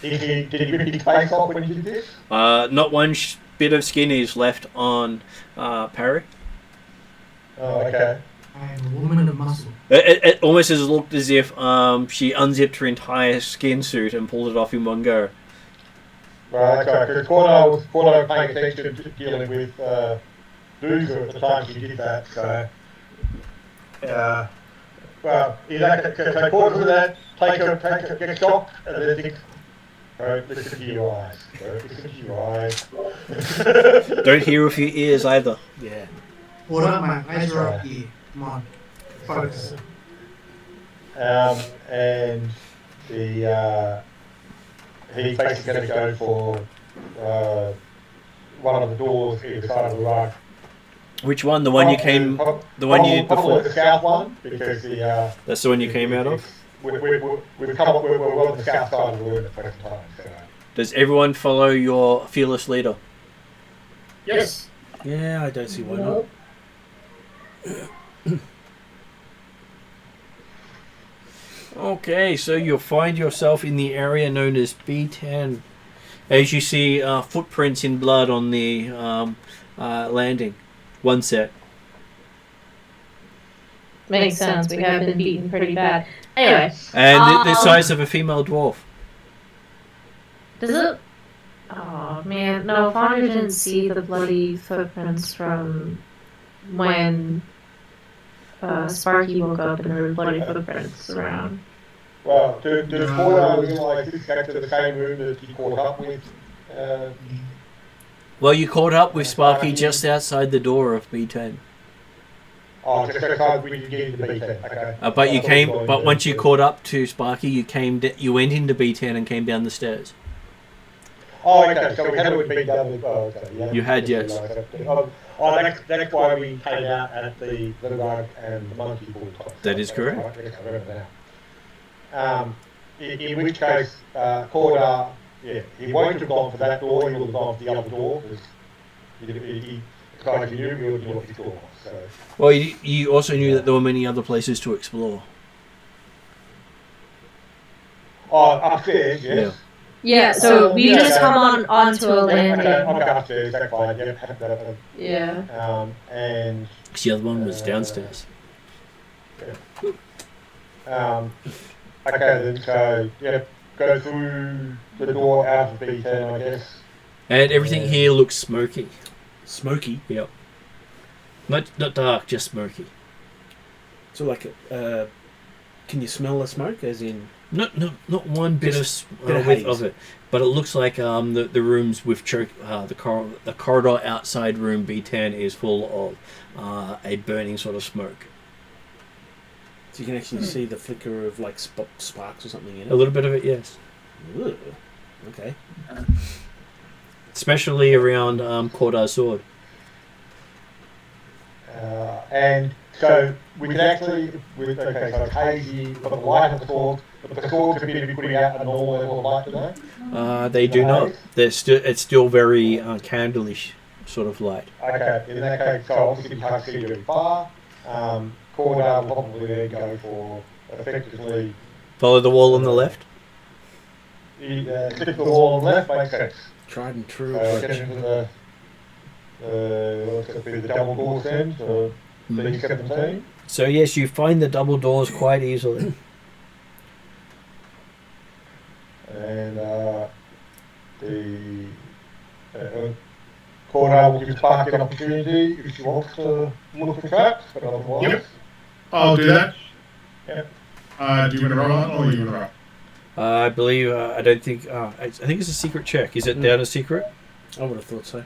did he rip his face off when he did this? Not one bit of skin is left on Parry. Oh, okay. I am a woman of muscle. It almost has looked as if she unzipped her entire skin suit and pulled it off in one go. Right, okay, because Cordo was paying attention to dealing with Doomsday at the time she did that, so... well, so Cordo that, take a get shocked, and then think, listen to your eyes. Listen to your eyes. Don't hear with your ears either. Yeah. Hold up, my eyes are up here. Come on. Focus. And the... he's basically going to go for one of the doors either side of the rug. Which one? The one you came... The one you did before? The south one, because That's the one you came out of? We're on the south side of the room at the present time. So. Does everyone follow your fearless leader? Yes. Yeah, I don't see why not. Okay, so you'll find yourself in the area known as B10. As you see footprints in blood on the landing. One set. Makes sense. We have been beaten pretty bad. Anyway. And the size of a female dwarf. Does it? Oh man, no. Fonder didn't see the bloody footprints from when Sparky woke up and there were bloody footprints around. Well, did Cordo realise this back to the same room that he caught up with? Well, you caught up with Sparky just outside the door of B10. Oh, just outside when you get into B10. Okay. But once you caught up to Sparky, you went into B10 and came down the stairs. Oh, okay. So we had it with BW. Oh, okay. Yeah, You had, yes. That's why we came out at the Rug and the Monkey Bull top. That is correct. Right? Yes, I remember now. In which case, Cordar, he won't have gone for that door. He would have gone for the other door because he knew we would do what he door. So. Well, you also knew that there were many other places to explore. Oh, upstairs, yes. Yeah, so we just come onto a landing. Okay, I'll go upstairs, that's fine, Yeah. And... The other one was downstairs. Okay, then, so, go through the door out of B10, I guess. And everything here looks smoky. Smoky? Yep. Not dark, just smoky. So like, can you smell the smoke, as in... Not one bit of haze of it, but it looks like the rooms with the corridor outside room B10 is full of a burning sort of smoke. So you can actually see the flicker of like sparks or something in it. A little bit of it, yes. Ugh. Okay. Especially around Cordar's sword. And so we can actually, so it's hazy, but the light of the sword, but the swords appear to be putting out a normal level of light today. They do not. It's still very candleish sort of light. Okay, in that case, so obviously we can't see very far. Cordar will probably then go for effectively... Follow the wall on the left? Stick to the wall on the left makes sense. Tried and true. Get into the double doors then, so B17. So yes, you find the double doors quite easily. And Cordar will give Spark an opportunity if she wants to look for traps, but otherwise... Yep, I'll do that. Yep. Do you want to roll on, or you want to roll? I believe, I don't think, I think it's a secret check. Is it down a secret? I would have thought so.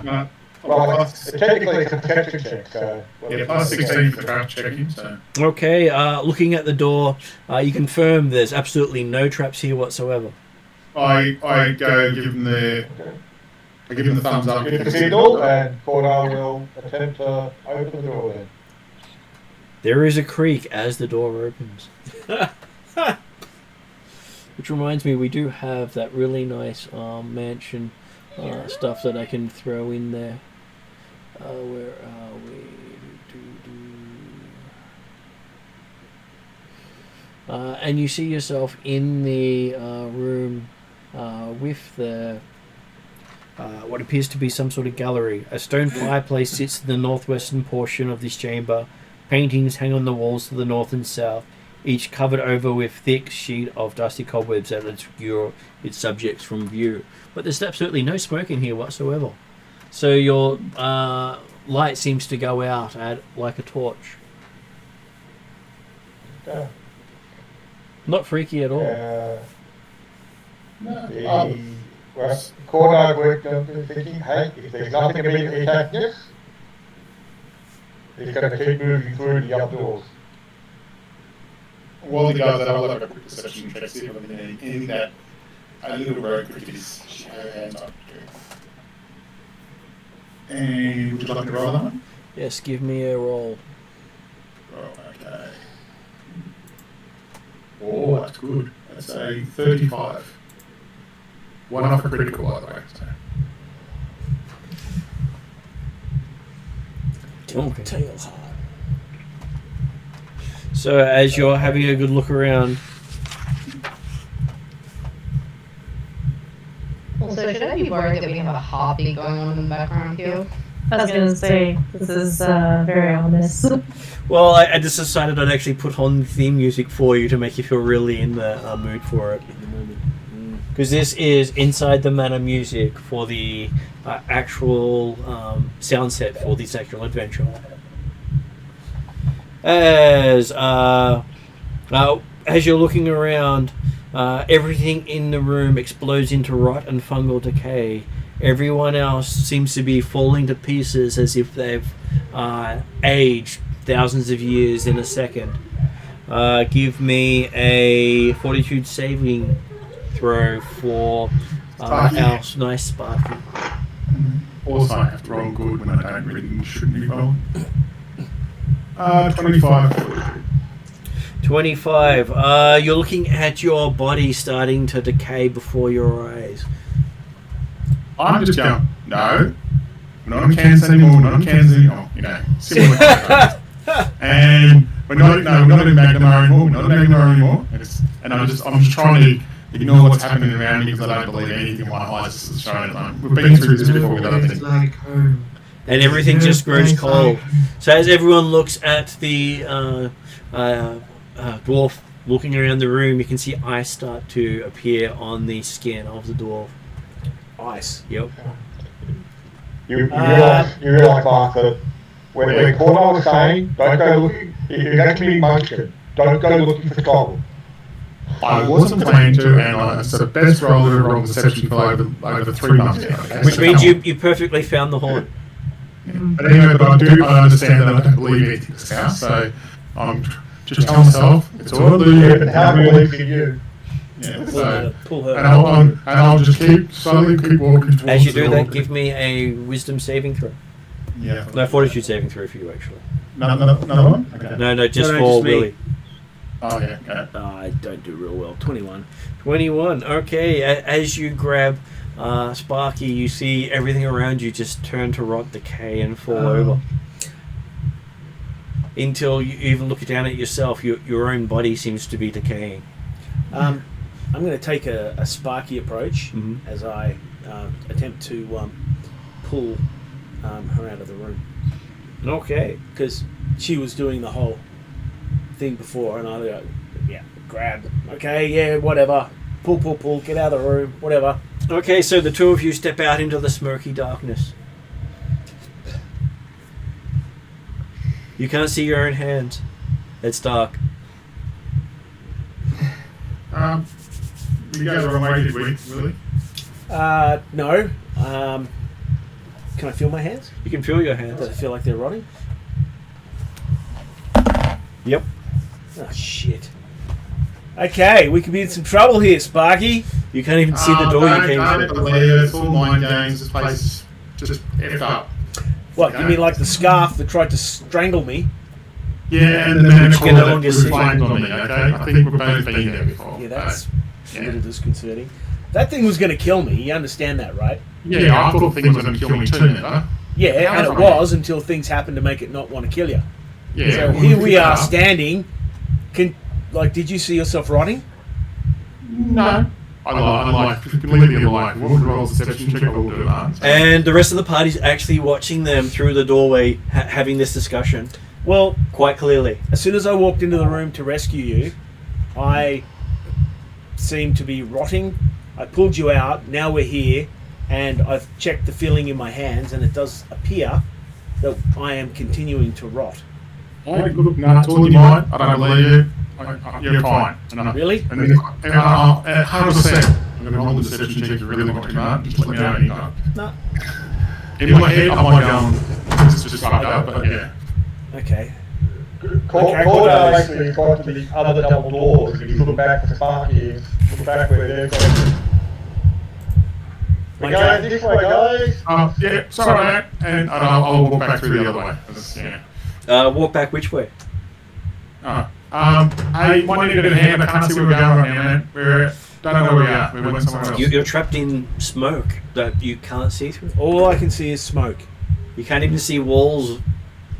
No. Well, technically it's a protection check, so... Yeah, plus 16 for trap checking, so... Okay, looking at the door, you confirm there's absolutely no traps here whatsoever. I go give them the... I give them the thumbs up. Give the signal, and Cordar will attempt to open the door then. There is a creak as the door opens. Which reminds me, we do have that really nice mansion stuff that I can throw in there. Where are we? And you see yourself in the room with the what appears to be some sort of gallery. A stone fireplace sits in the northwestern portion of this chamber. Paintings hang on the walls to the north and south, each covered over with thick sheet of dusty cobwebs that obscure its subjects from view. But there's absolutely no smoke in here whatsoever. So your light seems to go out at like a torch. Not freaky at all. Cordar worked on thinking, hey, if there's nothing immediately attacking us, he's going to keep moving through the outdoors. While he does that, I'll have a quick perception check, see if anything that a little rogue cricket is her hands up to. And would you like me to roll that one? Yes, give me a roll. Okay. Oh, that's good. That's a 35. One off a critical, by the way. So. Okay. So as you're having a good look around, Also, should I be worried that we have a heartbeat going on in the background here? I was going to say, this is very ominous. well, I just decided I'd actually put on the theme music for you to make you feel really in the mood for it. Because this is inside the manor music for the actual sound set for this actual adventure. As you're looking around, everything in the room explodes into rot and fungal decay. Everyone else seems to be falling to pieces as if they've aged thousands of years in a second. Give me a fortitude saving throw for Our nice Sparky. Also, I have to roll good when I don't really shouldn't be rolling. 25. 25. You're looking at your body starting to decay before your eyes. I'm just going, no, we're not on cans anymore, we're not on cans anymore, you know, similar kind of and we're not in Magnamar anymore, we're not in Magnamar anymore, and I'm just trying to ignore what's happening around me because I don't believe anything my eyes is showing at the moment. We've been through this before with other things. Like home. And everything just grows cold. So as everyone looks at the dwarf looking around the room, you can see ice start to appear on the skin of the dwarf. Ice. Yep. You realise, Mark, that when Cornell was saying, don't go looking, you're going to be munchkin. Don't go looking for trouble. I wasn't planning to, and it's the best roll I've ever rolled deception for over 3 months now. Okay? Which means you perfectly found the horn. But anyway, I understand that I don't believe anything in this house, so I'm just telling myself it's all illusion. And how believe in you? Yeah, Pull her. And I'll just slowly keep walking towards. As you do the that, door. give me a wisdom saving throw. Yeah. No, fortitude saving throw for you, actually. Another one? Okay. No, just No, for just me. Willie. Oh, yeah, okay. I don't do real well. 21. 21. Okay, as you grab Sparky, you see everything around you just turn to rot, decay, and fall over. Until you even look down at yourself, your own body seems to be decaying. I'm going to take a Sparky approach as I attempt to pull her out of the room. Okay. Because she was doing the whole thing before, and I go, yeah, grab. Okay, yeah, whatever. Pull, get out of the room, whatever. Okay, so the two of you step out into the smoky darkness. You can't see your own hands. It's dark. We go the wrong way, did we, Willie? No. Can I feel my hands? You can feel your hands. Does it feel like they're rotting? Yep. Oh, shit. Okay, we could be in some trouble here, Sparky. You can't even see the door you came through. through. Believe it, it's all mind games. This place is just effed up. What, you mean like the scarf that tried to strangle me? Yeah, and the man You can no longer that see. flamed on me, okay? I think we've both been there before. Yeah, that's a Yeah. little disconcerting. That thing was going to kill me, you understand that, right? Yeah, I thought things were going to kill me too, remember? Yeah, and it was until things happened to make it not want to kill you. Yeah. So here we are standing. Did you see yourself rotting? No. I like, believe me, I what would roll deception check? I will do it. And the rest of the party's actually watching them through the doorway, having this discussion. Well, quite clearly. As soon as I walked into the room to rescue you, I seemed to be rotting. I pulled you out. Now we're here, and I've checked the feeling in my hands, and it does appear that I am continuing to rot. Look, no, it's all in your mind. I don't believe you. You're fine. Really? 100%. I'm going to roll the deception check if you really want to, Mark. Just let me know anytime. No. In my head, I might go, it's just fucked up, but yeah. Okay. Cordo actually got to the other double doors and he's looking back for Sparky. Looking back where they're going. We're going this way, guys. Yeah, sorry, mate. And I'll walk back through the other way. Yeah. Walk back which way? Hey, one need a bit of hand. I can't see where we're going right now, man. Don't know where we are. We went somewhere else. You're trapped in smoke that you can't see through. All I can see is smoke. You can't even see walls.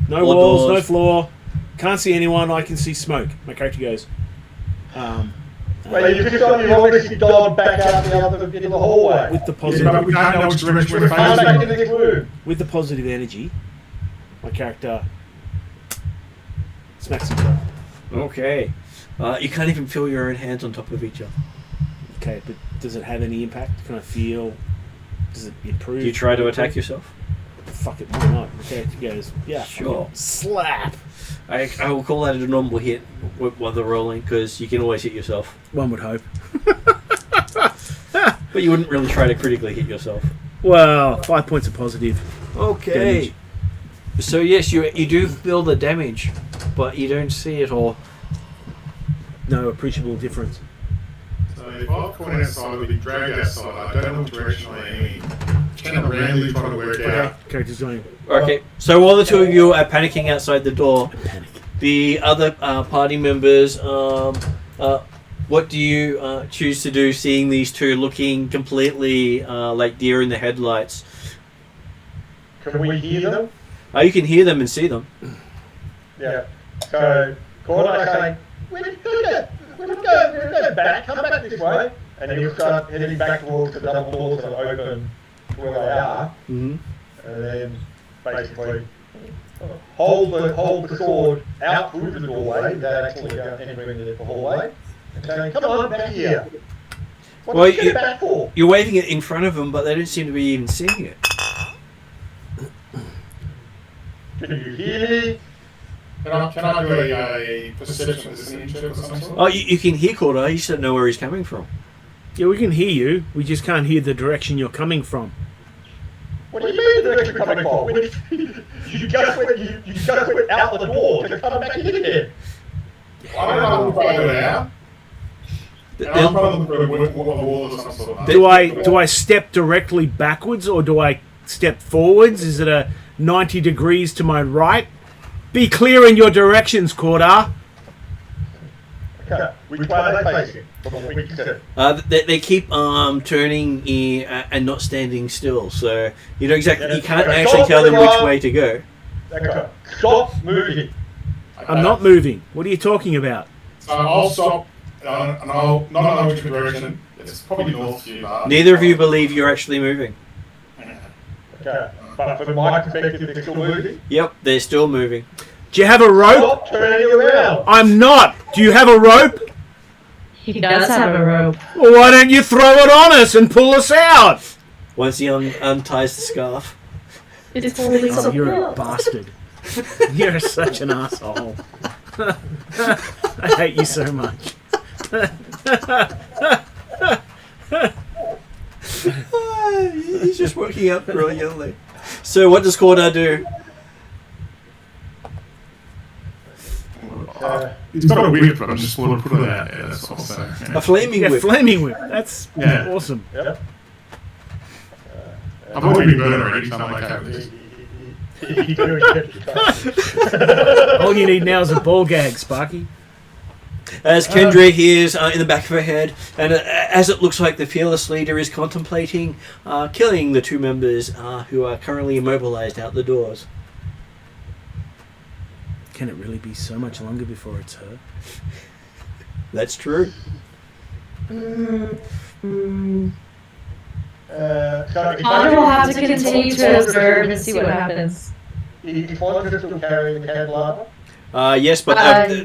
No walls, no floor. Can't see anyone. I can see smoke. My character goes. Well, you've obviously dialed back out the other end of the hallway. With the positive. Yeah, but we don't know which direction we're Come back into facing. this room. With the positive energy, my character smacks himself. Okay. You can't even feel your own hands on top of each other. Okay, but does it have any impact? Can I feel? Does it improve? Do you try to attack yourself? Fuck it, why not? The character goes, yeah, Sure. Slap. I will call that a normal hit while they're rolling, because you can always hit yourself. One would hope. But you wouldn't really try to critically hit yourself. Well, 5 points of positive. Okay. Damage. So yes, you do feel the damage, but you don't see it or... No appreciable difference. So if I've gone outside, I'll be dragged outside. I don't know what direction I am in. Kind of randomly trying to work out. Character's going. Okay, so while the two of you are panicking outside the door, the other party members, what do you choose to do, seeing these two looking completely like deer in the headlights? Can we hear them? You can hear them and see them. Yeah. So, Corday saying, we're gonna go back, come back this way, and he'll start heading back towards the double doors that are open where they are, Mm-hmm. and then basically hold the sword out through the doorway without actually entering the hallway, and saying, come on, back here. What are you going back for? You're waving it in front of them, but they don't seem to be even seeing it. Can you hear me? Can I do a perception listening check or something? Oh, you can hear Corday. You just don't know where he's coming from. Yeah, we can hear you. We just can't hear the direction you're coming from. What do you mean the direction you're coming from? You just went out the door to come back in again. I don't know if I go out. I'm probably looking for a wall or some sort of Do I step directly backwards or do I step forwards? Is it a 90 degrees to my right? Be clear in your directions, Corday. Okay, which way are they facing? They keep turning and not standing still, so you know exactly. You can't actually tell them which way to go. Okay, stop moving. I'm not moving. What are you talking about? So I'll stop, and I'll not know which direction. It's probably north to you, but Neither of you believe you're actually moving. Okay, but from my perspective, they're still moving. Yep, they're still moving. Do you have a rope? Stop turning around. I'm not. Do you have a rope? He does have a rope. Well, why don't you throw it on us and pull us out? Once he unties the scarf. It's holding Oh, something you're a up. bastard. You're such an asshole. I hate you so much. He's just working out brilliantly. So what does Corday do? he's got a whip, but I'm just want to put it out there. That's all. So, A flaming whip. Flaming whip. That's awesome. Yep. I've already been burned already, so I'm okay with this. All you need now is a ball gag, Sparky. As Kendra hears in the back of her head, and as it looks like the fearless leader is contemplating killing the two members who are currently immobilized out the doors. Can it really be so much longer before it's her? That's true. So Connor will have to continue to observe and see what happens. Is Fondra still carrying the candelabra? Yes, but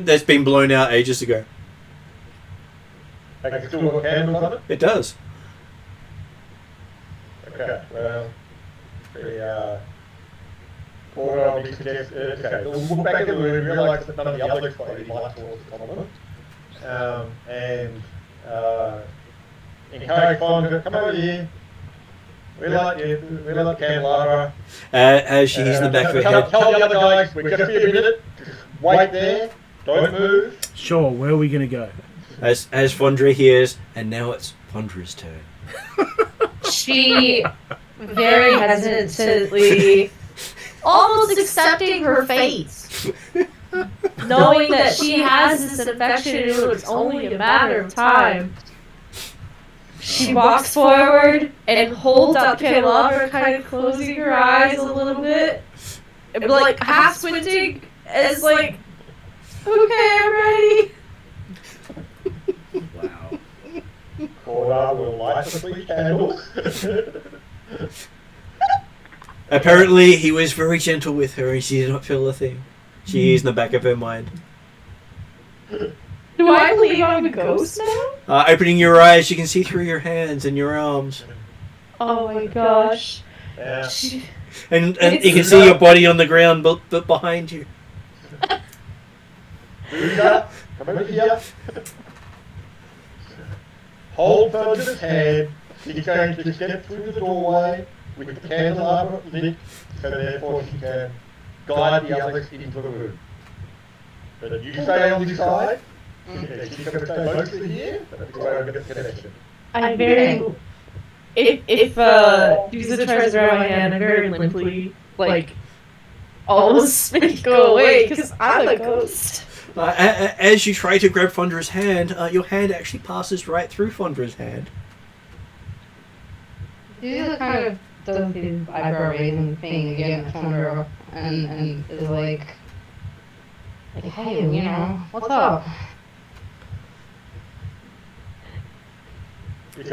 that's been blown out ages ago. Like, it's still got candles on it? It does. Okay, well, I'll be suggest, okay, we'll look back at the room, realise that none of the other exploded light towards the top of it, and encourage Fondra, come over here. We like candelabra. As she hears in the back of her head. Tell the other guys, we're just here a minute, just wait there, don't move. Sure, where are we going to go? As Fondra hears, and now it's Fondra's turn. She very hesitantly, almost accepting her fate, knowing that she has this infection and it's only a matter of time. She walks forward and holds up candelabra, kind of closing her eyes a little bit, and like half squinting, as like, okay, I'm ready. Wow. Corda will light the 3 candles. Apparently, he was very gentle with her, and she did not feel a thing. She hears in the back of her mind. Do I believe I'm a ghost now? Opening your eyes, you can see through your hands and your arms. Oh my gosh. Yeah. And you can see your body on the ground, but behind you. Rita, come over here. Hold Fondra's hand. She's going to step through the doorway with the candelabra lit, so therefore she can guide the others into the room. But you stay on this side, She's going to stay mostly here, but it's going to get the connection. I very. If Duza tries to grab my hand, I very limply, like, almost make it go away because I'm a ghost. As you try to grab Fondra's hand, your hand actually passes right through Fondra's hand. Duza kind of does his eyebrow raising thing again at Fondra and is like, hey, you know, what's up? It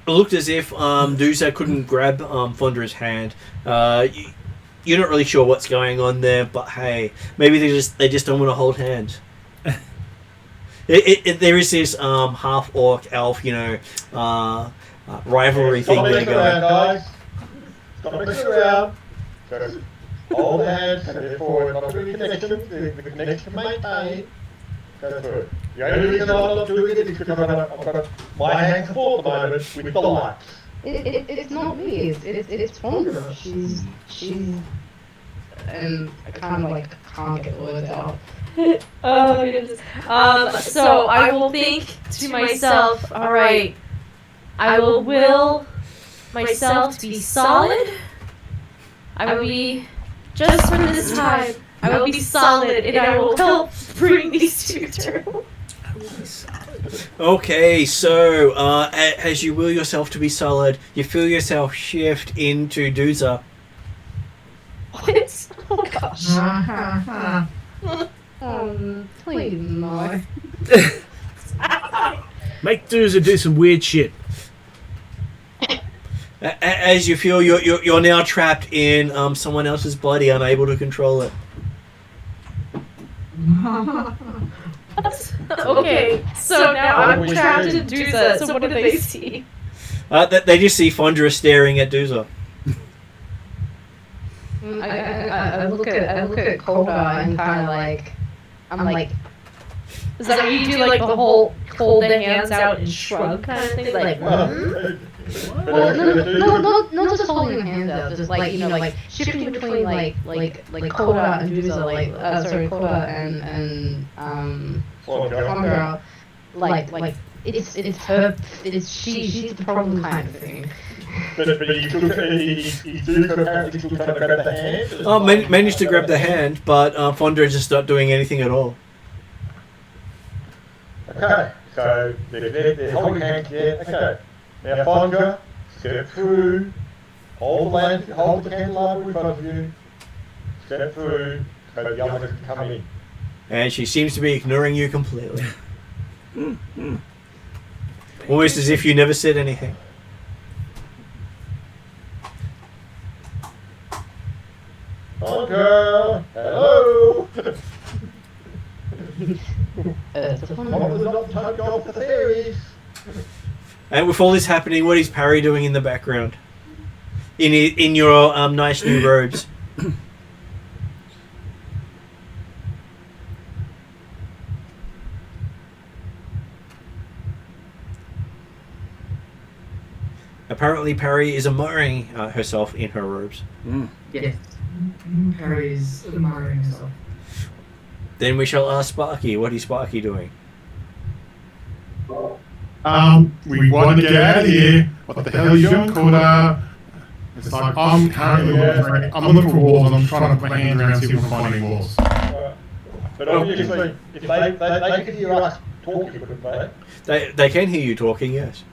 looked as if Duza couldn't grab Fondra's hand. You're not really sure what's going on there, but hey, maybe they just don't want to hold hands. There is this half orc elf, rivalry thing there going. Guys. Stop messing around. Just hold hands, and therefore not doing connection. The connection maintained. Go through. The only reason I'm not doing it is because I've got my hands full at the moment with the lights. It's not me. It's Fondra. She's and I kind of like can't get words out. Oh my goodness. So I will think to myself, all right, I will will myself to be solid. I will be just for this time. I will be solid, and I will help bring these two through. Okay, so as you will yourself to be solid, you feel yourself shift into Duza. What? Oh gosh. Please no. Make Duza do some weird shit. As you feel you're now trapped in someone else's body, unable to control it. Okay, so now I'm trapped in Duza, so what do they see? They just see Fondra staring at Duza. I look at Koda and kind of like, I'm like, is that what you do, like the whole hold the hands out and shrug kind of thing? Like, well, not just holding your hands out, just like, like shifting between like Koda and Duza, Koda and Fondra, like it's her, she's the problem kind of thing. But he took apparently still trying to grab the hand. Oh, managed to grab the hand, but Fondra just not doing anything at all. Okay, so they're holding hands there. Okay, now Fondra, step through, hold the candelabra in front of you, step through, so the others can come in. And she seems to be ignoring you completely. Almost as if you never said anything. Fondra, hello! Fondra. Not time to go off the fairies. And with all this happening, what is Parry doing in the background? In your nice new robes? Apparently, Parry is admiring herself in her robes. Yes. Harry's admiring himself. Then we shall ask Sparky. What is Sparky doing? We want to get out of here. What the hell are you doing, Koda? It's like, I'm currently looking for walls and I'm trying to put my hand around and see if we can find any walls. But obviously, if they could hear us talking, couldn't they? They can hear you talking, yes.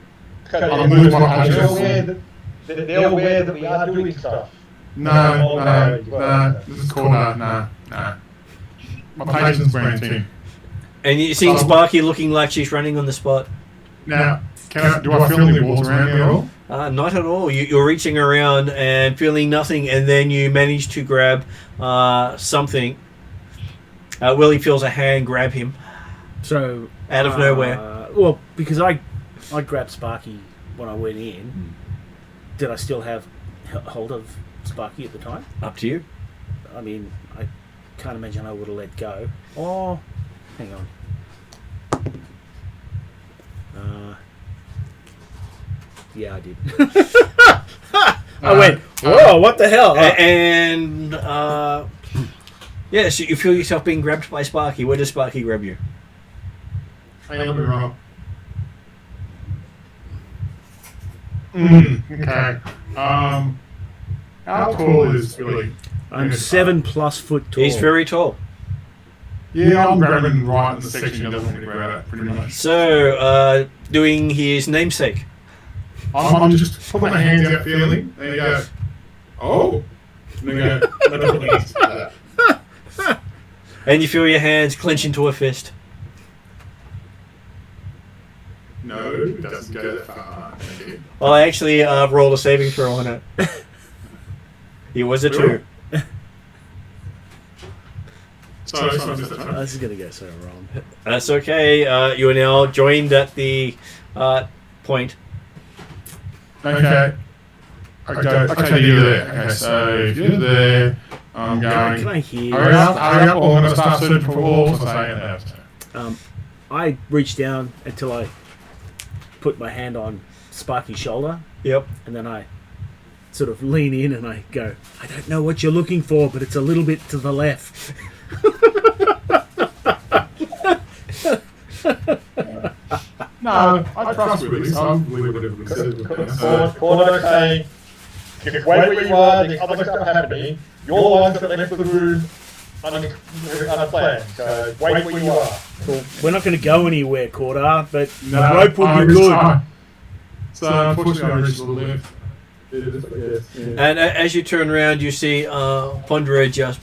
I'm losing my patience. They're aware that we are doing stuff. No, this is Koda, no. My patience wearing thin. And you see Sparky looking like she's running on the spot. Now, do I feel any walls around me at all? Not at all. You're reaching around and feeling nothing, and then you manage to grab something. Willie feels a hand grab him. So out of nowhere. Well, because I grabbed Sparky when I went in. Did I still have hold of Sparky at the time? Up to you. I mean, I can't imagine I would have let go. Oh, hang on. Yeah, I did. I went, whoa, what the hell? And Yes, you feel yourself being grabbed by Sparky. Where does Sparky grab you? Hang on, let me roll. Okay. How tall is Billy? I'm 7+ foot tall. He's very tall. Yeah, I'm grabbing right in the section he doesn't want me to grab at, pretty much. So, doing his namesake. I'm just putting my hands out feeling, and you go, oh. And then go, I don't think it's that. And you feel your hands clench into a fist. No, it doesn't go that far. Thank you. I actually rolled a saving throw on it. It was a 2. So it's not just a turn. This is going to go so wrong. That's okay. You are now joined at the point. Okay. Okay, you're there. Okay, so if you're there, I'm going. Can I hear? Hurry up, or I'm going to start searching for walls and saying that. I reach down until I put my hand on Sparky's shoulder. Yep. And then I sort of lean in and I go, I don't know what you're looking for, but it's a little bit to the left. No, I trust Willie, so I'm really whatever he says. Corner saying, wait where you are, there's other stuff happening. You're the ones that left the room unplanned, so wait where you are. Well, we're not going to go anywhere, Corda, but No, the rope will I be good. So unfortunately, I reached the left. Yeah. And as you turn around, you see Pondra just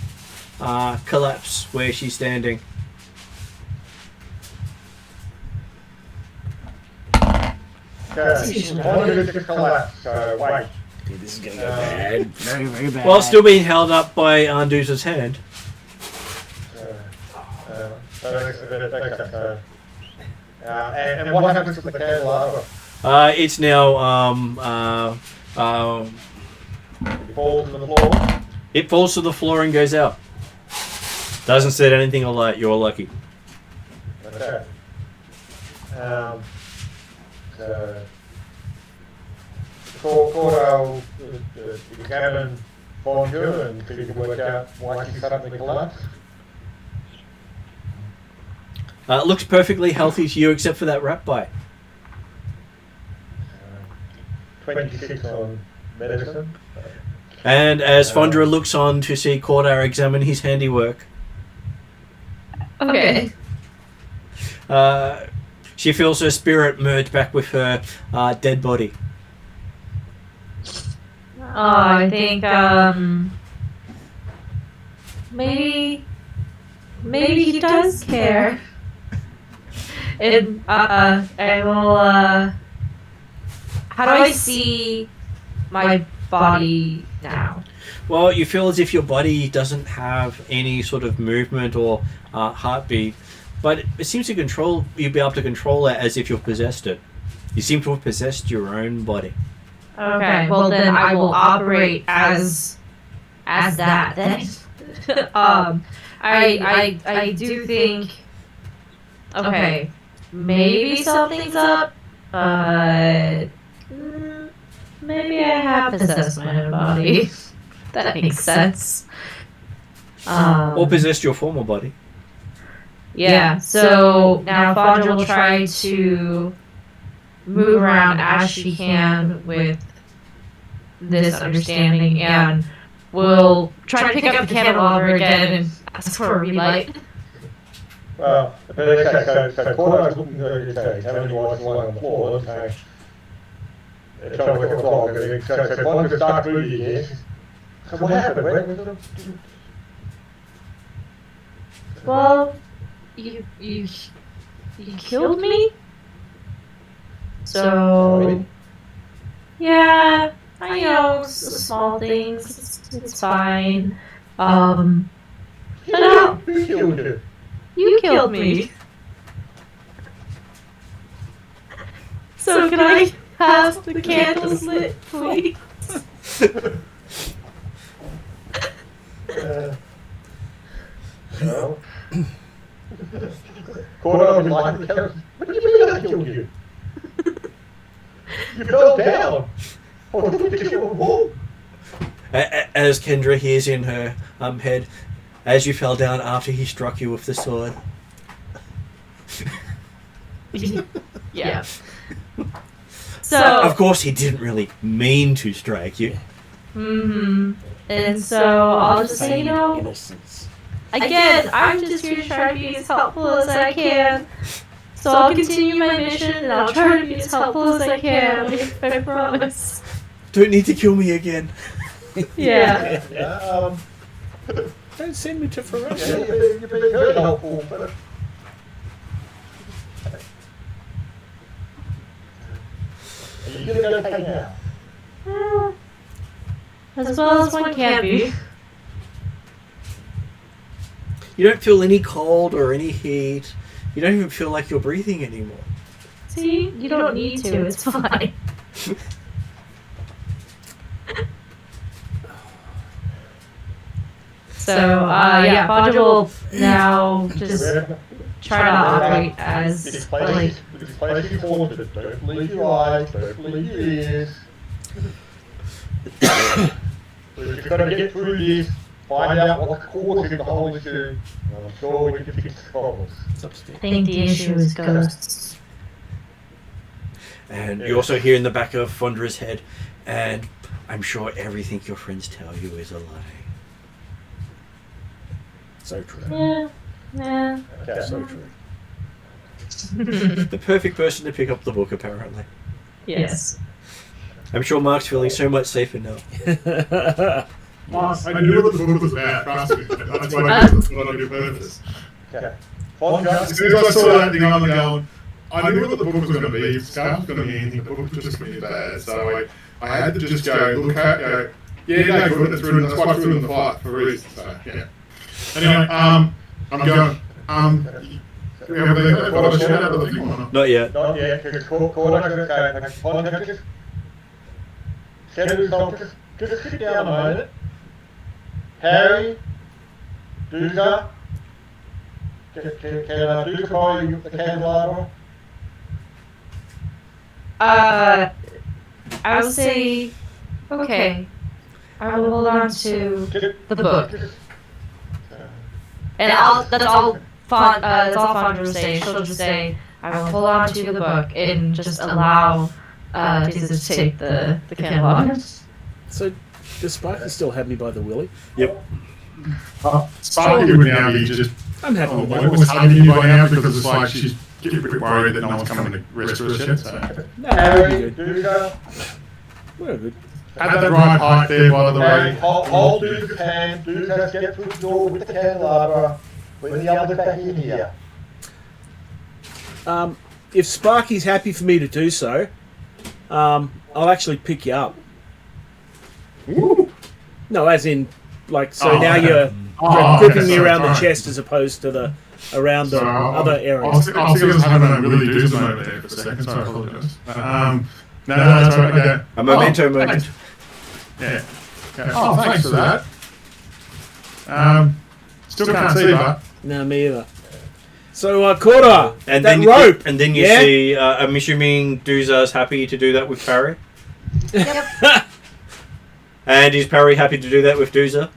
collapse where she's standing. Okay, Corner just collapsed, so wait. Yeah, this is going to go bad. Very, very bad. While still being held up by Anduz's hand. And what happens to the candelabra? It's now It falls to the floor. it falls to the floor and goes out. Doesn't set anything alight. You're lucky. Okay. So, Cordo examine Bonjour and see if you can work out why she suddenly collapsed. It looks perfectly healthy to you except for that rat bite. 26 on medicine. And as Fondra looks on to see Cordar examine his handiwork, Okay. she feels her spirit merge back with her dead body. I think maybe he does care. And I will how do I see my body now? Well, you feel as if your body doesn't have any sort of movement or heartbeat, but it seems to control. You'll be able to control it as if you've possessed it. You seem to have possessed your own body. Okay, well then I will operate as that then. I do think okay, maybe something's up. Maybe I have possessed my own body. That makes sense. Or possessed your former body. Yeah, so now Fondra will try to move around as she can with this understanding, and we'll try to pick up the candelabra again and ask for a relight. Well, so Cordo's looking at having you lying on the floor, so trying to look at the clock. So Bonjour starts moving here. So what happened? Well, you killed me? So, yeah, I know, small things, it's fine. But no, Who killed you? you killed me. So can I have the candles lit, please? No. Cordo would like to tell us, what do you mean I killed you? You fell down. Or did you kill a wall? As Kendra hears in her head, as you fell down after he struck you with the sword. Yeah. So Of course, he didn't really mean to strike you. And so I'll just say, you know, Innocence. again, I'm just here to try to be as helpful as I can. So I'll continue my mission and I'll try to be as helpful as I can. I promise. Don't need to kill me again. Yeah. Don't send me to Varisia. You've been very helpful, but are you gonna go take now? As well as one can be. You don't feel any cold or any heat. You don't even feel like you're breathing anymore. See? You don't need to. It's fine. So, yeah, Bodger will now just try to operate as, This like, place is haunted. Don't believe your eyes, don't believe your ears. We've just got to get through this, find out what's causing the whole issue, and I'm sure we can fix the problems. I think the issue is ghosts. And you also hear in the back of Fondra's head, and I'm sure everything your friends tell you is a lie. So true. Yeah. Yeah. Okay. So true. The perfect person to pick up the book, apparently. Yes. I'm sure Mark's feeling so much safer now. I knew what the book was about, trust me. That's why I did it on purpose. Okay. As soon as I saw that thing on the going, I knew what the book was going to be. If Scarf was going to be anything, the book was just going to be bad. So I had to just go, look at, go, yeah, no, good, that's why it's ruined the fight for a reason. So, yeah. Anyway, I'm going, we have a quite a shout out of the thing or not? Not yet. Not yet, because Corner's going to go, contact us. Just sit down a moment. Harry, Dooza, can Dooza borrow you the candelabra? I will say, okay. I will hold on to the book. And that's all Fondra will say. She'll just say, I will hold on to the book and just allow Jesus to take the candelabra. So, does Sparky still have me by the willy? Yep. Sparky would now be just, I'm happy with that. almost hugging you by now because it's like she's getting a bit worried that no one's coming to rescue us yet. So. No, Harry, we're good. Dooza, We're good. Had that right height there, by the Harry, way. hold Dooza's hand. Dooza, get through the door with the candelabra. Bring the others back in here. If Sparky's happy for me to do so, I'll actually pick you up. Ooh. No, as in, like, so Oh, now okay. you're Oh, gripping okay, me sorry, around the sorry. chest as opposed to around the So, other I areas. was having a really doozy moment there for a second, so I apologise. No, that's right, okay. A memento Oh, moment. thanks. Yeah. Okay. Oh, thanks for that. Still can't see that. No, me either. So, Korda, And that then rope. and then you yeah? see, I'm assuming Dooza's happy to do that with Parry. Yep. And is Parry happy to do that with Dooza?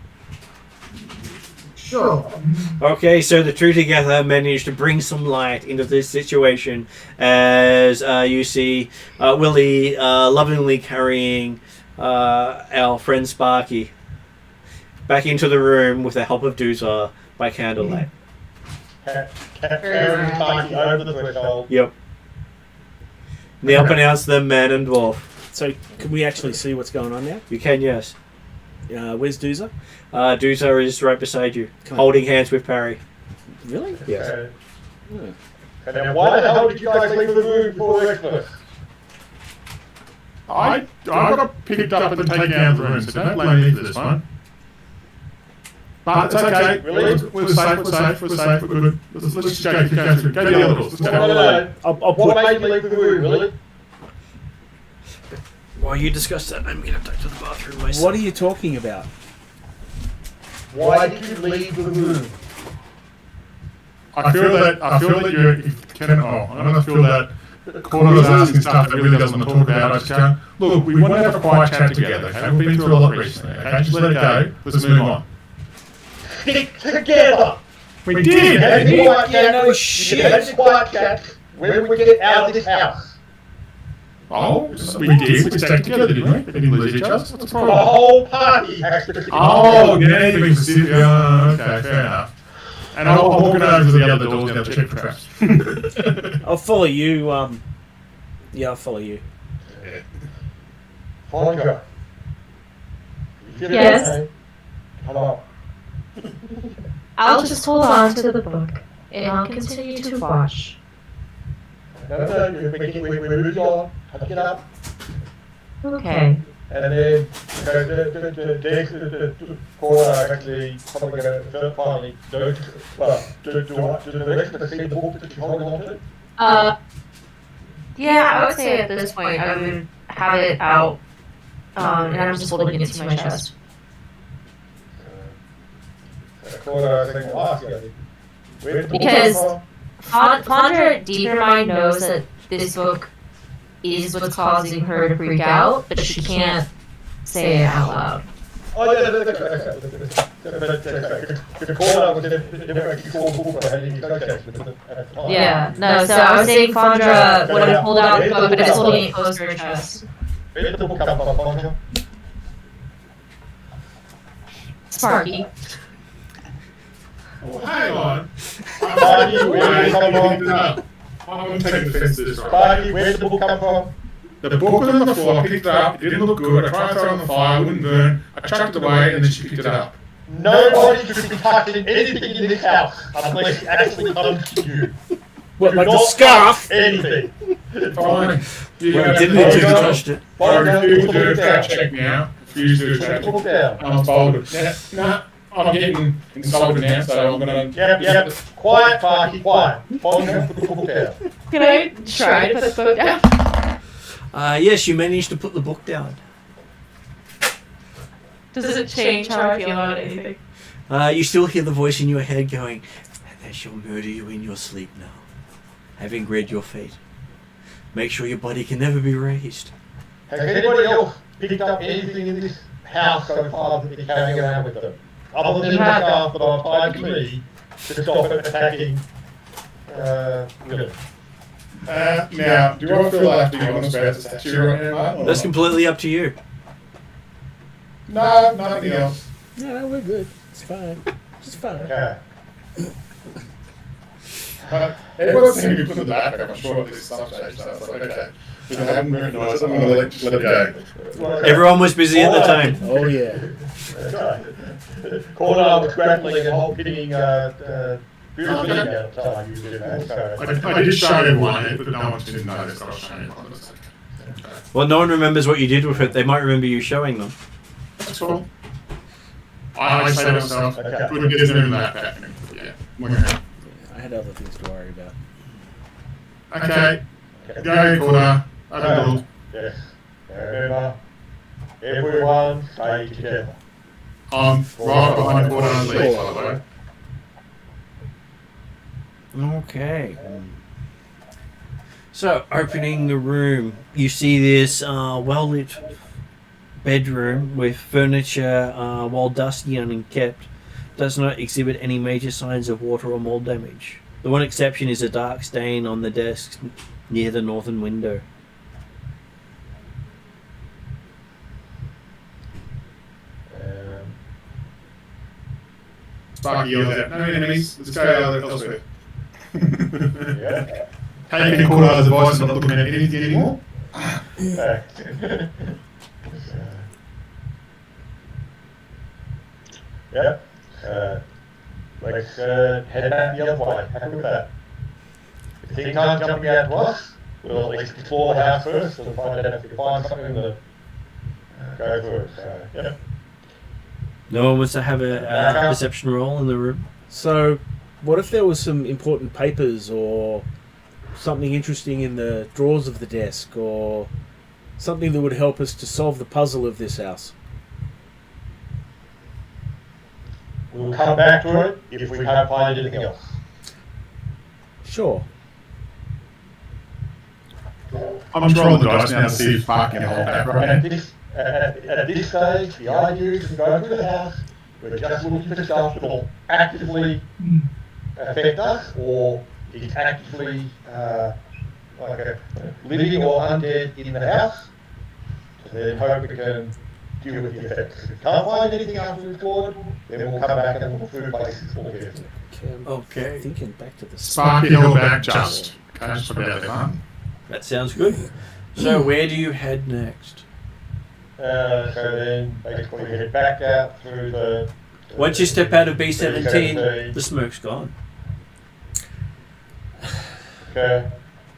Sure. Okay, so the two together manage to bring some light into this situation as you see Willie lovingly carrying our friend Sparky back into the room with the help of Dooza by candlelight. Harry, Sparky over the threshold. Yep. Now pronounce them man and dwarf. So, can we actually see what's going on now? You can, yes. Where's Dooza? Dooza is right beside you, Come on. holding hands with Parry. Really? Yes. And then why the hell did you guys leave the room before the Xmas? I got picked up and taken out of the room, so don't blame me for this one. But it's okay. Really? We're safe, we're good. Let's just go through. Go to the other doors. Let's go. No. I'll What put... made you leave the room, really? While you discuss that, I'm going to duck to the bathroom myself. What are you talking about? Why did you leave the room? I feel that you can. Oh, I'm gonna feel that. Corner's asking stuff that really doesn't want to talk about. I just go, look, we want to have a quiet chat together. Okay, we've been through a lot recently. Okay, just let it go. Let's move on. stick together. We did! Have didn't a we? quiet Yeah, chat. no You shit. can have a quiet chat when we get out of this house. Oh, we did. We stuck together, didn't we? We didn't lose each other. What's the The problem? whole party has to stick Oh, together. yeah, being specific. Okay, fair enough. And I'll walk over to the other doors now to check for traps. I'll follow you. Yeah, I'll follow you. Fondra. Yes? Hello. I'll just hold on to the book, and I'll continue to watch. No, we move on. Pick it up. Okay. And then the corner actually probably going to finally do the rest of the see the book that you're holding on to? Yeah, I would say at this point I would have it out, and I'm just holding it to my chest. Corner, I think, ask you. Where's the book Because- come Fondra, deep in mind, knows that this book is what's causing her to freak out, but she can't say it out loud. Oh, yeah, the corner was never actually called the book, but I didn't associate with it at the time. Yeah, no, so I was saying Fondra would have pulled out the book, but it's holding it close to her chest. Where did the book come from, Fondra? Sparky. Oh, hang on. Sparky, where did it come from? I'm going to take offense to this, right? Sparky, where did the book come from? The book was on the floor, I picked it up, it didn't look good, I tried to throw it on the fire, it wouldn't burn, I chucked it away, and then she picked it up. Nobody should be touching anything in this house unless it actually comes to you. What, Do like the not scarf? touch anything. Fine. You Well, have didn't to it do you it. touched it? I refuse to do a fact check now. Refuse to do a Put fact the book check. down. I'm folded. Nah, I'm getting insulted now, so I'm going to... Yep. Quiet, Sparky, quiet. Fondra, put the book down. Can I try to put the book down? Yes, you managed to put the book down. Does it change how I feel about anything? You still hear the voice in your head going, "And they shall murder you in your sleep now, having read your fate. Make sure your body can never be raised." Has anybody else picked up anything in this house so far that they're carrying around with them? Other than the staff that are tied to me to stop it attacking William. Now, do I feel like being honest about the statue right now, Mark? or That's not? completely up to you. No, nothing else. No, we're good. It's fine. It's fine. Okay. Everyone's saying you put the backpack, I'm sure at this some stage, so I was like, okay. If I haven't recognised it, I'm going to just let it go. Everyone was busy at the time. Oh, yeah. Corner was grappling and hitting beautifully at the time you did that. So. I did show everyone it, but no one didn't notice that I was showing it. Well, no one remembers what you did with it. They might remember you showing them. That's cool. I say to myself, Okay. good, there's no backpack. Yeah, I'm okay. I had other things to worry about. Okay, go corner, open door. Yes. Remember, everyone stay together. I'm right behind corner and leave, by the way. Okay. So, opening the room, you see this well-lit bedroom with furniture, while dusty and unkempt, does not exhibit any major signs of water or mold damage. The one exception is a dark stain on the desk near the northern window. Sparky yells out, no enemies, let's go elsewhere. Yeah. Taking Corner's advice and not looking at anything anymore. Yeah. Let's head back the other way. Happy with that. If things aren't jumping out to us, we'll at least explore the house first and find out if we can find something to go for it. So, yeah. No one wants to have a perception roll in the room. So, what if there was some important papers or something interesting in the drawers of the desk or something that would help us to solve the puzzle of this house? We'll come back to it if we can't find anything else. Sure. I'm just rolling the dice now to see if Sparky can hold back right now. At this stage, the idea is to go through the house, we're just looking for stuff that will actively affect us, or is actively like a living or undead in the house, to then hope we can deal with the effects. If we can't find anything after we've explored, then we'll come back and look through places more carefully. Okay. Thinking back to the Sparky held back just. Okay, just put it out there, huh? That sounds good. So where do you head next? So then basically we head back out through the... Once you step out of B17, the smoke's gone. Okay.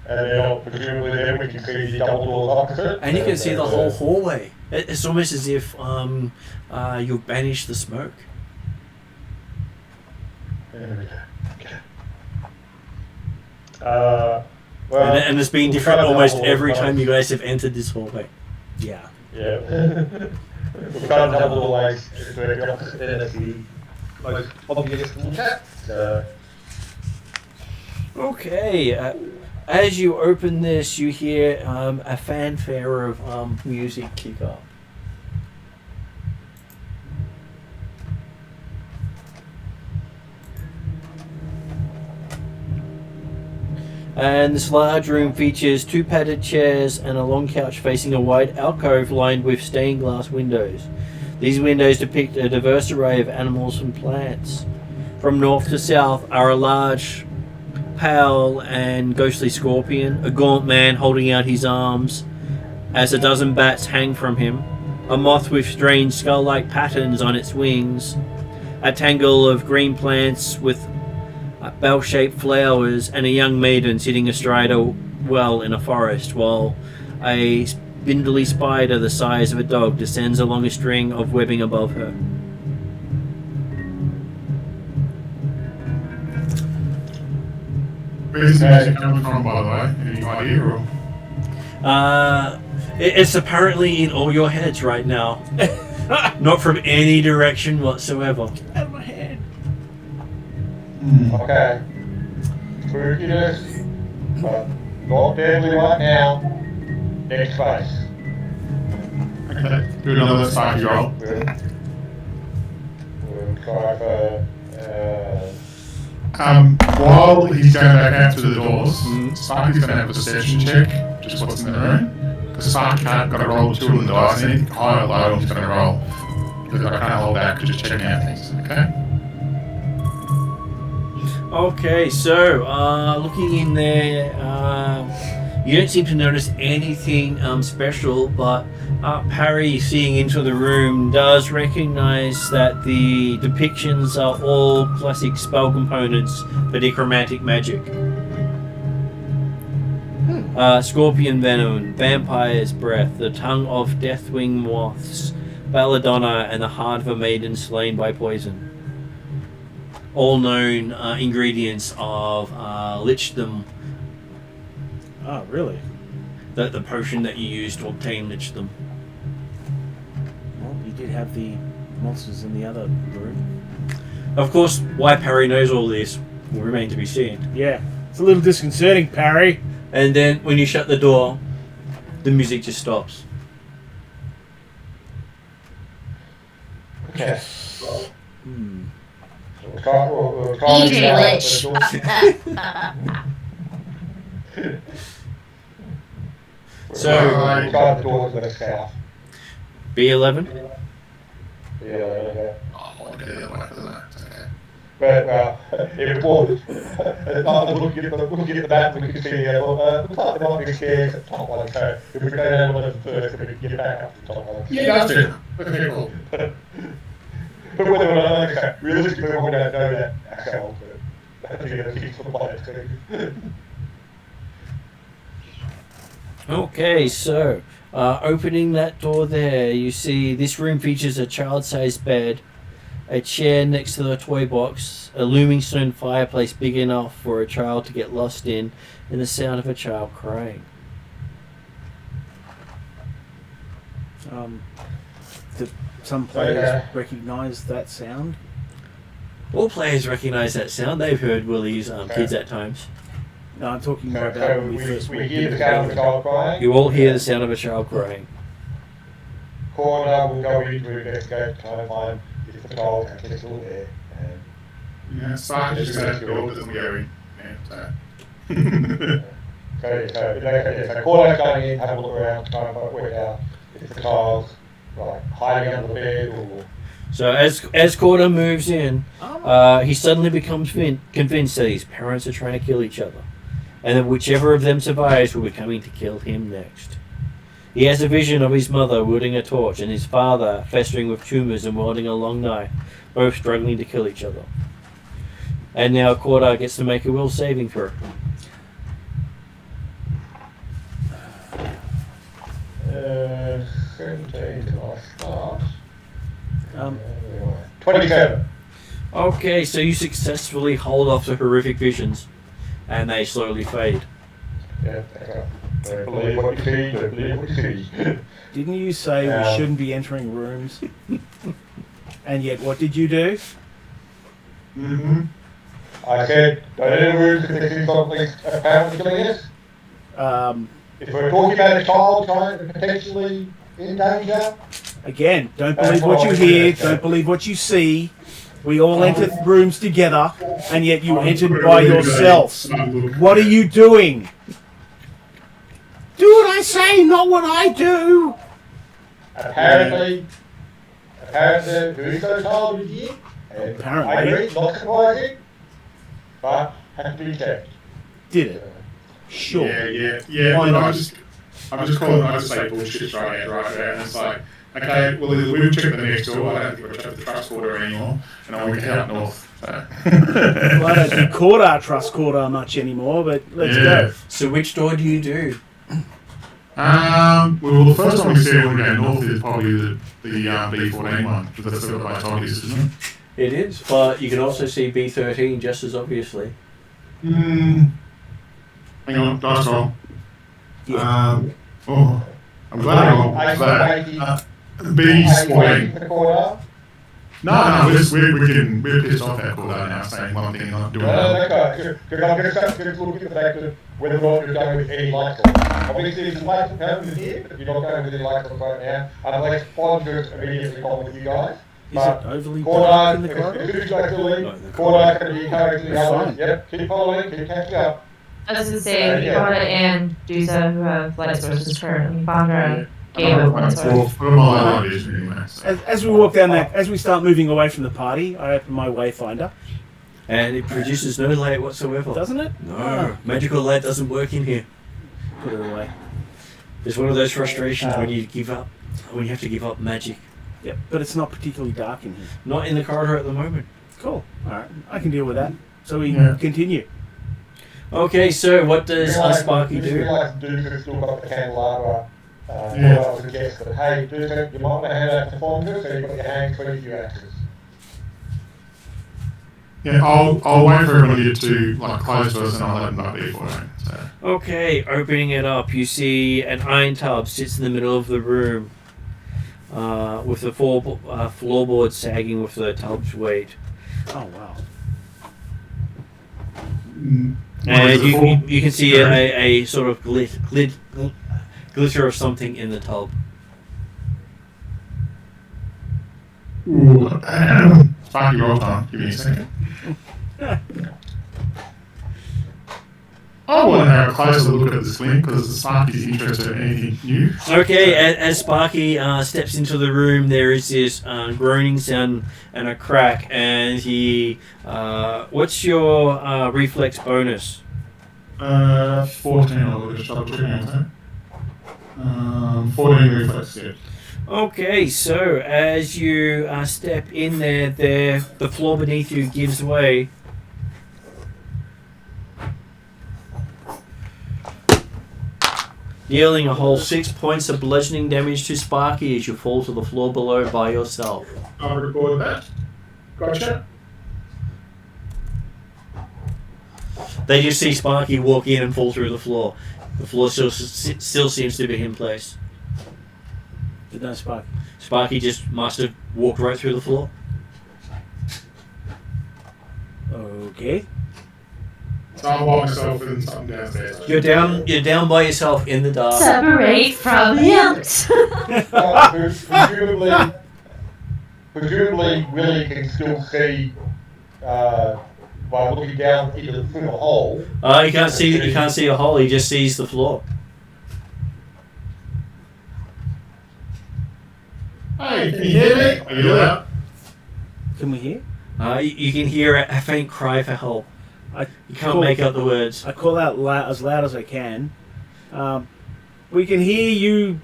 And then presumably then we can see the double doors opposite. And you can see the whole hallway. It's almost as if you've banished the smoke. There we go. Okay. Well, And it's been different almost every time you guys have entered this hallway. Yeah. Yeah. We've got double doorways to the opposite end of the most obvious to look at. So. Okay. As you open this, you hear a fanfare of music kick up. And this large room features 2 padded chairs and a long couch facing a wide alcove lined with stained glass windows. These windows depict a diverse array of animals and plants. From north to south are a large, pale and ghostly scorpion, a gaunt man holding out his arms as a dozen bats hang from him, a moth with strange skull-like patterns on its wings, a tangle of green plants with bell-shaped flowers, and a young maiden sitting astride a well in a forest, while a spindly spider the size of a dog descends along a string of webbing above her. Where's the music coming from, by the way? Any idea? Or? It's apparently in all your heads right now. Not from any direction whatsoever. Out of my head. Okay. Spookiness, but not deadly right now. Next phase. Okay, do another Sparky roll. We'll try for... While he's going back out to the doors, Sparky's going to have a perception check, just what's in the room. Because Sparky can't got to roll 2 on the dice, anything high or low he's going to roll. Because I can't hold back, just checking out things, okay? Okay, so looking in there, you don't seem to notice anything special, but Parry, seeing into the room, does recognize that the depictions are all classic spell components for necromantic magic. Scorpion venom, vampire's breath, the tongue of deathwing moths, belladonna, and the heart of a maiden slain by poison. All known ingredients of lichdom. Oh, really? The potion that you use to obtain lichdom. Well, you did have the monsters in the other room. Of course, why Parry knows all this will remain to be seen. Yeah, it's a little disconcerting, Parry. And then when you shut the door, the music just stops. Okay. Hmm. We'll try EJ Lich. So, we'll try the doors to the south. B11? Yeah, okay. Oh, I'll get the other way for that. Okay. But if it was, looking at the map, we could see there might be stairs at the top one. So if we go down one of them first, then we can get back up to the top one. Yeah, that's it. Okay, cool. But whether or not, okay, realistically, we don't know that ourselves. But I think that's useful to play. Okay, so opening that door there, you see this room features a child-sized bed, a chair next to the toy box, a looming stone fireplace big enough for a child to get lost in, and the sound of a child crying. Some players recognise that sound. All players recognise that sound. They've heard Willie's kids at times. No, I'm talking more about when we first we hear the sound of a child crying. You all hear the sound of a child crying. Corner will go into investigate, try to find if the patrol and catch all there. Yeah, Sparky just had to go orders and go in. Yeah, So Cordo's going in, have a look around, trying to work out if the child's like hiding under the bed or. So as Cordo moves in, he suddenly becomes convinced that his parents are trying to kill each other, and that whichever of them survives will be coming to kill him next. He has a vision of his mother wielding a torch and his father festering with tumours and wielding a long knife, both struggling to kill each other. And now Cordo gets to make a will saving throw. 17 till I start. 27. Okay, so you successfully hold off the horrific visions, and they slowly fade. Yeah, don't believe what you see, don't believe what you see. Didn't you say we shouldn't be entering rooms? And yet, what did you do? Mm-hmm. I said, don't enter rooms if they see something apparently killing us. If we're talking about a child trying to potentially in danger. Again, don't believe what you hear, don't believe what you see. We all entered rooms together, and yet you entered by yourself. What are you doing? Do what I say, not what I do. Apparently, who's so child is here? Apparently. I agree, not surprising, but has to be checked. Did it? Sure. Yeah. Why not? I'm just calling. I just say bullshit right there, and it's like, okay, well, we'll check the next door. I don't think we'll check the trust order anymore, and then we can head up north. So. Well, I don't think Cordar trusts Cordar much anymore, but let's go. So which door do you do? Well, the first one we see when we go north is probably the B14 one, because that's sort of like Tigers, isn't it? It is, but you can also see B13 just as obviously. Hang on, dice roll. Yeah. I'm glad I rolled that. B14. No, we're pissed off at Cordo now, saying one thing and not doing another. No, because I'm going to look at the fact of whether or not you're going with any lights on. Obviously, there's some lights on here, but you're not going with any lights on right now, unless Fondra's immediately gone with you guys. Is it overly dark in the corridor? As soon as you guys leave, Cordo's going to be encouraging the others. Yep, keep following, keep catching up. I was going to say, Corda and Duza, who have light sources currently, Fondra, Gabe with light sources. As we walk down that, as we start moving away from the party, I open my wayfinder. And it produces no light whatsoever. Doesn't it? No. Magical light doesn't work in here. Put it away. It's one of those frustrations when you give up, when you have to give up magic. Yep, but it's not particularly dark in here. Not in the corridor at the moment. Cool. Alright, I can deal with that. So we continue. Okay, so what does Sparky do? You realise Duke's still got the candelabra. I was a guess, but hey, Duke, you might want to hand out to Fondra, so you've got your hands free few axes. Yeah, I'll wait for everyone to get to like close to us, and I'll let them up there for it. So. Okay, opening it up, you see an iron tub sits in the middle of the room, with the floorboards sagging with the tub's weight. Oh wow! And you can see a sort of glitter of something in the tub. Sparky, roll time. Give me a second. I want to have a closer look at this link because Sparky's interested in anything new. Okay, as Sparky steps into the room, there is this groaning sound and a crack, and he... what's your reflex bonus? 14, I'll just double check on that. 14 reflex, yeah. Okay, so as you step in there, the floor beneath you gives way. Dealing a whole 6 points of bludgeoning damage to Sparky as you fall to the floor below by yourself. I'll record that. Gotcha. They just see Sparky walk in and fall through the floor. The floor still seems to be in place. But no Sparky. Sparky just must have walked right through the floor. Okay. So I'm by myself in something downstairs. You're down by yourself in the dark. Separate from him. presumably Willie can still see by looking down into through the hole. He can't see a hole. He just sees the floor. Hey, can you hear me? Are you out? Can we hear? You can hear a faint cry for help. You can't make out the words. I call out as loud as I can. We can hear you.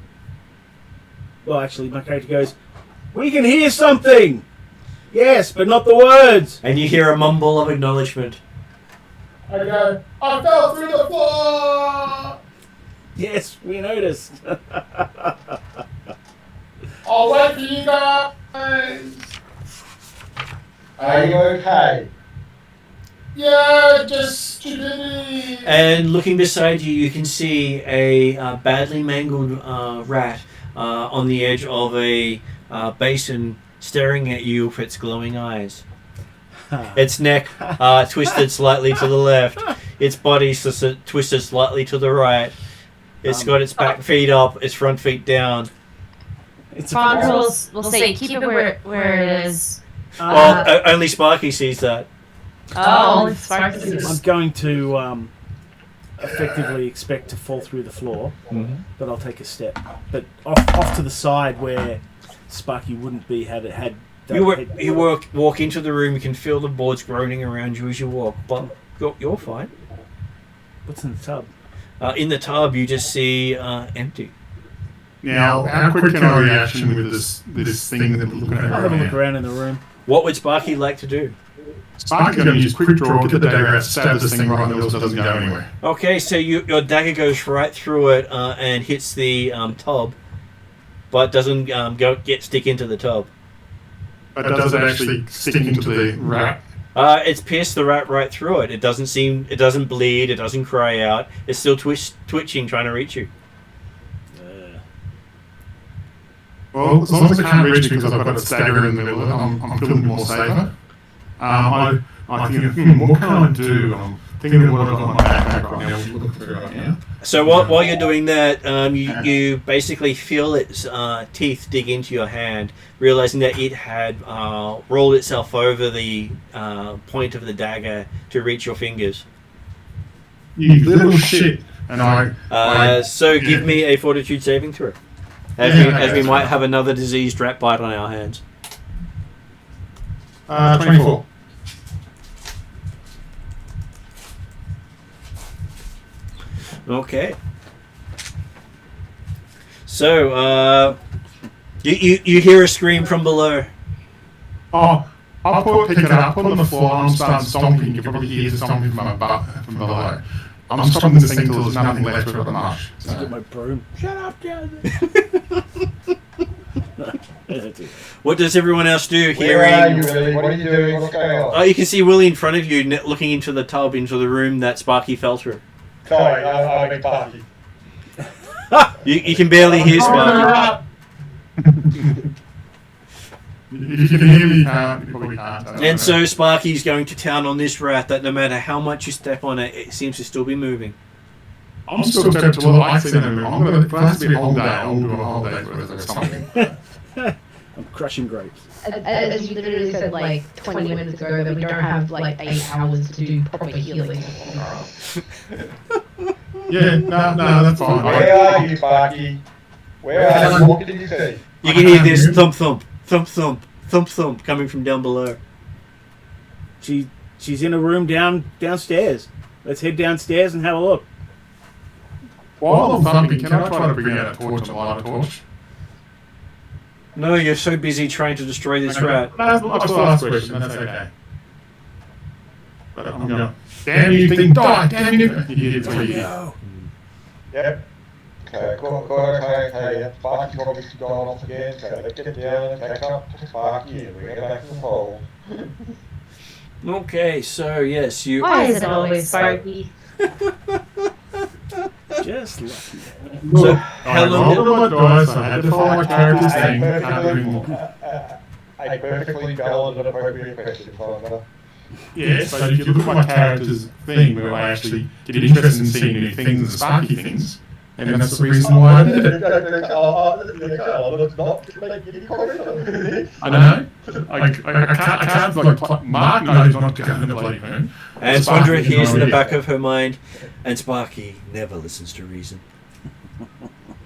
Well, actually, my character goes, "We can hear something! Yes, but not the words!" And you hear a mumble of acknowledgement. I go, I fell through the floor! Yes, we noticed. I'll wait for you guys! Are you okay? Yeah, just stupidity! And looking beside you, you can see a badly mangled rat on the edge of a basin staring at you with its glowing eyes. Its neck twisted slightly to the left. Its body twisted slightly to the right. It's got its back feet up, its front feet down. Fondra will say, keep it where it is. Well, only Sparky sees that. Oh, Sparky sees. I'm going to effectively expect to fall through the floor, but I'll take a step. But off to the side where Sparky wouldn't be had it had. You walk into the room. You can feel the boards groaning around you as you walk, but you're fine. What's in the tub? In the tub, you just see empty. Now, how quick can I reaction with this thing that we're looking at? I'll have a look around in the room. What would Sparky like to do? Sparky's going to use quick draw, get the dagger out, stab this thing right in the middle so it doesn't go anywhere. Okay, so your dagger goes right through it and hits the tub, but doesn't stick into the tub. But does it actually stick into the rat? It's pierced the rat right through it. It doesn't bleed. It doesn't cry out. It's still twitching, trying to reach you. Well, as long as I can't reach it because I've got a stagger in the middle of it, I'm feeling more safer. I think, what can I do? I'm thinking of what I've got in my backpack right now. Looking through right now. So while you're doing that, you basically feel its teeth dig into your hand, realizing that it had rolled itself over the point of the dagger to reach your fingers. You little shit! And so give me a fortitude saving throw. As we might have another diseased rat bite on our hands. 24. Okay. So, you hear a scream from below. Oh, I'll pick it up, put it on the floor, and I'll start stomping. You can probably hear the stomping from my butt from below. I'm stomping this thing till there's nothing left of the mush. So. Get my broom. Shut up, Jonathan. What does everyone else do? Where are you, Willie? What are you doing? What's going on? Oh, you can see Willie in front of you, looking into the tub, into the room that Sparky fell through. Sorry, I mean Sparky. You can barely hear Sparky. If you can hear me, you probably can't. And so Sparky's going to town on this rat that no matter how much you step on it, it seems to still be moving. I'm still stepping to what I see them move. I'm going to, if it has to be a whole day, I'll do a whole day worth of something. I'm crushing grapes. As you literally said like 20 minutes ago, that we don't have like 8 hours to do proper healing. Yeah, no, that's fine. Where are you, Sparky? Where are you? What did you see? You can hear this thump thump, thump thump, thump thump coming from down below. She's in a room downstairs. Let's head downstairs and have a look. While I'm thumping, can I try to bring out a torch and light a torch? No, you're so busy trying to destroy this rat. That's the last question, that's okay. But I'm going, damn you thing, die, damn you! You hit 3 years. Yep. Okay, okay, yeah. Sparky's obviously gone off again, so let's get down, catch up to Sparky, and we get back to the hole. Okay, so yes, you... Why is it always Sparky? Just lucky. So, how long did... my dice, I had to follow my character's thing, can't do more. A perfectly valid and appropriate question, Father. Yeah, so if you look at my character's thing, where I actually get interested in seeing new things and Sparky things, And that's the reason why I did it. I know. I can't like, Mark knows not to go in the bloody moon. And Sandra hears in the back of her mind, and Sparky never listens to reason.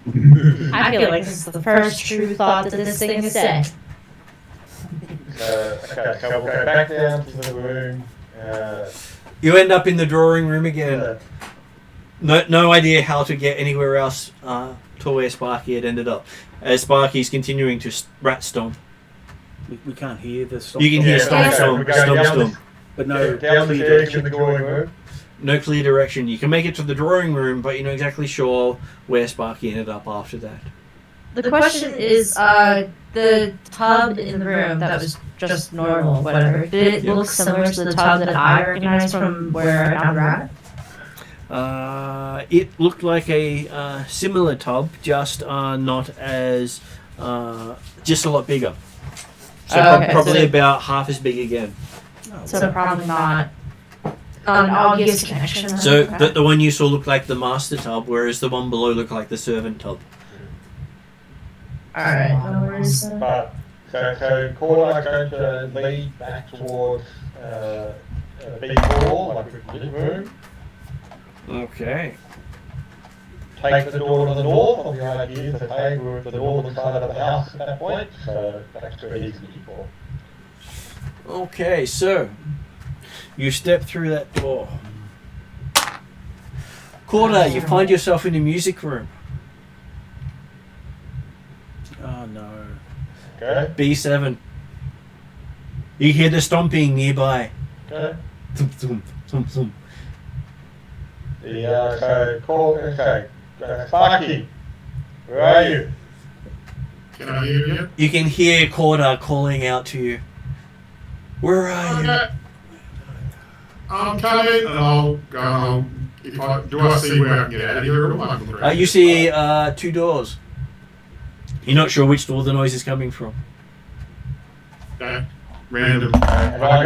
I feel like this is the first true thought that this thing has said. Okay, so we'll go back down to the room. You end up in the drawing room again. No idea how to get anywhere else to where Sparky had ended up. As Sparky's continuing to rat stomp. We can't hear the stomp. You can hear stomp, stomp. But no down the clear stairs direction. in the drawing room. No clear direction. You can make it to the drawing room, but you're not exactly sure where Sparky ended up after that. The question is, the tub in the room that was just normal, whatever, did it look similar to the tub that I recognized from where I found the rat? It looked like a similar tub, just not as, just a lot bigger. So Okay, probably so- about half as big again. So probably not an obvious connection. So Okay. the one you saw looked like the master tub, whereas the one below looked like the servant tub. Alright, no worries. But so Corner going to lead back towards B4, like the living room. Okay. Take the door to the north. On the idea that hey, we're at the northern side of the house at that point, so that's where he's looking for. Okay, so you step through that door. Corda, you find yourself in the music room. Oh no. Okay. B7. You hear the stomping nearby. Okay. Thump, thump, thump, thump. So Sparky, where are you? Can I hear you? You can hear Corda calling out to you. Where are you? I'm coming, and I'll go. Do I see where I can get out of here? Or You see two doors. You're not sure which door the noise is coming from. Okay. Random. And I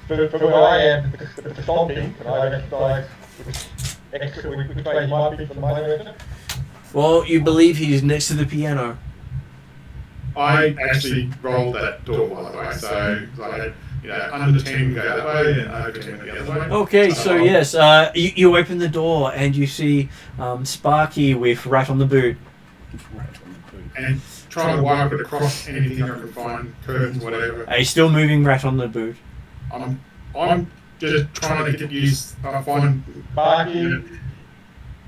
go from where I am, the stomping, and I recognize which way he might be from my direction. Well, you believe he's next to the piano. I actually rolled that door, by the way, so like, under 10 go that way and over 10 the other way. Okay, so yes, you open the door and you see Sparky with Rat on the boot. And try to wipe it across anything I can find, curtains, whatever. He's still moving Rat on the boot. I'm just trying to get used. I find Sparky,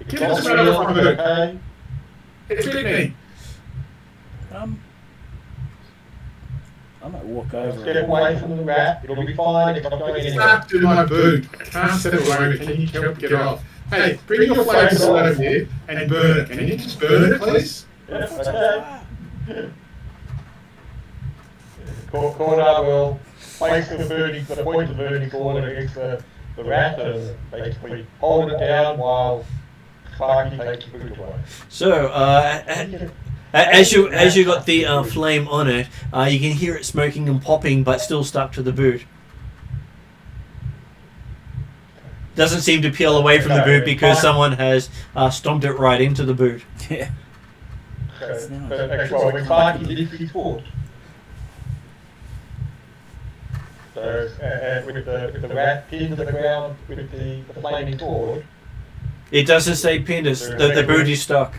give us a better front boot. okay? It's bit me. I might walk over. Step away from the rat, it'll be fine, it's not going anywhere. Snapped in my boot. I can't set it away. Can you help get it off? Hey, bring your flame sword over here and burn it. Can you just burn it, please? Yeah, okay. Corner will place the point of the burning cord against the rat and basically hold it down while Sparky takes the boot away. So, as you got the flame on it, you can hear it smoking and popping, but still stuck to the boot. Doesn't seem to peel away from the boot because someone has stomped it right into the boot. Yeah. So when Sparky did his foot, so with the rat pinned to the ground with the flaming cord. It doesn't say pinned, the boot is stuck.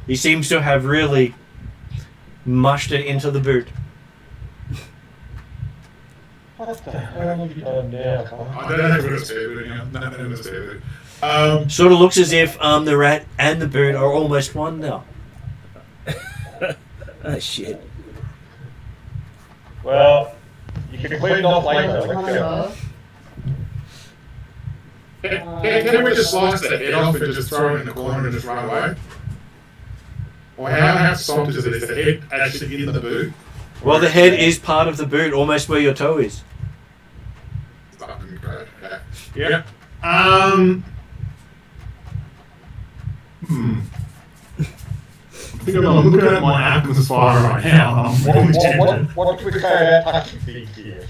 He seems to have really mushed it into the boot. What the hell have you done now? I don't have a spare boot. Nothing in the spare boot. Sort of looks as if the rat and the boot are almost one now. Oh shit. Well, you can clean it off later. Let's go. Can we just slice the head off and just throw it in the corner and just run away? Or how soft is it? Is the head actually in the boot? Well, the head is part of the boot, almost where your toe is. Fucking great. Okay. Yeah. I think I'm looking at my Alchemist fire right now. I'm really tempted. What did we say about touching things here?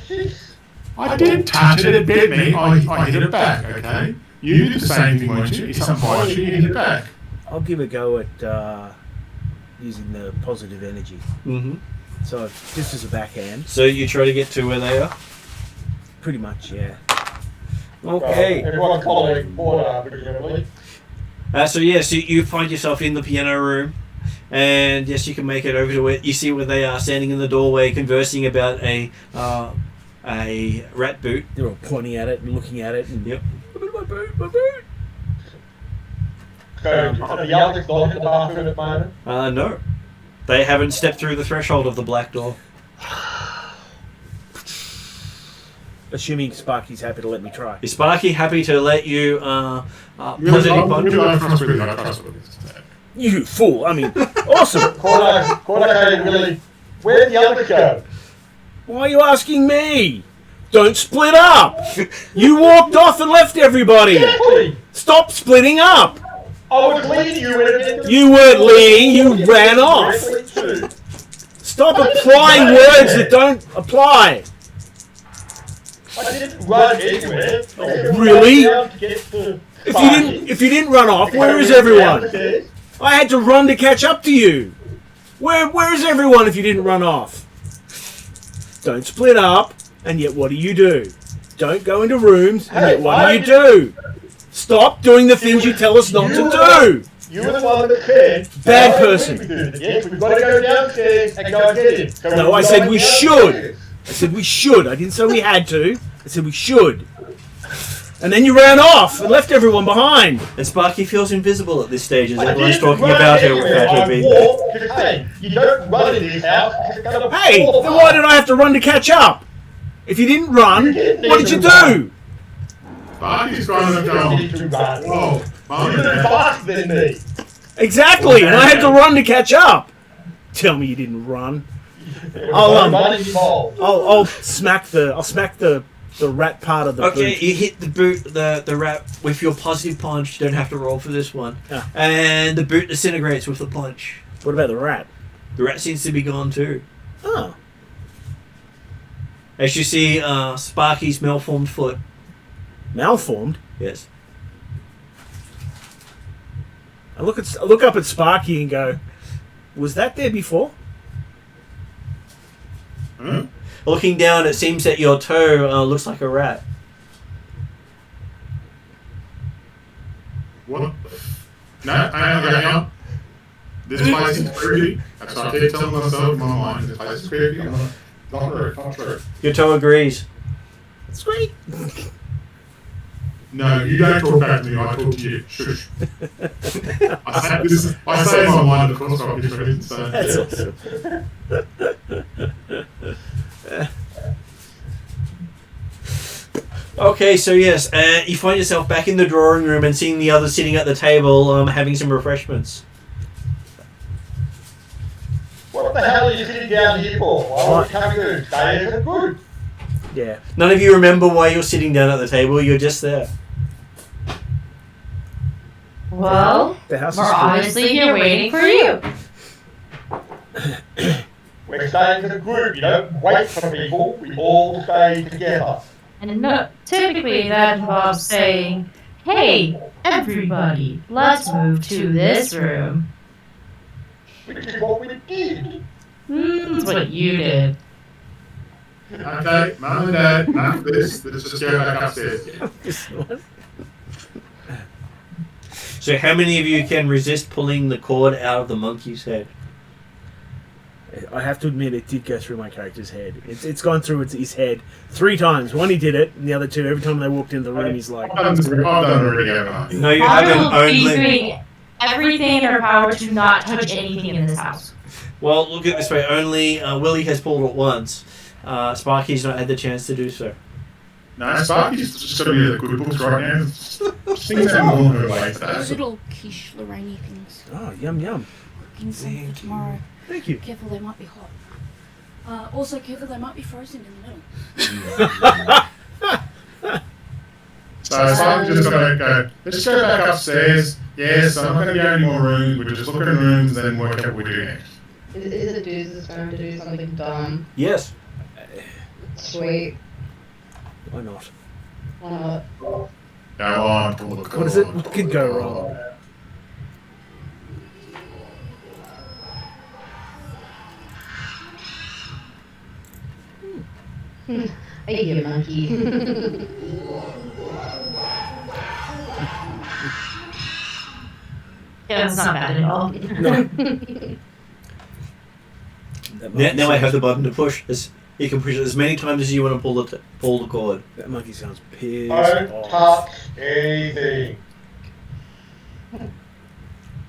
I didn't touch it. It bit me. I hit it back. Okay. You did the same thing, weren't you? If something bites you, you hit it back. I'll give a go at using the positive energy. Mm-hmm. So just as a backhand. So you try to get to where they are? Pretty much, yeah. Okay. Everyone following order, presumably. So yes, you find yourself in the piano room, and yes, you can make it over to where you see where they are standing in the doorway, conversing about a rat boot. They're all pointing at it and looking at it. And Yep. My boot, my boot. So, are the others not in the bathroom at the moment? No, they haven't stepped through the threshold of the black door. Assuming Sparky's happy to let me try. Is Sparky happy to let you positive punch? You fool! I mean, awesome. Corner, really. Where'd the others go? Why are you asking me? Don't split up! You walked off and left everybody! Exactly. Stop splitting up! I was leading you. You weren't leading, you ran off! Stop applying words that don't apply! I didn't run anywhere. Really? If you didn't run off, where is everyone? I had to run to catch up to you. Where is everyone if you didn't run off? Don't split up, and yet what do? Don't go into rooms, and yet what do? Stop doing the things you tell us not to do. You were the one that said... Bad person. Yes, we've got to go downstairs and go and get him. So No, I said we should. I said we should. I didn't say we had to. I said we should. And then you ran off and left everyone behind. And Sparky feels invisible at this stage as everyone's talking about her being there. Hey, you don't run in this house. Hey, then why did I have to run to catch up? If you didn't run, what did you do? Sparky's trying to go. Whoa, you're faster than me. Exactly, and I had to run to catch up. Tell me you didn't run. I'll smack the rat part of the boot. Okay, you hit the boot, the rat with your positive punch. You don't have to roll for this one. Ah. And the boot disintegrates with the punch. What about the rat? The rat seems to be gone too. Oh. As you see, Sparky's malformed foot. Malformed? Yes. I look up at Sparky and go, was that there before? Hmm? Looking down, it seems that your toe looks like a rat. What? No, hang on. This place is creepy. That's what I keep telling myself in my mind. This place is creepy. Not true. Your toe agrees. Sweet. No, you don't talk back to me. I talk to you. Shush. I say my mind, of course, for obvious reasons. So. That's awesome. Okay, so yes, you find yourself back in the drawing room and seeing the others sitting at the table having some refreshments. What the hell are you sitting down here for? Why are we coming to stay as a group? Yeah. None of you remember why you're sitting down at the table, you're just there. Well, The house is we're full. obviously here waiting for you. We're staying as a group, you don't wait for people, we all stay together. And no, typically that involves saying, hey, everybody, let's move to this room. Which is what we did. That's what you did. Okay, Mum and Dad, enough of this. Let's just go back upstairs. So how many of you can resist pulling the cord out of the monkey's head? I have to admit, it did go through my character's head. It's gone through his head 3 times. One, he did it, and the other 2, every time they walked into the room, he's like... I've done it already, haven't I? No, you I haven't will be only... doing everything in our power to not touch anything in this house. Well, look at it this way. Only Willie has pulled it once. Sparky's not had the chance to do so. No, Sparky's just got to be the good books right now. Things that all her way to that. Little quiche Lorraine things. Oh, yum, yum. Cooking some for tomorrow. Thank you. Careful, they might be hot. Also, careful, they might be frozen in the middle. So Sparky's just got to go, let's go back upstairs. Yes, I'm not going to go any more rooms. We'll just look at rooms and then work out what we do next. Is it Deuce's turn to do something dumb? Yes. Sweet. Why not? Why not? Go on, pull the cord. What is it? What could go wrong? Hey, you monkey. Yeah, that's not bad at all. No. Now I have the button to push. You can push it as many times as you want to pull the cord. That monkey sounds pissed Don't off. touch anything.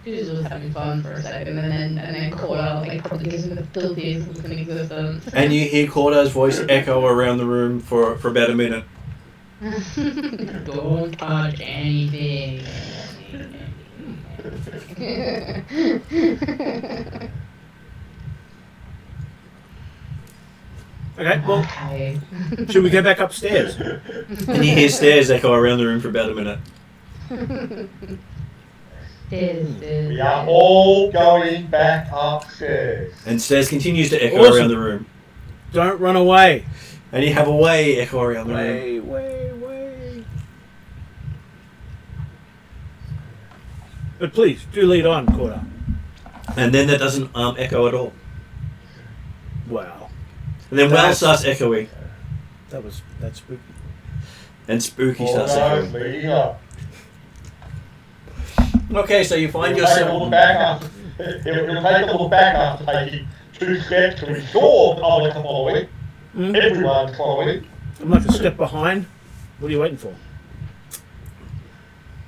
He was having fun for a second, and then Cora like probably gives him the filthiest look in existence. And you hear Corda's voice echo around the room for about a minute. Don't touch anything. Okay, well, Okay. should we go back upstairs? And you hear stairs echo around the room for about a minute. We are all going back upstairs. And stairs continues to echo Awesome. around the room. Don't run away. And you have a way echo around the room. Way. But please, do lead on, Corda. And then that doesn't echo at all. Wow. And then Well That's- starts echoing. That's spooky. And Spooky All starts guys echoing. leading up. Okay, so you find It'll take a yourself... little back after. It'll take a little back after taking 2 steps to ensure the public are following. Everyone's following. I'm like a step behind. What are you waiting for?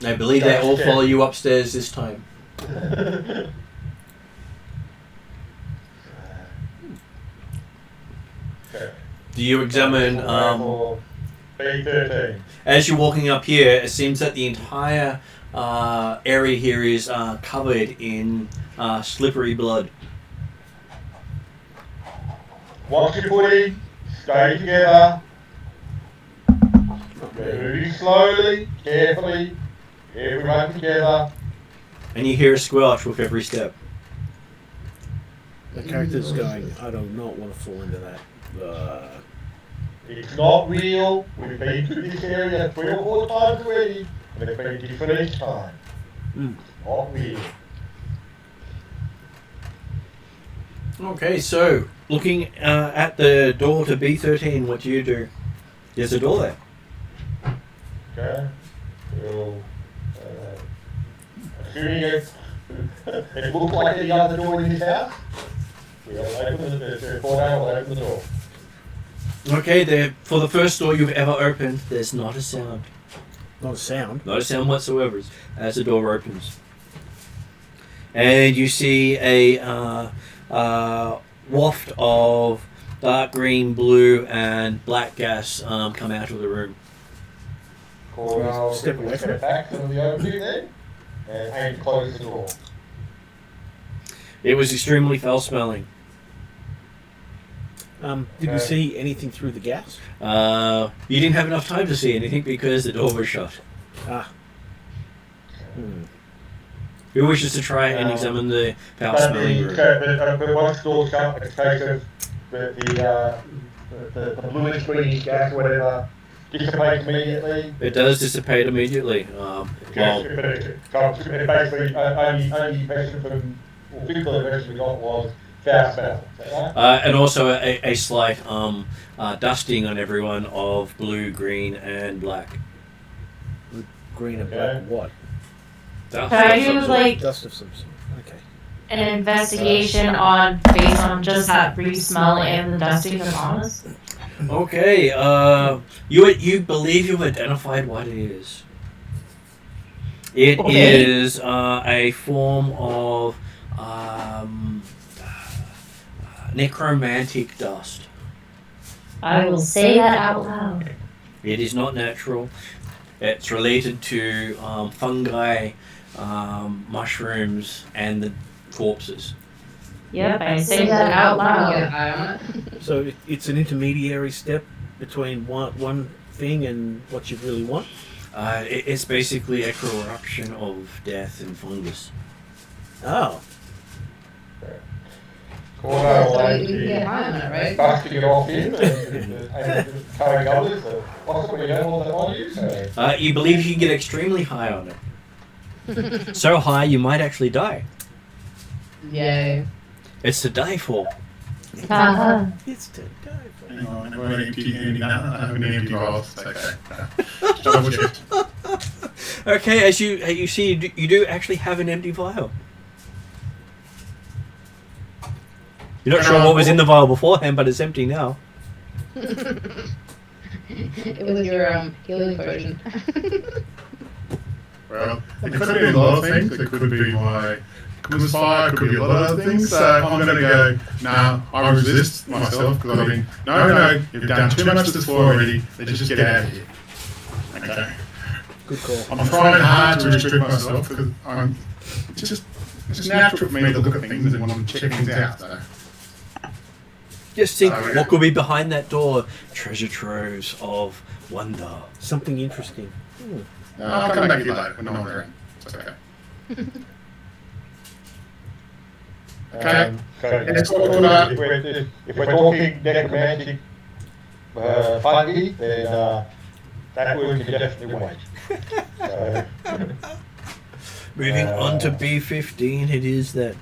I believe they all follow you upstairs this time. Do you examine... B13. As you're walking up here, it seems that the entire area here is covered in slippery blood. Watch your footing. Stay together. Moving slowly, carefully. Everyone together. And you hear a squelch with every step. The character's going, I do not want to fall into that. It's not real. We've been to this area 3 or 4 times already, and it's been different each time. Not real. Okay, so looking at the door to B13, what do you do? There's a door there. Okay. We'll, assuming it looks like any other door in this house, we'll open the door, we'll open the door. Okay, there. For the first door you've ever opened, there's not a sound. Not a sound. Not a sound whatsoever as the door opens. And you see a waft of dark green, blue, and black gas come out of the room. Step away from it. Back from the opening there, and aim to close the door. It was extremely foul smelling. Did we see anything through the gas? You didn't have enough time to see anything because the door was shut. Who wishes to try and examine the foul smelling room? But once the door's shut, it's a case of the bluish greenish gas, whatever, dissipates immediately. It does dissipate immediately. But basically, only impression from, or physical impression we got was foul smell. Is that right? And also a slight dusting on everyone of blue, green, and black. Green and black what? Dust Can I of some do sort. like Dust of some sort. Okay. an investigation on based on just that brief smell and the dusting that's on us? Okay, you believe you've identified what it is. It is a form of necromantic dust. I will say that out loud. It is not natural. It's related to fungi, mushrooms, and the corpses. Yep, I say that out loud. Get an eye on it. So it's an intermediary step between one thing and what you really want? It's basically a corruption of death and fungus. Oh. You get high on it, right? Busting it off him and telling others that possibly you don't want that on you. So. You believe you can get extremely high on it. So high you might actually die. Yay. It's to die for. It's to die for. Hang on, I've got an empty handy. No, I have an empty vial. It's okay. Just double checked. Okay, as you see, you do actually have an empty vial. You're not sure what was in the vial beforehand, but it's empty now. It was your healing potion. Well, it could be a lot of things. It could be my Christmas fire, it could be a lot of other things. So I'm going to go, nah, I resist myself because I've been, no, you've done too much this floor already. Let's just get out of here. Okay. Good call. I'm trying hard to restrict myself because it's natural for me to look at things and want to check things out. So. Just think what could be behind that door. Treasure troves of wonder. Something interesting. I'll come back to you later when I'm around. It's okay. Okay. So if we're talking necromantic fungi, then that word can definitely wait. So, Moving on to B15, it is that.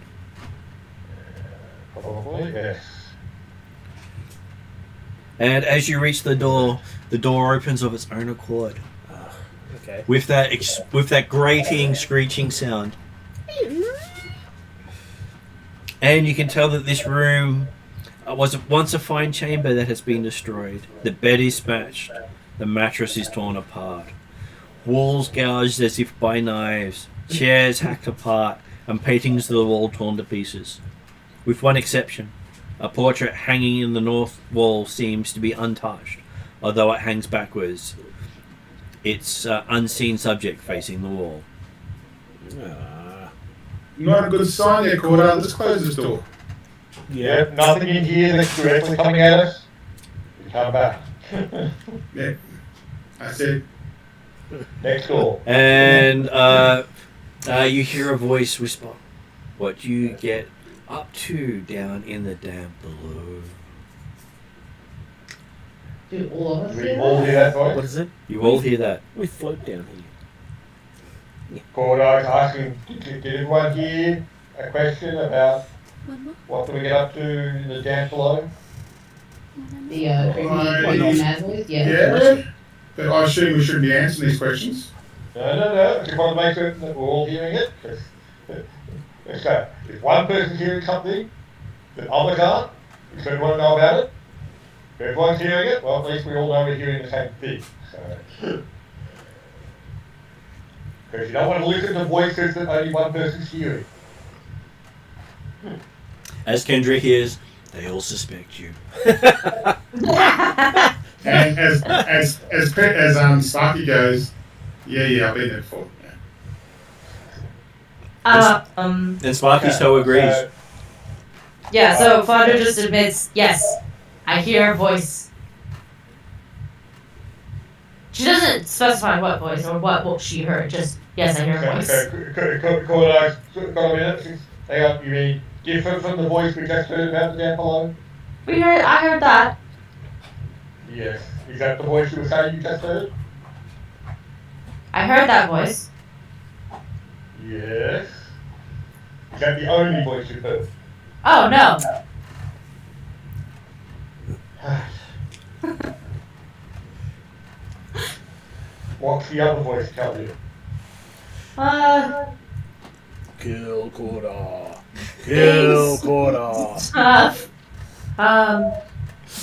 Probably, yes. And as you reach the door opens of its own accord. Okay. With that grating, screeching sound. And you can tell that this room was once a fine chamber that has been destroyed. The bed is smashed. The mattress is torn apart. Walls gouged as if by knives. Chairs hacked apart. And paintings to the wall torn to pieces. With one exception. A portrait hanging in the north wall seems to be untouched, although it hangs backwards. Its unseen subject facing the wall. Not a good sign there, Corda. Let's close this door. Yep, nothing in here that's directly coming at us. You come back. Yeah, that's it. Next door. And you hear a voice whisper, "What you get up to down in the damp below." Do all of us We hear all that? hear that voice? What is it? You all hear that. We float down here. Corda is asking, did everyone hear a question about what do we get up to in the damp below? The creepy mad voice? Yeah. Yeah, but I assume we shouldn't be answering these questions. No. I just want to make certain that we're all hearing it. So, if one person's hearing something that others aren't, does everyone know about it? If everyone's hearing it, well, at least we all know we're hearing the same thing. So, because you don't want to listen to voices that only one person's hearing. As Kendra hears, they all suspect you. And as Sparky goes, yeah, I've been there before. And Sparky so agrees. Yeah, so Fodder just admits, yes, I hear a voice. She doesn't specify what voice or what she heard, just, yes, I hear a voice. Got a minute? Hang on, you mean different from the voice we just heard about the damp below? I heard that. Yes. Is that the voice you were saying you just heard? I heard that voice. Yes. Is that the only voice you heard? Oh, no. What's the other voice tell you? Kill Corda. Kill Corda.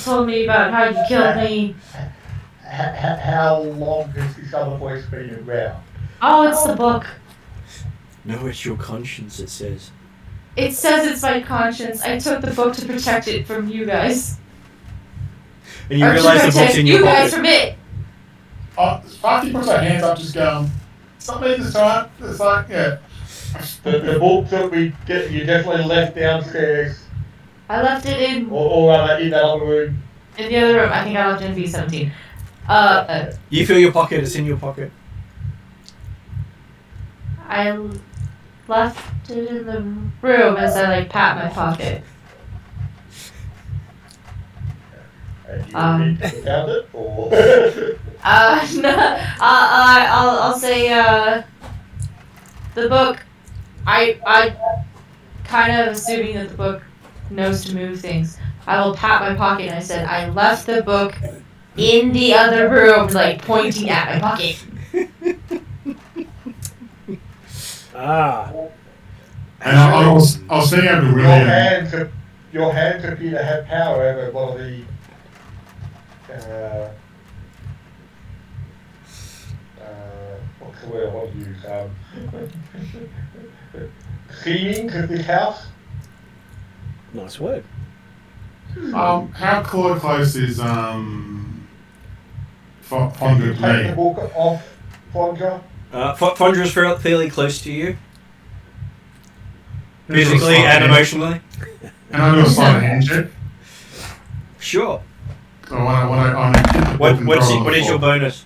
Told me about how you killed me. How long has this other voice been around? Oh, it's the book. No, it's your conscience, it says. It says it's my conscience. I took the book to protect it from you guys. And you Or to realize the book's protect in you your guys pocket. from it. Sparky puts her hands up, just going, it's not me this time. It's like, yeah. The book that you definitely left downstairs, I left it in or in that other room. the other room. I think I left it in V17. You feel your pocket, it's in your pocket. I left it in the room as I pat my pocket. And you found it, or? No, I'll say, the book, I kind of assuming that the book knows to move things. I will pat my pocket and I said, I left the book in the other room, like pointing at my pocket. And I was saying over to William. Your hands appear to have power over one of the what's the word I want to use? Cleanings of this house. Nice word. How close is Fondra to Take the me? book off Fondra. Fondra is fairly close to you. Physically and emotionally. And I do a sleight of hand check. Sure. So what is your bonus?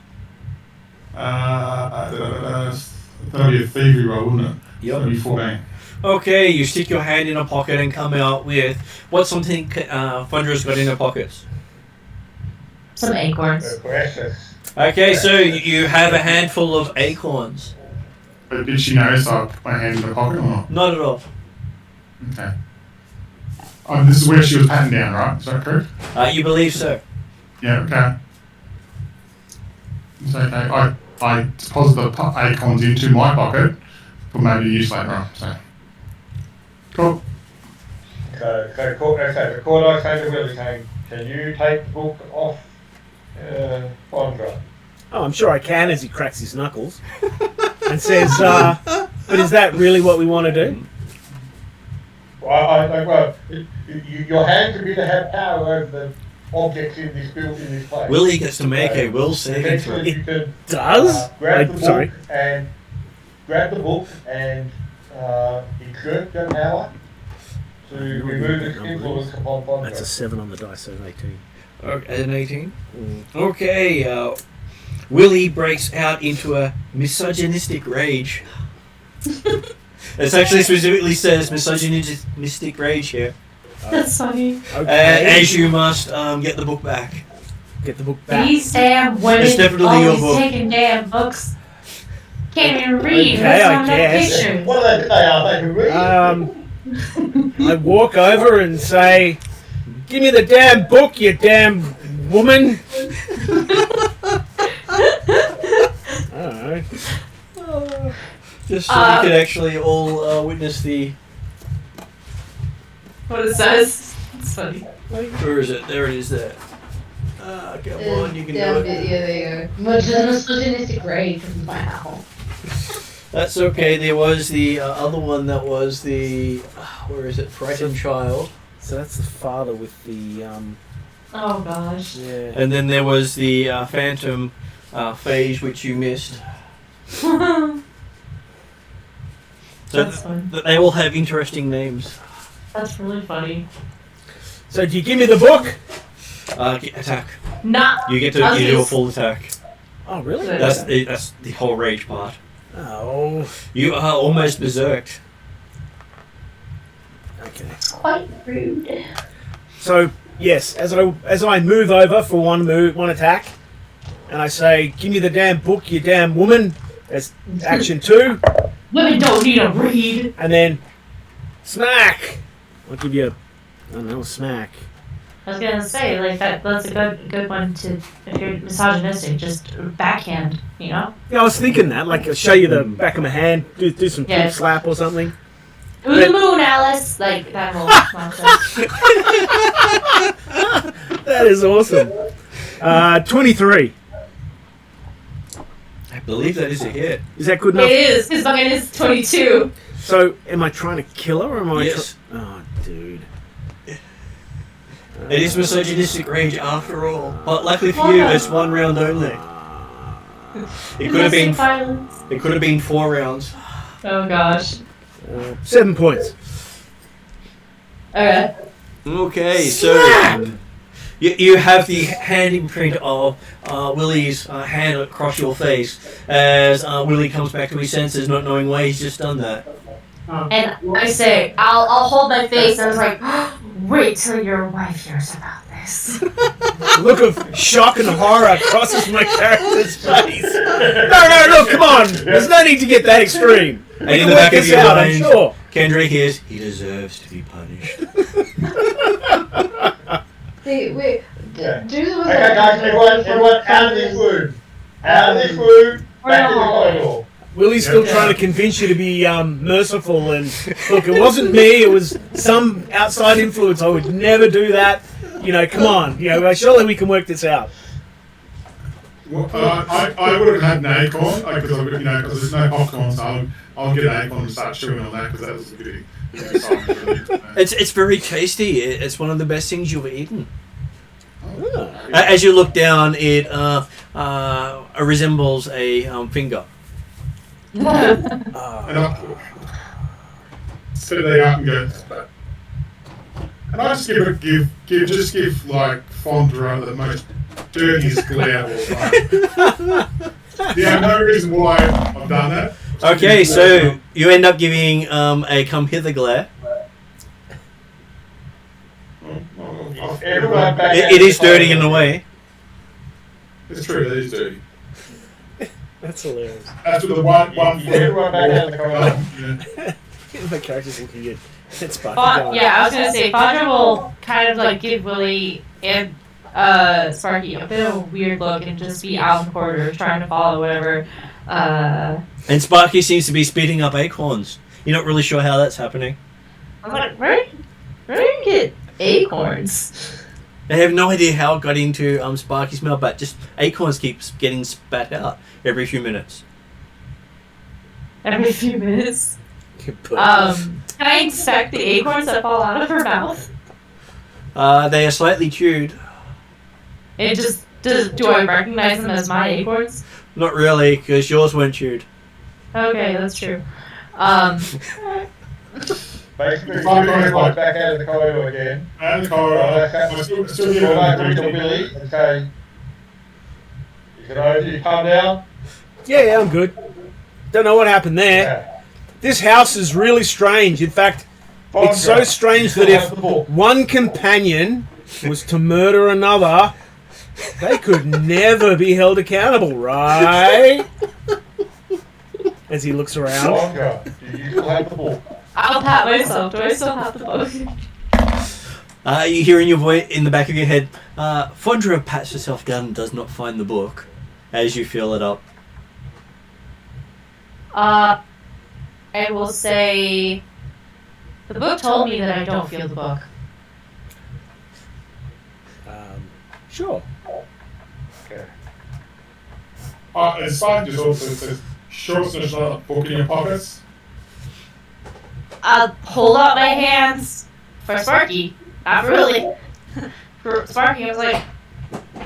That'll be a thievery roll, wouldn't it? Yep. That'll be 14. Okay, you stick your hand in a pocket and come out with what's something Fondra's got in her pockets. Some acorns. Precious. Okay, so you have a handful of acorns. But did she notice I put my hand in the pocket or not? Not at all. Okay. Oh, this is where she was patting down, right? Is that correct? You believe so? Yeah, okay. It's okay. I deposit the acorns into my pocket for maybe use later on. So. Cool. So the court I say to Willie saying, can you take the book off Fondra? Oh, I'm sure I can, as he cracks his knuckles and says, but is that really what we want to do? Your hand could be to have power over the objects in this building, in this place. Willie gets to make a will saving throw. You could, Does? grab the book Sorry. and exert your power to remove its influence upon Fondra. That's a 7 on the dice, so an 18. Okay, an 18? Okay, Willie breaks out into a misogynistic rage. It actually specifically says misogynistic rage here. That's funny. Okay. As you must get the book back. Get the book back. These damn women It's definitely your always book. taking damn books. Can't even read. Okay, What's I on that guess. picture? What are they can read? I walk over and say, give me the damn book, you damn woman. Alright. Just so you can actually all witness the... What it says. It's funny. Where is it? There it is there. Come on, you can do it. Yeah, there you go. Misogynistic rage. Wow. That's okay. There was the other one that was the... where is it? Frightened Child. So that's the father with the, Oh gosh. yeah. And then there was the Phantom Phage, which you missed. So That's fun. they all have interesting names. That's really funny. So do you give me the book? Attack. Nah. You get to you do a full attack. Oh, really? That's the whole rage part. Oh. You are almost berserked. Okay. Quite rude. So, yes, as I move over for one attack, and I say, give me the damn book, you damn woman. That's action 2. Women don't need to read. And then, smack! I'll give you a smack. I was gonna say, like that's a good one to, if you're misogynistic, just backhand, you know? Yeah, I was thinking that, like, I'll show you the back of my hand, do some Yeah. flip slap or something. To the moon, Alice! Like, that whole nonsense. That is awesome. 23. I believe that is a hit. Is that good enough? It is, because fucking is 22. So, am I trying to kill her, or am I... Yes. Oh, dude. It is misogynistic rage after all. But luckily for you, it's 1 round only. It could have been. Violence. It could have been 4 rounds. Oh gosh. 7 points. Okay. Okay, so you have the hand imprint of Willie's hand across your face as Willie comes back to his senses, not knowing why he's just done that. And I say, I'll hold my face, and I was like, Wait till your wife hears about this. The look of shock and horror crosses my character's face. No, look, come on. There's no need to get that extreme. And We in can the work back of this your out, I'm mind, sure. Kendrick hears, he deserves to be punished. See, wait. Yeah. Do the Okay, guys, everyone out of this room. Out of this room. Back to the corridor. Willie's still trying to convince you to be merciful and look, it wasn't me, it was some outside influence. I would never do that. You know, come on. You know, surely we can work this out. Well, I would have had an acorn because there's no popcorn, so I'll get an acorn and start chewing on that because that was a good excitement. It's very tasty. It's one of the best things you've eaten. Oh. As you look down, it resembles a finger. And I sit there up and go, and I just give like Fondra the most dirtiest glare of all time. Yeah, no reason why I've done that. Okay, so you end up giving a come hither glare. Everyone back It is dirty in a way. It's true, it is dirty. That's hilarious. After the one Everyone back out of the corridor. My character's looking good. It's fine. Yeah, I was gonna say, Fondra will kind of like give Willie and Sparky a bit of a weird look and just be out in the corridor trying to follow whatever. And Sparky seems to be speeding up acorns. You're not really sure how that's happening. I'm like, where do you get acorns? They have no idea how it got into Sparky's mouth, but just acorns keep getting spat out every few minutes. Every few minutes. Can I inspect the acorns that fall out of her mouth? They are slightly chewed. It just do I recognize them as my acorns? Not really, because yours weren't chewed. Okay, that's true. Basically, everyone back out of the corridor again. Out of the corridor. I still give it to Billy and say, you calm down? Yeah, I'm good. Don't know what happened there. Yeah. This house is really strange. In fact, it's so strange that if one companion was to murder another, they could never be held accountable, right? As he looks around. Sandra, do you still have the book? I'll pat myself. Do I still have the book? You hear in your voice, in the back of your head, Fondra pats herself down and does not find the book as you fill it up. I will say the book told me that I don't feel the book. Sure. Okay. It's fine, just also says, sure there's not a book in your pockets. I'll hold out my hands for Sparky. Not really. For Sparky, I was like,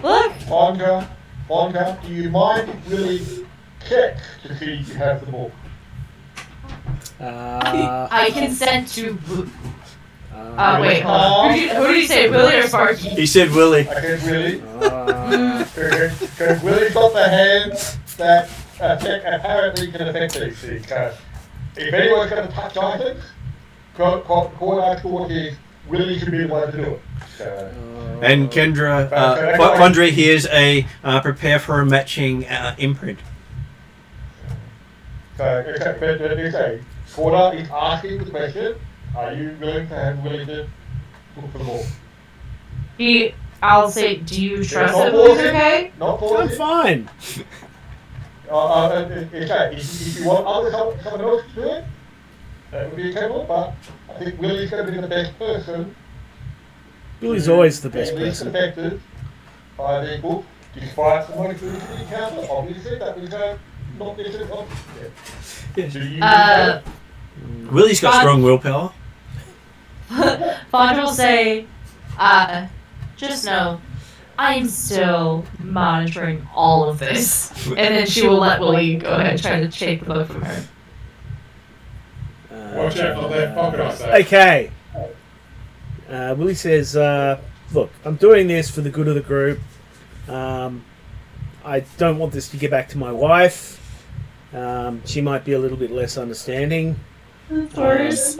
look. Fondra, do you mind if Willie check to see if you have the book? I consent to. Wait, hold on. Who did you say, Willie or Sparky? He said Willie. I said Willie. Because Willie's got the hands that apparently can affect these things. If anyone's going to touch items, court is Willie should be the one to do it. So, And Kendra, Fondra hears a prepare for a matching imprint. So, Court is asking the question, are you willing to have Willie to look for the ball? I'll say, do you trust Not that Willie's forcing. okay? Not I'm forcing. fine. Okay, if you want someone else to do it, that would be acceptable, but I think Willie's going to be the best person. Willie's always the best At least person. affected by the book, despite the money for the council. Obviously, that was not necessarily. Yeah. Do you Willie's got strong willpower. Fondra will say, just know, I'm still monitoring all of this. And then she will let Willie go ahead and try to take the book from her. Watch out for that pocket, I say. Okay. Willie says, look, I'm doing this for the good of the group. I don't want this to get back to my wife. She might be a little bit less understanding. Of course.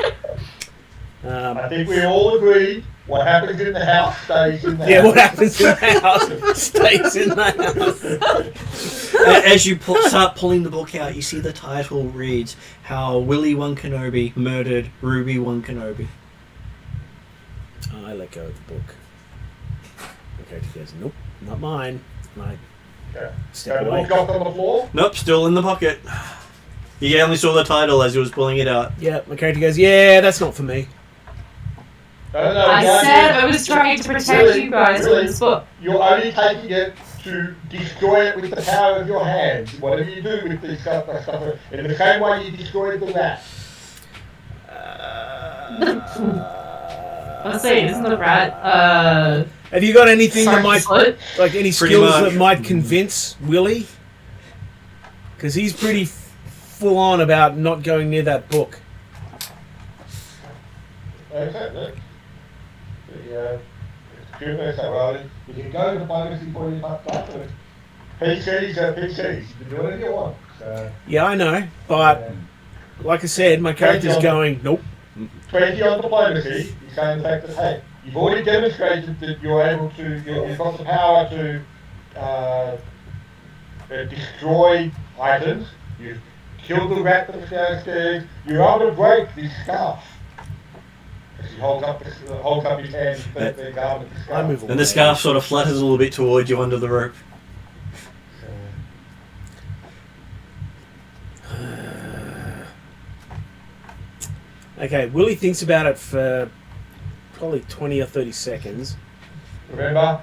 I think we all agree What happens in the house stays in the Yeah, house. what happens in the house stays in the house. As you start pulling the book out, you see the title reads How Willie One Kenobi Murdered Ruby One Kenobi. I let go of the book. Okay, he goes, nope, not mine. And I Okay. step So the away. book dropped on the floor. Nope, still in the pocket. He only saw the title as he was pulling it out. Yeah, my character goes, yeah, that's not for me. No, I said I was trying to protect you guys with this book. You're only taking it to destroy it with the power of your hands. Whatever you do with this stuff, in the same way you destroyed the rat. Let's say, isn't the rat, Have you got anything that might, Foot? like any Pretty skills much. that might convince Willie? Because he's pretty full on about not going near that book. Okay, look. Goodness, right. You can go to the bonus before you have to. PCs are PCs. You can do whatever you want. So, Yeah, I know, but like I said, my character's going, nope. 20 on diplomacy, you're saying the fact that, hey, you've already demonstrated that you're able to, you've got the power to destroy items, you've killed the rat that's downstairs, you're able to break this scarf. He holds up his hand, the garment, the I scarf. move away. And the scarf sort of flutters a little bit towards you under the rope. Okay, Willie thinks about it for probably 20 or 30 seconds. Remember,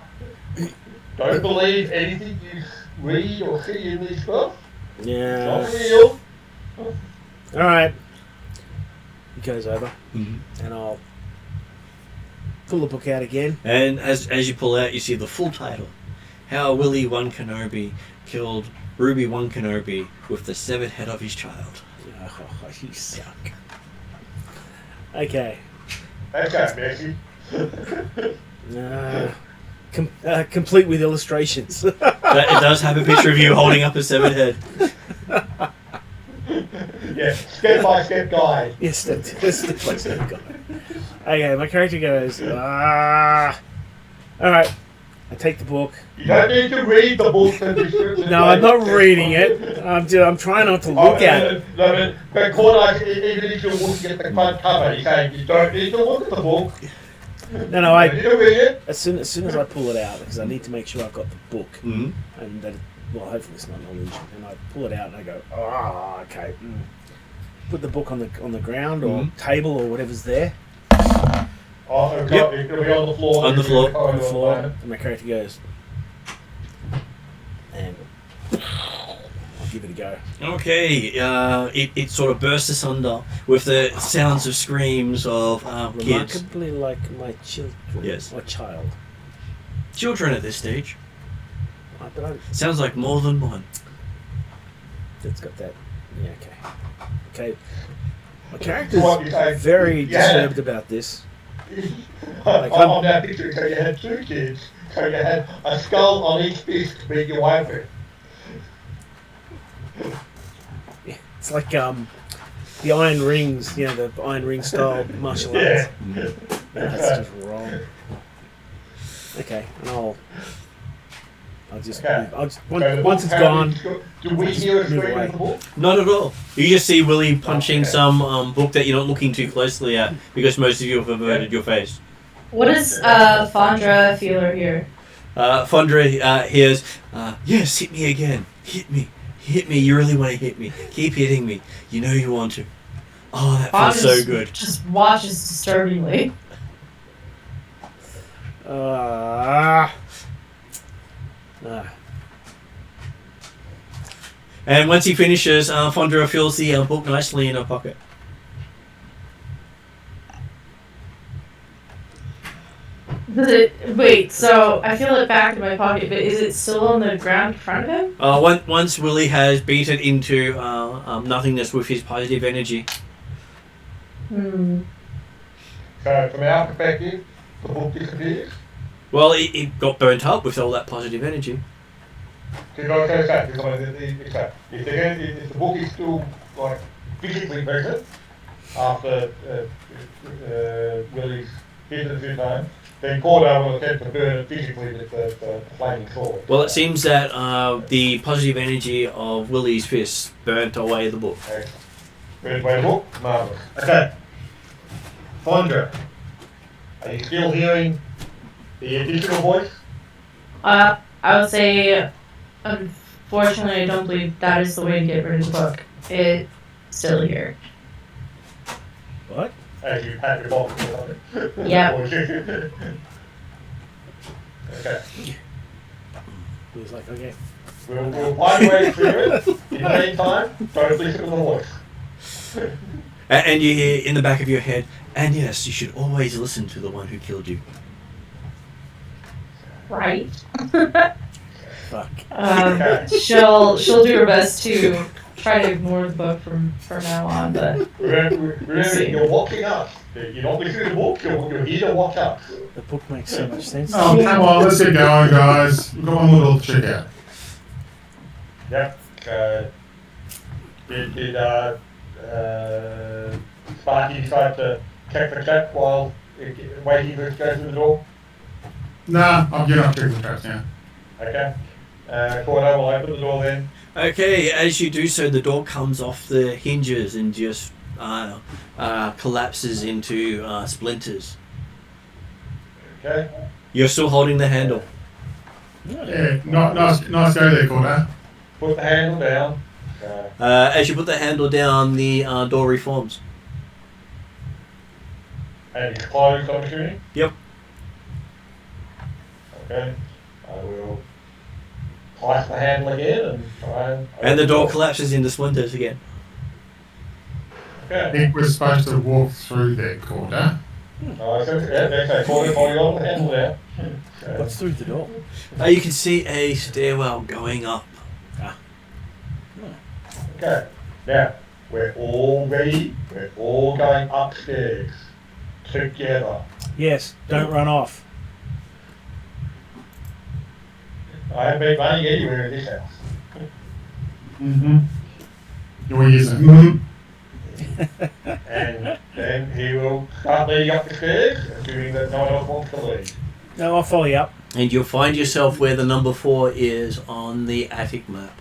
don't believe anything you read or see in this book. It's Yeah. not real. Alright. He goes over, Mm-hmm. and I'll pull the book out again. And as you pull out, you see the full title. How Willie One Kenobi Killed Ruby One Kenobi with the severed head of his child. Oh, you suck. Okay. That's messy. Complete with illustrations. It does have a picture of you holding up a severed head. Yeah, step-by-step guide. Yes, that's by step guy. Okay, my character goes, Alright. I take the book. You don't need to read the book. No, I'm not reading it. I'm trying not to look at it. But Cordax, even if you're looking at the front cover, he's saying you don't need to look at the book. No, You need to read it. as soon as I pull it out, because I need to make sure I've got the book, Mm-hmm. and that, well, hopefully it's not an illusion. And I pull it out and I go, okay. Put the book on the ground or table or whatever's there. Oh, it'll be on the floor. On the floor. On the floor, and my character goes, and I'll give it a go. Okay, it sort of bursts asunder with the sounds of screams of kids. Remarkably like my children. Yes. Or child. Children at this stage. But Sounds like more than one. it's got that. Yeah, okay. My So character's what you say? very Yeah. disturbed about this. I'm now picturing, so you had two kids, so you had a skull on each fist to be your wife. It's like the Iron Rings, the Iron Ring style martial arts. Yeah. That's just wrong. Okay, and I'll just Okay. move. Once So it's gone. Do we hear a scream in the book? Not at all. You just see Willie punching some book that you're not looking too closely at because most of you have averted your face. What does Fandra feeler here? Fondre hears, yes, hit me again. Hit me. Hit me. You really want to hit me. Keep hitting me. You know you want to. Oh, that feels so good. Just watches disturbingly. And once he finishes, Fondra fills the book nicely in her pocket. Does it, wait, so I feel it back in my pocket, but is it still on the ground in front of him? Once Willie has beat it into nothingness with his positive energy. Hmm. So from our perspective, the book disappears. Well, it got burnt up with all that positive energy. If the book is still like physically present after Willie's hit it a few times. Then Cordo will attempt to burn it physically with the flaming sword. Well, it seems that the positive energy of Willie's fist burnt away the book. Okay. Burnt away the book? Marvellous. Okay. Fondra, are you still hearing the additional voice? I would say, unfortunately, I don't believe that is the way to get rid of the book. It's still here. What? As you pat your box or something? Yeah. Okay. He was like, okay. We'll find a way through it. In the meantime, don't listen to the voice. And you hear in the back of your head, and yes, you should always listen to the one who killed you. Right. Fuck. She'll do her best to try to ignore the book from now on, but Remember, you're watching us. You're not listening to the book, you're here to watch us. The book makes so much sense. Oh, come on, let's get going, guys. We've got one little check out. Yep. Did Sparky decide to check the trap while waiting for it to go through the door? Nah, I'm getting up checking the traps now. Okay. Cordo will open the door then. Okay, as you do so, the door comes off the hinges and just collapses into splinters. Okay. You're still holding the handle. Yeah, nice go there, Cordo. Put the handle down. As you put the handle down, the door reforms. And it's closed, I'm assuming? Yep. Okay. I will place the handle again and try And the door collapses into splinters again. I Okay. think we're supposed to walk through there, Cordo. Okay, Cordo, hold on the handle there. What's through the door? You can see a stairwell going up. Okay. Now, we're all ready. We're all going upstairs. Together. Yes, don't run off. I haven't been running anywhere in this house. Mm-hmm. You're using And then he will start leading up the stairs, assuming that no one else wants to lead. No, I'll follow you up. And you'll find yourself where the number 4 is on the attic map.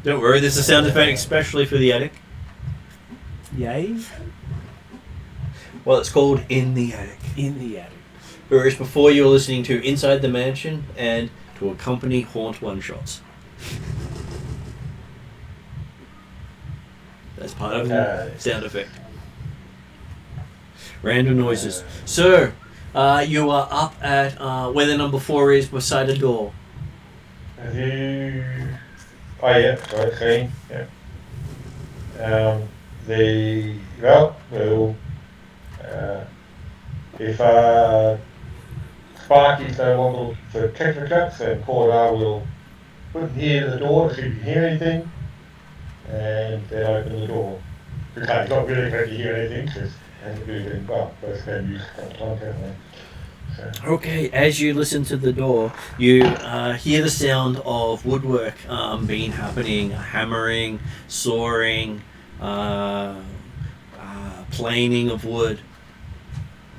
Don't worry, there's a sound effect especially for the attic. Yay? Well, it's called In the Attic. In the attic. Whereas before you were listening to Inside the Mansion and to accompany Haunt one-shots. That's part of the sound effect. Random noises. So, you are up at where the number 4 is beside a door. Have you... Oh yeah, right, screen, yeah. If Sparky's no longer for check the traps, then Cordo will put an ear to the door to see if you hear anything, and then open the door. Okay, he's not really going to hear anything, because he hasn't really been, well, first been used a couple of times, haven't they? Okay, as you listen to the door, you hear the sound of woodwork being happening, hammering, sawing, planing of wood.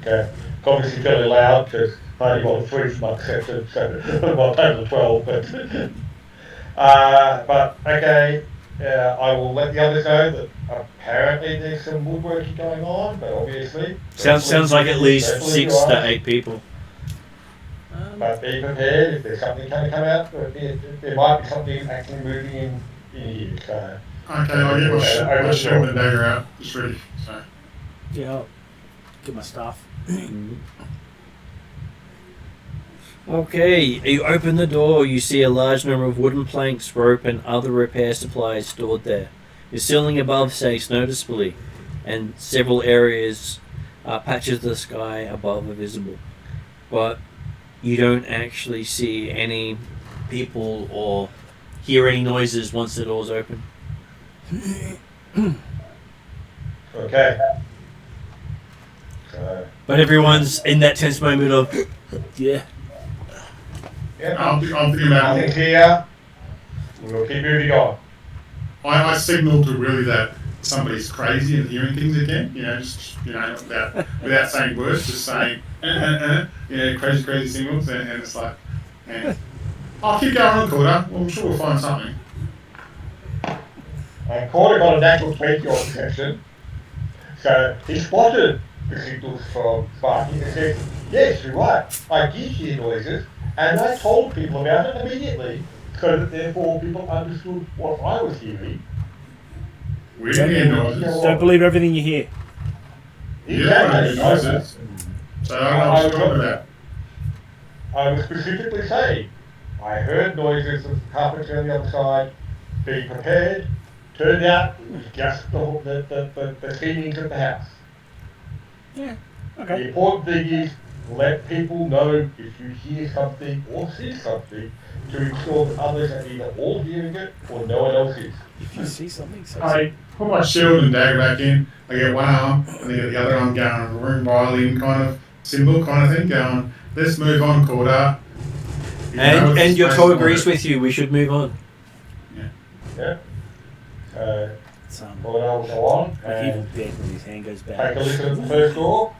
Okay, it's obviously fairly loud because only got 3 from accepted, so well, total of 12. But okay, I will let the others know that apparently there's some woodworking going on, but obviously Sounds like at least 6 to 8 people. But be prepared if there's something going to come out. There might be something actually moving in here. So. Okay, I'll get my shield and dagger out. Just ready. So. Yeah, I'll get my stuff. Okay, you open the door, you see a large number of wooden planks, rope and other repair supplies stored there. The ceiling above sags noticeably, and several areas, patches of the sky above are visible. But you don't actually see any people or hear any noises once the door's open. Okay. But everyone's in that tense moment of, yeah. I'm thinking about nothing here. We'll keep moving on. I signalled to Willie that somebody's crazy and hearing things again. Just without saying words, just saying crazy signals, and it's like, I'll keep going on, Corda. Well, I'm sure we'll find something. And Corda got a natural 20 on perception, so he spotted the signals from Sparky and said, "Yes, you're right. I did hear noises, and I told people about it immediately, so that therefore people understood what I was hearing." We didn't hear noises. Don't believe everything you hear. You don't hear noises. So I don't know what you're talking about. I was specifically saying, I heard noises of carpentry on the other side, being prepared. Turned out it was just the cleanings of the house. Yeah. The Okay. important thing is let people know if you hear something or see something to ensure that others are either all hearing it or no one else is. If you see something, say I put my shield and dagger back in. I get one arm, and then get the other arm going, room Riley kind of symbol kind of thing, going, let's move on, Corda. And your toe agrees with you. We should move on. Yeah. something. Corda will go on Like he and was dead when his hand goes take back. a look at the first door.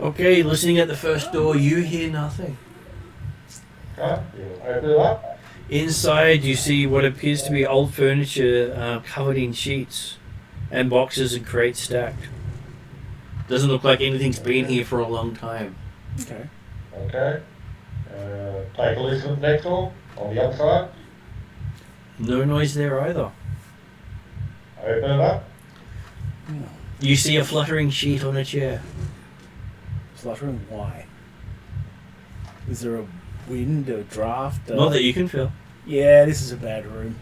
Okay, listening at the first door, you hear nothing. Okay, you'll open it up. Inside, you see what appears to be old furniture covered in sheets and boxes and crates stacked. Doesn't look like anything's been here for a long time. Okay. Okay. Take a listen at the next door on the other side. No noise there either. Open it up. You see a fluttering sheet on a chair. Fluttering? Why? Is there a wind, a draft? Not that you can feel. Yeah, this is a bad room.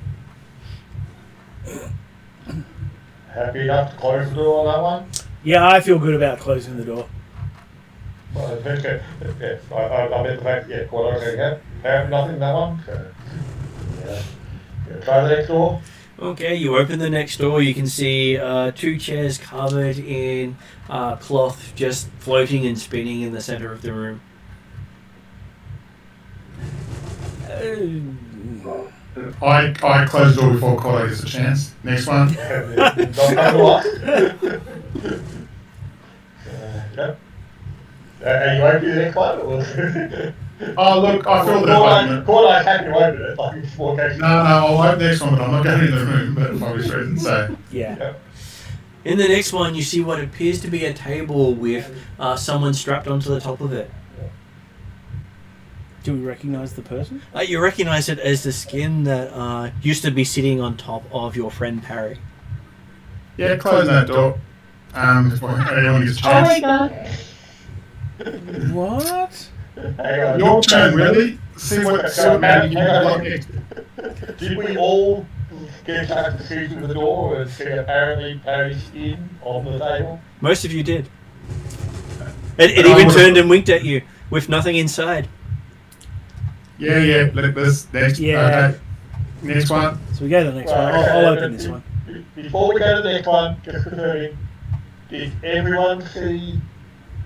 Happy enough to close the door on that one? Yeah, I feel good about closing the door. Well, okay. Yeah, I meant the fact, yeah, what I was saying, have nothing in that one. So, yeah. Try the next door. Okay, you open the next door. You can see two chairs covered in cloth just floating and spinning in the center of the room. I close the door before Corda gets a chance. Next one. Don't come to us. Yeah. Are you opening the next one? Or? Oh, look, I feel that. Corda's happy to open it, like it's more occasion. No, I'll open the next one, but I'm not going in the room, but for obvious reasons, so. Yeah. In the next one, you see what appears to be a table with someone strapped onto the top of it. Do we recognize the person? You recognize it as the skin that used to be sitting on top of your friend Parry. Yeah, close that door. Before anyone gets a Oh my chance. god. What? Hang on. Your turn, really? See what you Hang on. get. Did we all get a chance to see through the door and see apparently Parry's skin on the table? Most of you did. It even turned and winked at you with nothing inside. Yeah, let's next. Yeah. Okay. Next one. So we go to the next one. Right, I'll open this one. Before we go to the next one, just confirming, did everyone see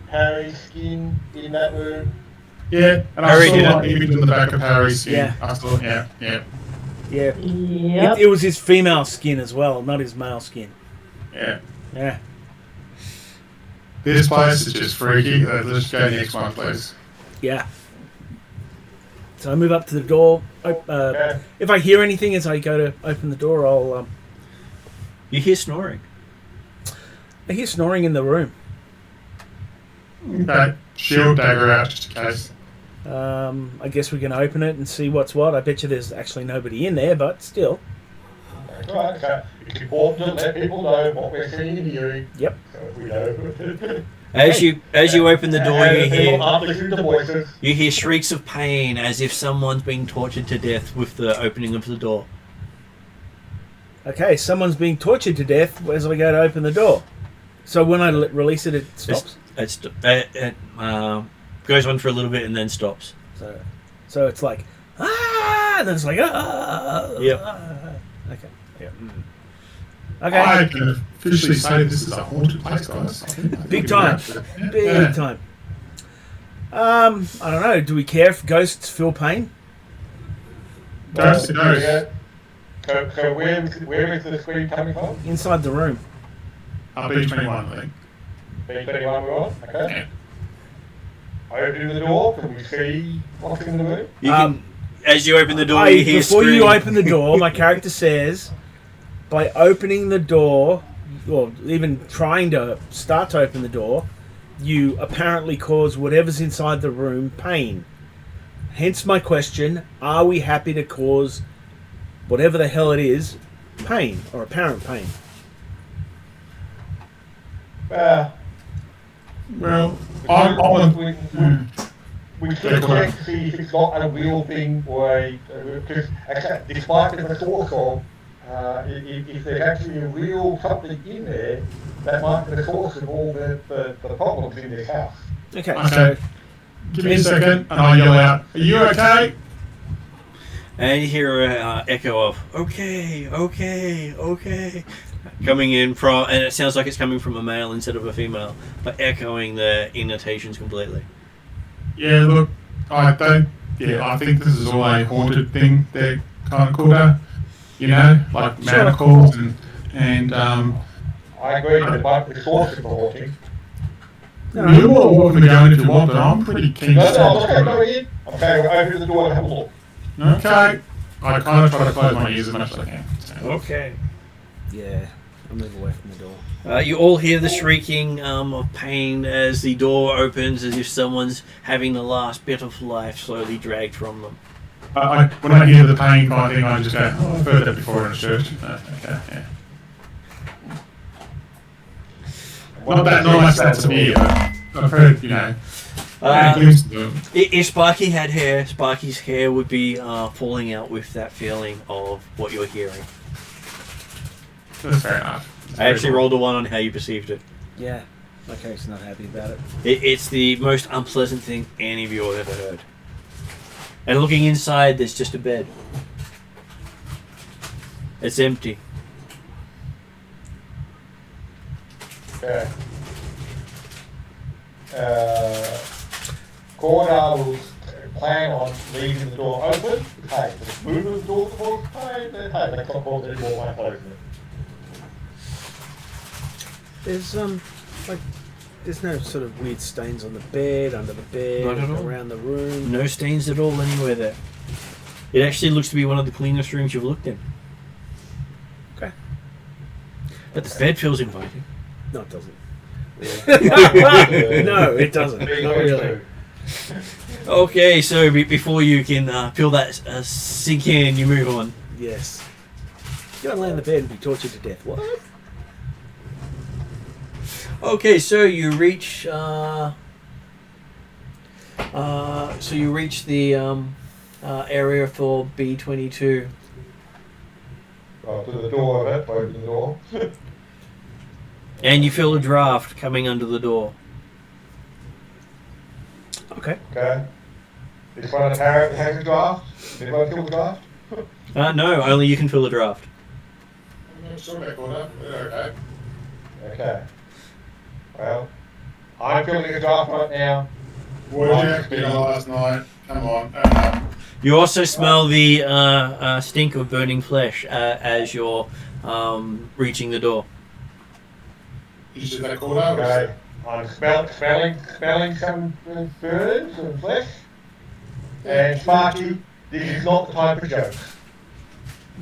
Harry's skin in that room? Yeah, and I Harry saw did an image in the back of Harry's skin. Yeah. I saw, yeah. Yeah. Yep. It was his female skin as well, not his male skin. Yeah. Yeah. This place is just freaky. Let's go next one, please. Yeah. So I move up to the door. Yeah. If I hear anything as I go to open the door, I'll. You hear snoring. I hear snoring in the room. Okay. Shield dagger out just in case. I guess we can open it and see what's what. I bet you there's actually nobody in there, but still. Right, so it's important to let people know what we're seeing and hearing. Yep. So if we know. As you open the door, you People aren't listening to voices. hear shrieks of pain as if someone's being tortured to death with the opening of the door. Okay, someone's being tortured to death as I go to open the door. So when I release it, it stops. It goes on for a little bit and then stops. So it's like, ah, and then it's like, ah. Yep. Okay. Yeah. Okay. I can officially say this is a haunted place, guys. Big time. Big time. I don't know. Do we care if ghosts feel pain? Ghosts are ghosts. So where is the screen coming from? Inside the room. B21, I think. B21 we're on? Okay. Yeah. Open the door, can we see what's in the room? You can, as you open the door, you hear before scream. you open the door, my character says, by opening the door, or even trying to start to open the door, you apparently cause whatever's inside the room pain. Hence my question, are we happy to cause whatever the hell it is pain, or apparent pain? Well, we should check to see if it's not a real thing or because despite the source of, if there's actually a real something in there, that might be the source of all the problems in this house. Okay, Okay. so give me a second, and I'll yell out, "Are you okay?" And you hear an echo of "Okay, okay, okay," coming in from, and it sounds like it's coming from a male instead of a female, but echoing the intonations completely. Yeah, look, I think this is all a haunted thing. They're kind of called, you know, like manacles and I agree that it might be the source of the haunting. You're more than welcome to go in if you want, but I'm pretty keen No, to I'm okay, go in. I'm okay, we'll open the door and have a look. Okay. I kind of try to close my ears as much as I can. So. Okay. yeah, I'll move away from the door. You all hear the shrieking of pain as the door opens, as if someone's having the last bit of life slowly dragged from them. When I hear the pain kind of thing, I just go, oh, I've heard that before in a church. Okay, yeah. Not that nice that's a beer, but I've heard, you know. If Sparky had hair, Sparky's hair would be falling out with that feeling of what you're hearing. That's fair enough. I actually rolled a 1 on how you perceived it. Yeah, my character's not happy about it. It's the most unpleasant thing any of you have ever heard. And looking inside, there's just a bed. It's empty. Okay. Cordar will plan on leaving the door open. Hey, just move the door towards the plane, then hey, that's not caused any more light open it. There's no sort of weird stains on the bed, under the bed, Not at all. around the room. No stains at all anywhere there. It actually looks to be one of the cleanest rooms you've looked in. Okay. But the bed feels inviting. No, it doesn't. Yeah. No, it doesn't. Not really. Okay, so before you can feel that sink in, you move on. Yes. You don't lay in the bed and be tortured to death. What? Okay, so you reach. The area for B22. To the door of it, open the door. And you feel a draft coming under the door. Okay. Okay. This one has a draft. Did anyone feel the draft? No, only you can feel the draft. I'm not sure about Cordar. Okay. Okay. Well, I'm feeling a draft right now. What did you have to last night? Come on. You also smell the stink of burning flesh as you're reaching the door. You said that Cordar? Okay. I'm smelling some burns and flesh. And Sparky, this is not the time for jokes.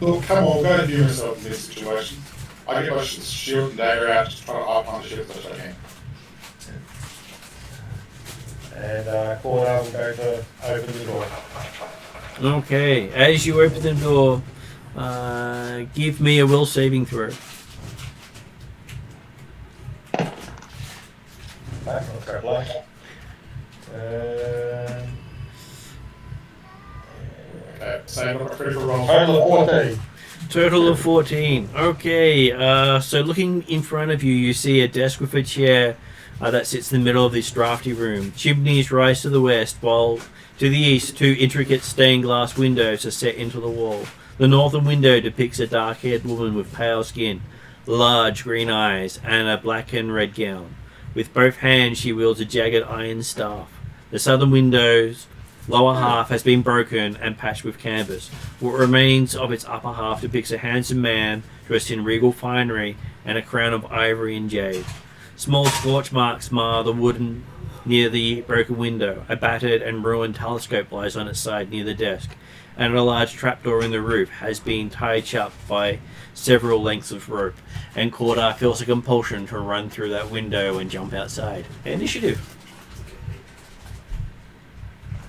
Look, come on, go and view yourself in this situation. I get my shield and dagger out, just trying to up on the ship as much as I can. And Cordar will go to open the door. Okay, as you open the door, give me a will saving throw. Back, I'll go black. Okay, same critical roll. Total of 14. Total of 14. Okay, so looking in front of you, you see a desk with a chair that sits in the middle of this drafty room. Chimneys rise to the west, while to the east, 2 intricate stained glass windows are set into the wall. The northern window depicts a dark-haired woman with pale skin, large green eyes, and a black and red gown. With both hands, she wields a jagged iron staff. The southern windows lower half has been broken and patched with canvas. What remains of its upper half depicts a handsome man dressed in regal finery and a crown of ivory and jade. Small scorch marks mar the wooden near the broken window. A battered and ruined telescope lies on its side near the desk, and a large trapdoor in the roof has been tied shut by several lengths of rope, and Cordar feels a compulsion to run through that window and jump outside. Initiative.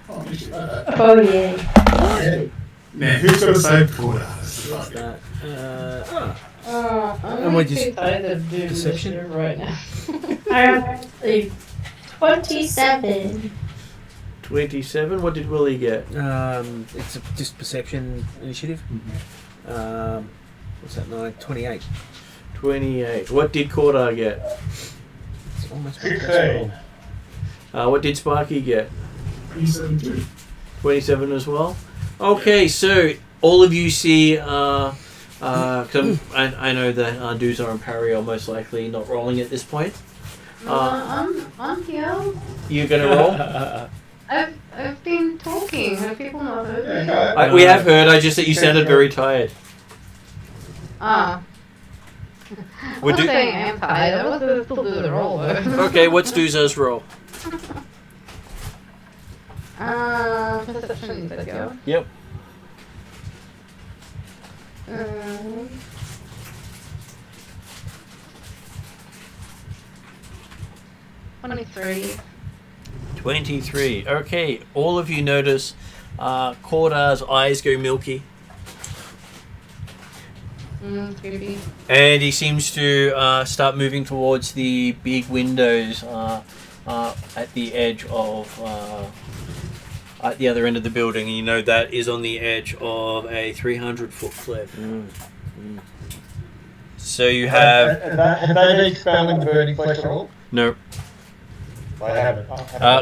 Oh yeah. Now, who's got to save Porter? And I'm what too is tired to do perception? initiative right now. I have a 27. 27. What did Willie get? It's just perception initiative. What's that? 9? 28. 28. What did Cordar get? It's almost 16. What did Sparky get? 27 too. 27 as well. Okay, so all of you see. Cause I know that Duzar and Parry are most likely not rolling at this point. I'm here. You're gonna roll. I've been talking. Have people not heard me? We have heard. I just that you sounded very tired. I'm Would not do- saying I'm tired. I was still do the roll though. Okay, what's Duzar's roll? Perception, let's go. Yep. 23. 23. Okay, all of you notice Cordar's eyes go milky, Creepy. and he seems to start moving towards the big windows at the edge of at the other end of the building. And you know that is on the edge of a 300-foot cliff. So you have Have they been expelling the burning flesh at all? no. I haven't.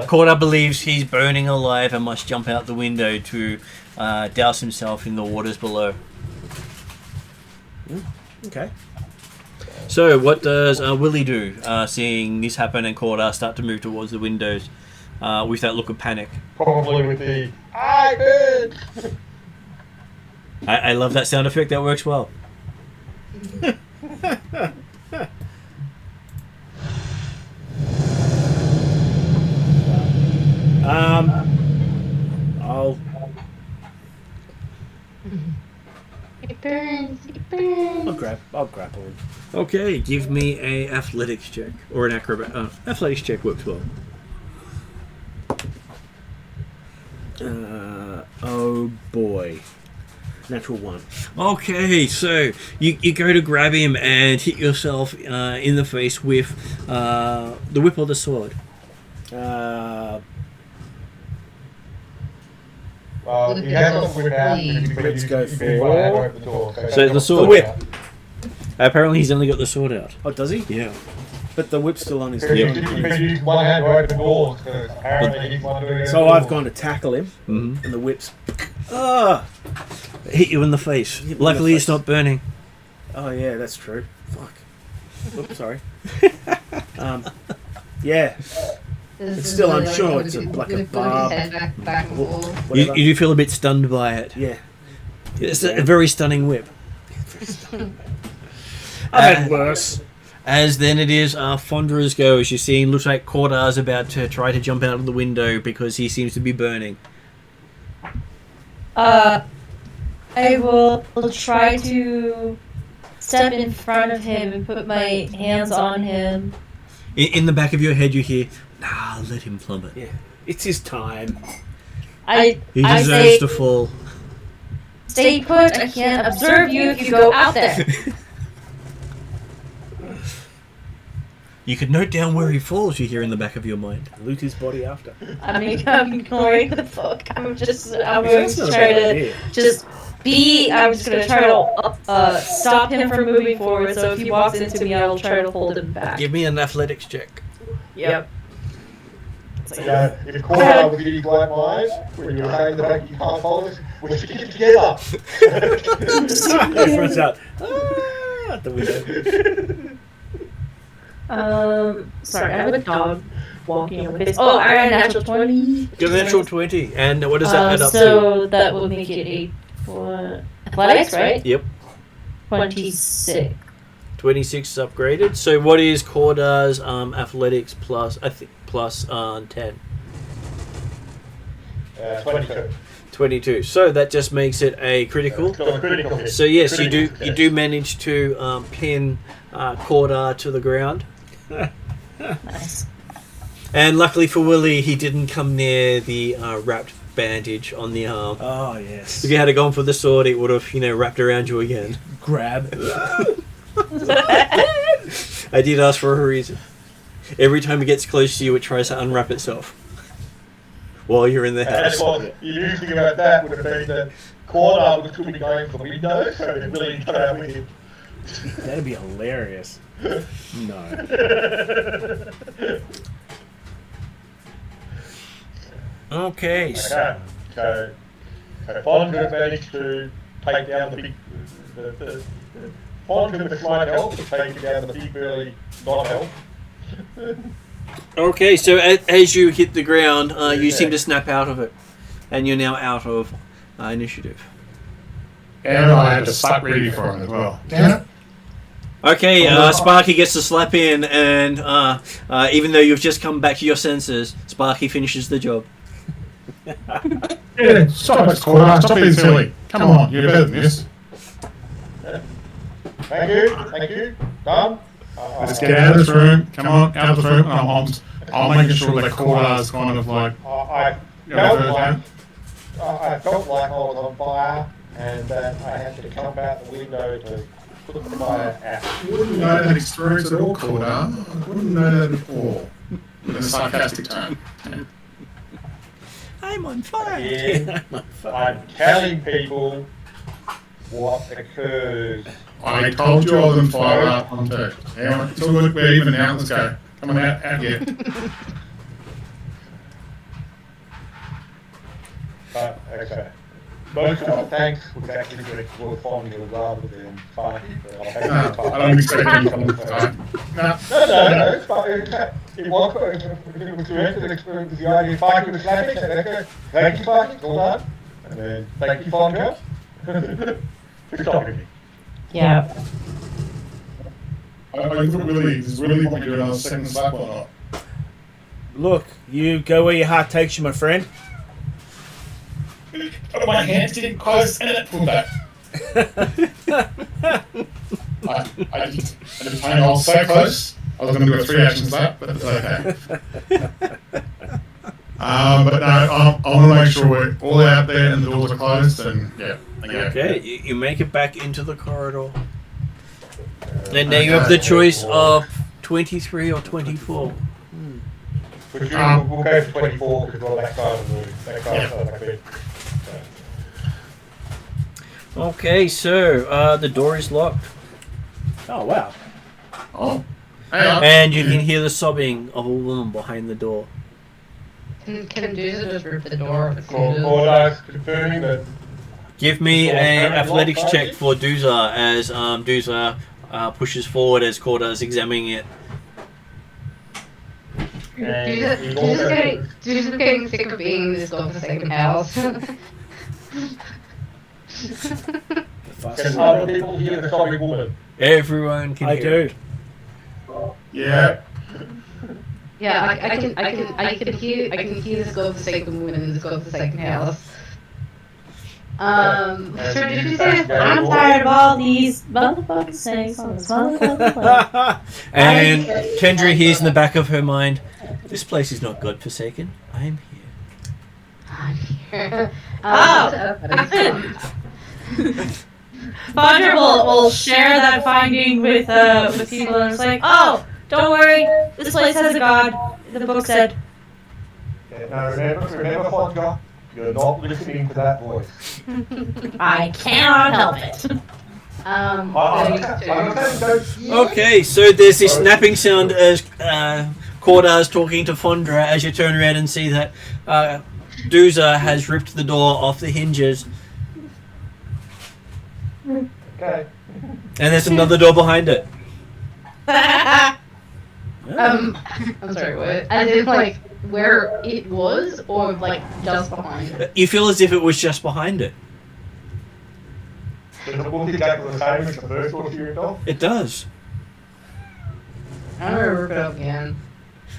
Cordar believes he's burning alive and must jump out the window to douse himself in the waters below. Okay. So, what does Willie do, seeing this happen and Cordar start to move towards the windows with that look of panic? Probably with the I burn. I love that sound effect. That works well. I'll It burns. It burns. I'll grapple him. Okay, give me a athletics check or an acrobat. Athletics check works well. Oh boy. Natural 1. Okay, so you go to grab him and hit yourself in the face with the whip or the sword. He has got the whip out. Let's go for- Open the door. So the sword. The whip. Apparently, he's only got the sword out. Oh, does he? Yeah. But the whip's still on his He hip. can use one hand to open the door. Apparently, he's one doing it. So I've gone to tackle him, Mm-hmm. and the whip's. Ah! Hit you in the face. Hit me in the Luckily, it's face. not burning. Oh yeah, that's true. Fuck. Oops, sorry. Yeah. It's still unsure. It's like a barb. Back and forth. You Whatever. do feel a bit stunned by it. Yeah. It's a very stunning whip. I've had worse. As then it is Fondra's go, as you're seeing, looks like Cordar's about to try to jump out of the window because he seems to be burning. I will try to step in front of him and put my hands on him. In the back of your head you hear, nah, let him plummet. Yeah. It's his time. I He I deserves say, to fall. stay put. I can't observe you if you go out there. You could note down where he falls, you hear in the back of your mind. Loot his body after. I'm ignoring the book. I'm going That's to not a try bad to idea. just I'm just going to try to stop him from moving forward. So if he walks into me, I will try to hold him back. Give me an athletics check. Yep. If Cora was getting black eyes, when you were saying the fact you can't follow us, we should get together. Everyone's out. At the window. Sorry, I have a dog. walking on the base. Oh, I got a natural 20. Get a natural 20. And what does that add up to? So that would make it a for athletics, right? Yep. 26. 26 is upgraded. So what is Cordar's athletics plus, I think, plus 10? 22. 22. So that just makes it a critical. Still a critical hit. So yes, you Critical do success. manage to pin Cordar to the ground. Nice. And luckily for Willie, he didn't come near the wrapped bandage on the arm. Oh, yes. If you had gone for the sword, it would have, wrapped around you again. Grab. I did ask for a reason. Every time it gets close to you, it tries to unwrap itself. While you're in the And house. of course, the usual thing about that would have been that Corda would still be going for the window, so it really got out with him. That'd be hilarious. No. Okay, so Okay, so Fondra managed to take down the big. Fondra with a slight help to take down the big burly non-help. okay, so as you hit the ground, you seem to snap out of it, and you're now out of initiative. And I had to slap ready for him as well. Damn it. Okay, Sparky gets to slap in, and even though you've just come back to your senses, Sparky finishes the job. Yeah, stop it, Corda. Stop being silly. Come on, you're better than this. Thank you. Done. Let's get out of this room. Come on, out of the room. I'm making sure that Corda's kind of like. I felt like I was on fire, and that I had to come out the window to put the fire out. You wouldn't know that experience at all, Corda. I wouldn't know that at all. In a sarcastic tone. I'm on fire. Yeah, I'm telling people what occurs. I told you I was on fire up on too. Yeah, it's all good. We're even now. Let's go. Come on out here. Okay. Most of the thanks was actually going to find you rather than fire. No, I don't expect any from the time. No. No, it's fine. It was to enter the experience, the idea of Sparky was slapping, and let's go, thank you, Sparky, well done. And then, thank you, Fondra. For stopping me. Yeah. I really, is really want me to do another second slap or not? Look, you go where your heart takes you, my friend. But my hands didn't close and it pulled back. I was so close. I was going to do a 3-action slap, but it's okay. But no, I want to make sure we're all out there and the doors are closed. And yeah. Okay, you make it back into the corridor. And now you have the choice of 23 or 24. Which we'll go for 24 because we're on that side of the room. That side of the bed. Okay, so the door is locked. Oh, wow. Oh. Hang on. And you can hear the sobbing of a woman behind the door. Can Dooza just rip the door? Corda's confirming that. Give me an athletics check for Dooza as Dooza pushes forward as Corda's examining it. Dooza's getting sick of being in this godforsaken house. Can other people hear the sobbing woman? Everyone can hear it. Yeah. Yeah, I can hear this godforsaken woman in this godforsaken house. So did you say I'm tired of all these motherfuckers saying songs. And Kendra hears in the back of her mind, this place is not godforsaken. I'm here. Fondra will share that finding with people, and it's like, oh, don't worry, this place has a god. The book said. Now remember, Fondra, you're not listening to that voice. I cannot help it. Okay, so there's this snapping sound as Cordar's talking to Fondra as you turn around and see that Dooza has ripped the door off the hinges. Okay. And there's another door behind it. I'm sorry, what? As in, like, where it was, or, like, just behind it? You feel as if it was just behind it. Does it look exactly the same as the first one you ripped off? It does. I'm gonna rip it up again.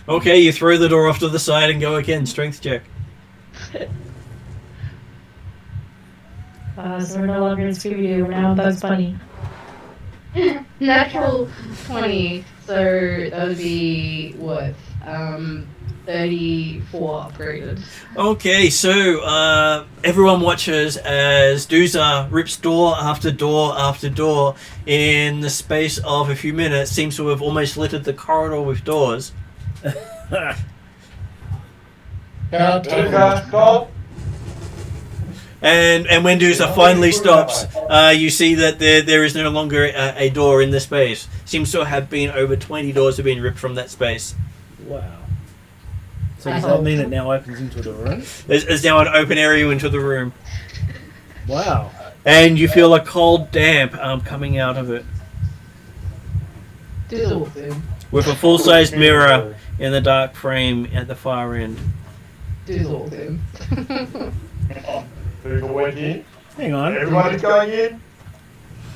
Okay, you throw the door off to the side and go again. Strength check. So we're no longer in Scooby-Doo, we're now Bugs Bunny. Natural 20, so that would be, what, 34 upgraded. Okay, so everyone watches as Dooza rips door after door after door in the space of a few minutes. Seems to have almost littered the corridor with doors. Stop! And when Dooza finally stops, you see that there is no longer a door in the space. Seems to have been over 20 doors have been ripped from that space. Wow. So does that mean it now opens into the room? There's now an open area into the room. Wow. And you feel a cold damp coming out of it. With a full-sized mirror in the dark frame at the far end. Who went in? Hang on. Everybody's going in?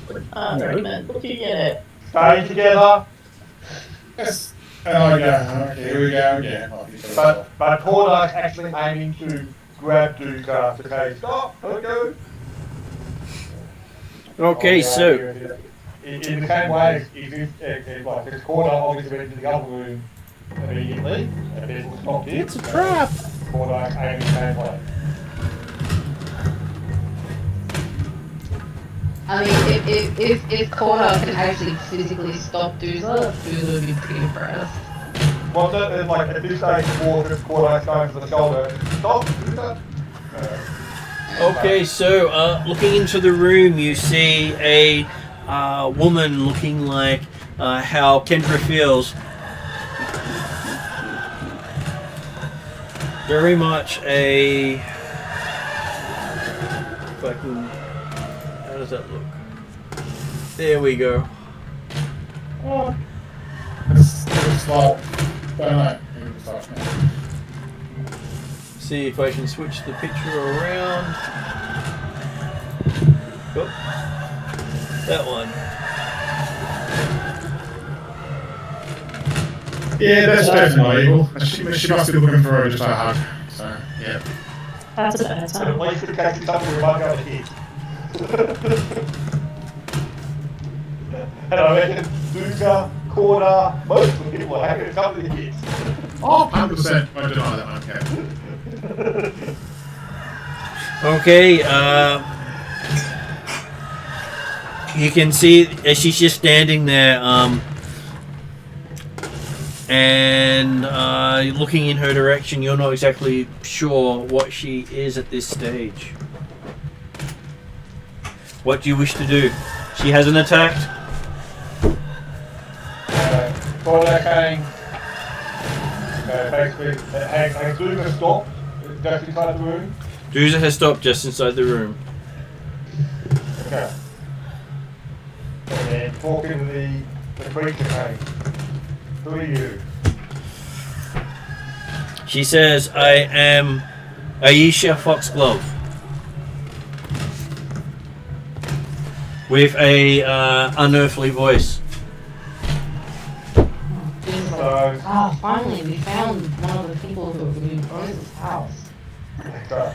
Looking at it. Stay together. Yes. And I go, okay, here we go again. But Cordar's actually aiming to grab Duka to say, stop, don't go. Okay, so... In the same way, if Cordar obviously went into the other room immediately, and people stopped it. It's a trap! Cordar's aiming the same way. I mean, if Corda can actually physically stop Dooza, Dooza would be pretty impressed. Well, like at this stage, Cordar's going for the shoulder. Stop, Dooza. Okay, so looking into the room, you see a woman looking like how Kendra feels. Very much a fucking... How does that look? There we go. Oh, it's like, don't know. See if I can switch the picture around. Oh, that one. Yeah, that's definitely evil. She must be looking for just a hug. So, yeah. That's a better At time. least it catches something we might go to hit. And I reckon Duka, Corda, most of the people are having something to hit. Oh, 100% won't deny that one, Okay, you can see she's just standing there, and looking in her direction. You're not exactly sure what she is at this stage. What do you wish to do? She hasn't attacked. Corda came. Basically, has Duka stopped just inside the room? Dooza has stopped just inside the room. Okay. And then talking to the creature came. Who are you? She says, I am Aisha Foxglove. With a unearthly voice. Finally, we found one of the people who owns this house. So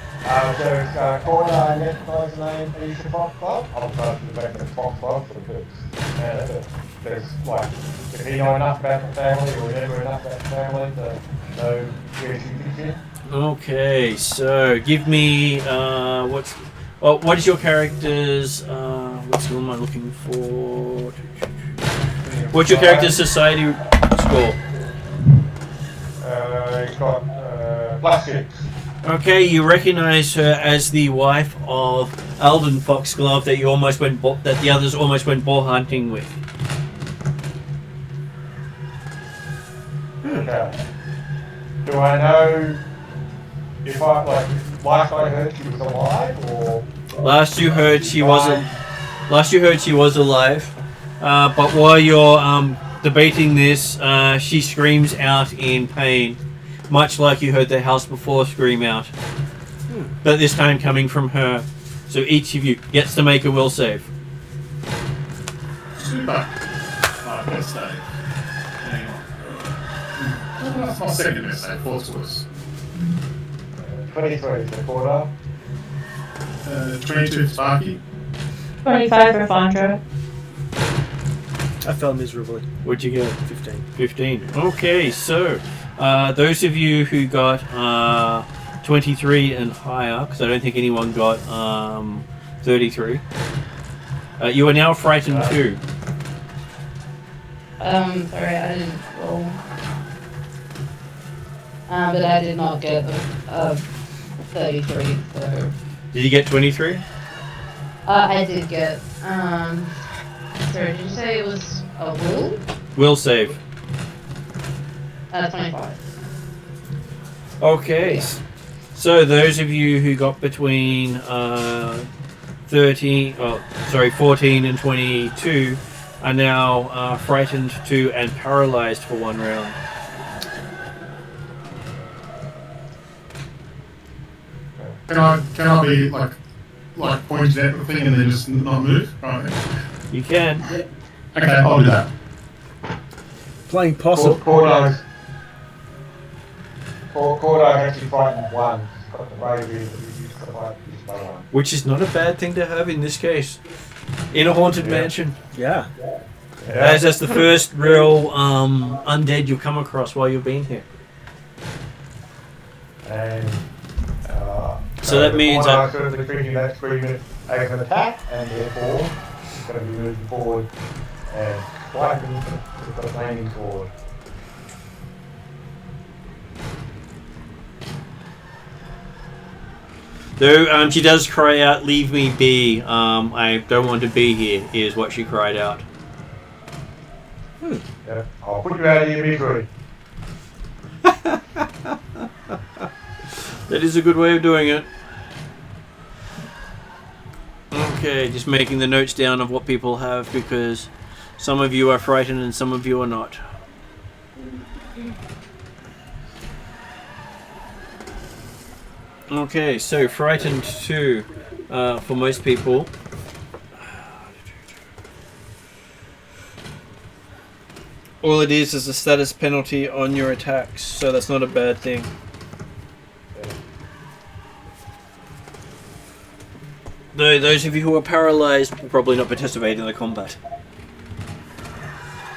Corda identifies the name Aisha Foxglove. I'll try to make it Foxglove for the books. There's like, if you know enough about the family or remember enough about the family to know where she fits in. Okay, so give me what is your character's what's the one am I looking for? What's your character's society score? He's got +6. Okay, you recognize her as the wife of Alden Foxglove that that the others almost went boar hunting with. Okay. Do I know if last I heard she was alive, or Last you heard she was alive. But while you're debating this, she screams out in pain, much like you heard the house before scream out. But this time coming from her. So each of you gets to make a will save. Super. My best save. Hang on. That's my second best save. Fourth was 23 for quarter. 22 for Sparky. 25 for Fondra. I fell miserably. What'd you get? 15. 15. Okay, so those of you who got 23 and higher, because I don't think anyone got 33, you are now frightened too. Sorry, I didn't roll. But I did not get 33, so... Did you get 23? I did get, sorry, did you say it was a will? Will save. 25. Okay. So those of you who got between 14 and 22 are now frightened 2 and paralyzed for 1 round. Can I be like pointed at the thing and then just not move? Right. You can. Okay, I'll do that. Playing possum. Cordo's actually frightened 1. He's got the bravery that he used to fight this by 1. Which is not a bad thing to have in this case. In a haunted mansion. Yeah. As that's the first real undead you'll come across while you've been here. And so that means that certainly treating that scream as an attack, and therefore it's going to be moving forward and striking with the flaming sword. Though she does cry out, "Leave me be! I don't want to be here," is what she cried out. Yeah, I'll put you out of your misery. That is a good way of doing it. Okay, just making the notes down of what people have, because some of you are frightened and some of you are not. Okay, so frightened 2 for most people. All it is a status penalty on your attacks, so that's not a bad thing. Though those of you who are paralyzed will probably not participate in the combat.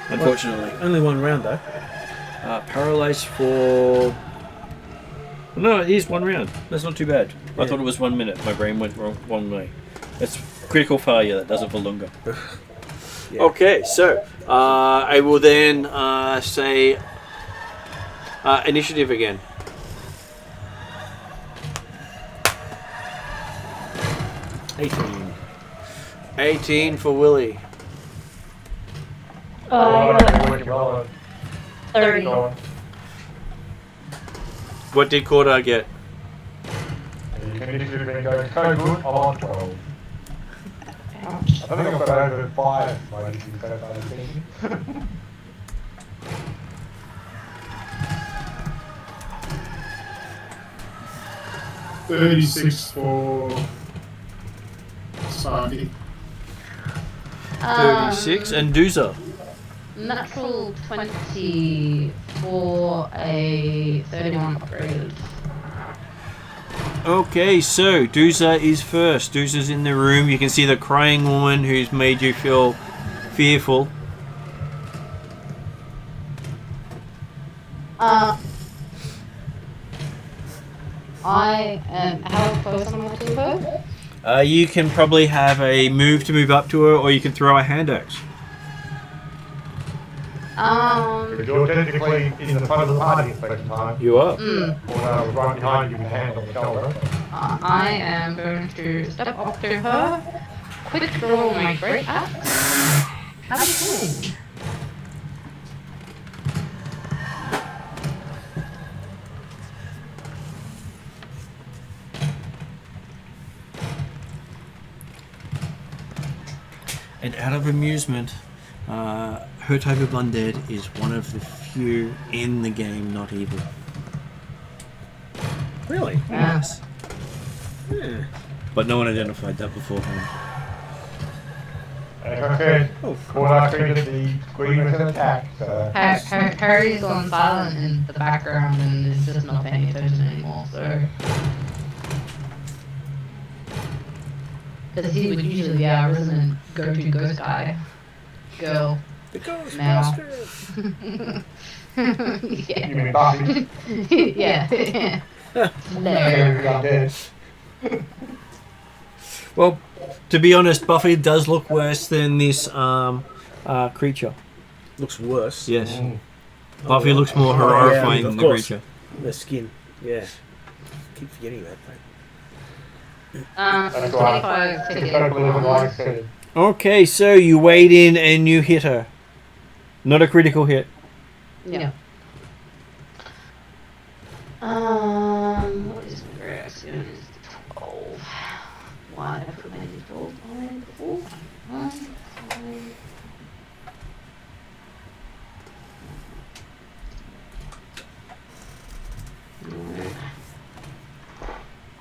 Unfortunately. Only 1 round though. Paralyzed for... No, it is 1 round. That's not too bad. I thought it was 1 minute. My brain went wrong way. That's critical failure. That does it for longer. Yeah. Okay, so I will then say initiative again. 18 for Willie. 30. What did Cordar get? You can initiative and go, so good, I'm on 12. I don't think I've got over 5 by initiative so far this season. 36 for Sparky. 36 and Dooza. Natural 20 for a 31 upgraded. Okay, so Dooza is first. Dooza's in the room. You can see the crying woman who's made you feel fearful. I am... How close am I to her? You can probably have a move to move up to her, or you can throw a hand axe. Because you're technically in the front of the party at the present time. You are. Or right behind you with a hand on the shoulder. I am going to step up to her, quick draw my great axe. Have a cool. And out of amusement, Her type of undead is one of the few in the game not evil. Really? Yes. Yeah. But no one identified that beforehand. Like I said, when I treated the green as an attack, so... Harry's gone silent in the background and is just not paying attention anymore, so... Because he would usually be our resident go-to ghost guy. Girl. The ghost Now. You mean Buffy? Yeah. No. Well, to be honest, Buffy does look worse than this creature. Looks worse. Yes. Buffy looks more horrifying than the creature. The skin. Yeah. Keep forgetting that, mate. That's right. 25 Don't believe what I said. Okay, so you wade in and you hit her. Not a critical hit. Yeah. What is my grass? It is 12. Why did I put my 12 on before? 1, 5.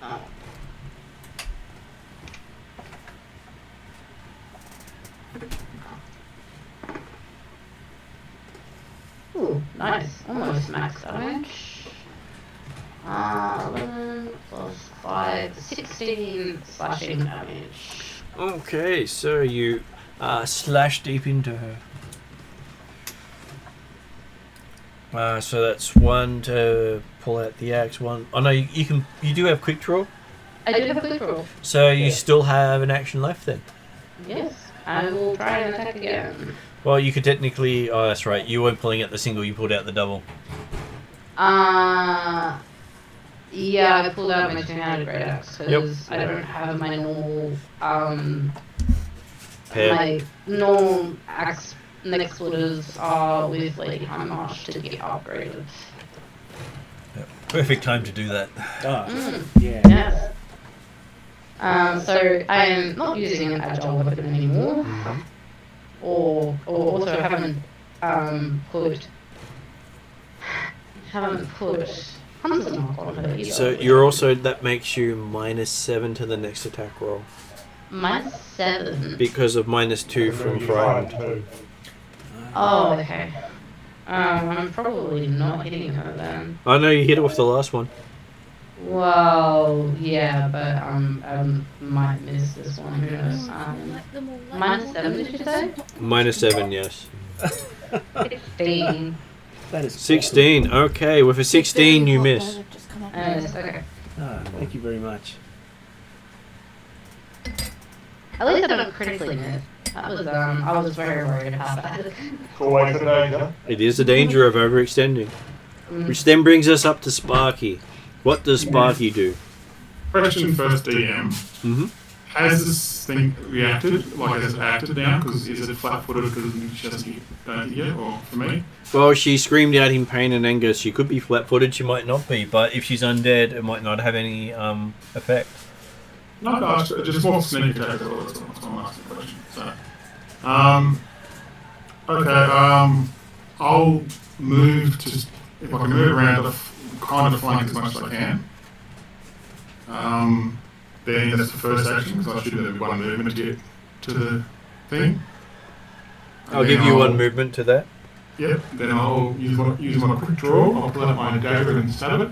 Oh. Ooh, nice. Almost max damage. 11 plus 5, 16 slashing damage. Okay, so you slash deep into her. So that's 1 to pull out the axe. 1. Oh no, you do have quick draw. I do have quick draw. So you still have an action left then. Yes, I will try and attack again. Well, you could technically. Oh, that's right. You weren't pulling out the single. You pulled out the double. Yeah, I pulled out my two-handed great axe because I don't have my normal my normal axe next orders are with Lady Hamash to get upgraded. Yep. Perfect time to do that. Yeah. Yes. So I am not using an agile weapon anymore, or also haven't put Hunter's Mark on her either. So you're also that makes you -7 to the next attack roll. -7. Because of -2 from frightened. Oh, okay. I'm probably not hitting her then. I know you hit it with the last one. Well, yeah, but I might miss this one. Who knows? -7, did you say? -7, yes. 16. That is 16. Okay, with a 16 you miss. Okay. Thank you very much. At least I don't critically miss. That was I was very worried about that. It's always a danger. It is the danger of overextending. Which then brings us up to Sparky. What does Sparky do? Question first, DM. Mm-hmm. Has this thing reacted? Like, has it acted now? Because is it flat-footed because she doesn't don't hit yet? Or for me? Well, she screamed out in pain and anger. She could be flat-footed, she might not be. But if she's undead, it might not have any effect. No, just more sneak attack. That's why I'm asking the question. So, okay. I'll move to, if I can move around the kind of flank as much as I can. Then that's the first action because I should do one movement to get to the thing. I'll give you one movement to that. Yep. Then I'll use my quick draw. I'll pull out my dagger and stab it.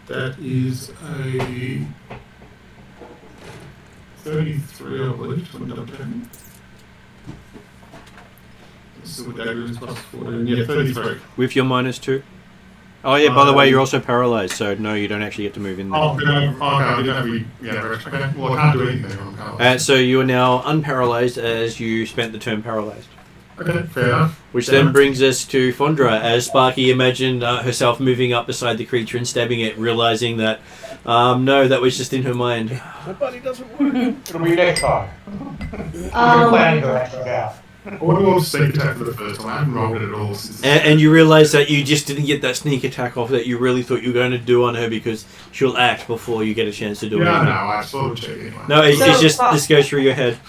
That is a 33, I believe. Just want to double check. So dagger is plus 14. Yeah, 33. With your -2. Oh yeah, by the way, you're also paralysed, so no, you don't actually get to move in there. Oh, okay, I didn't have okay. Well, I can't do anything then. I'm paralysed. So you are now unparalysed as you spent the turn paralysed. Okay, fair enough. Which then brings us to Fondra, as Sparky imagined herself moving up beside the creature and stabbing it, realising that, no, that was just in her mind. My body doesn't work. It'll be next time. Planning directions out. I want to roll sneak attack for the first time. I haven't rolled it at all since. And you realise that you just didn't get that sneak attack off that you really thought you were going to do on her because she'll act before you get a chance to do it. Yeah, no, I sort of check anyway. No, it's just this goes through your head.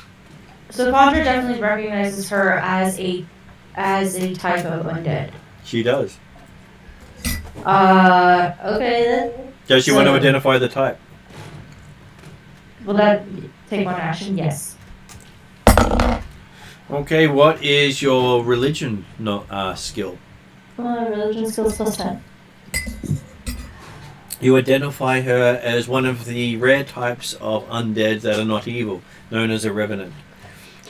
So Pondra definitely recognizes her as a type of undead. She does. Okay then. Does you want to identify the type? Will that take one action? Yes. Okay, what is your religion skill? Religion skills plus 10. You identify her as one of the rare types of undead that are not evil, known as a revenant.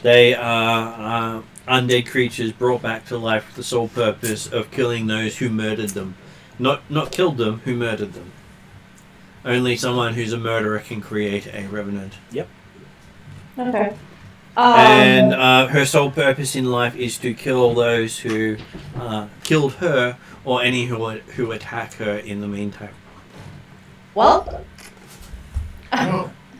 They are undead creatures brought back to life with the sole purpose of killing those who murdered them. Not killed them, who murdered them. Only someone who's a murderer can create a revenant. Yep. Okay. And her sole purpose in life is to kill those who killed her or any who attack her in the meantime. Well,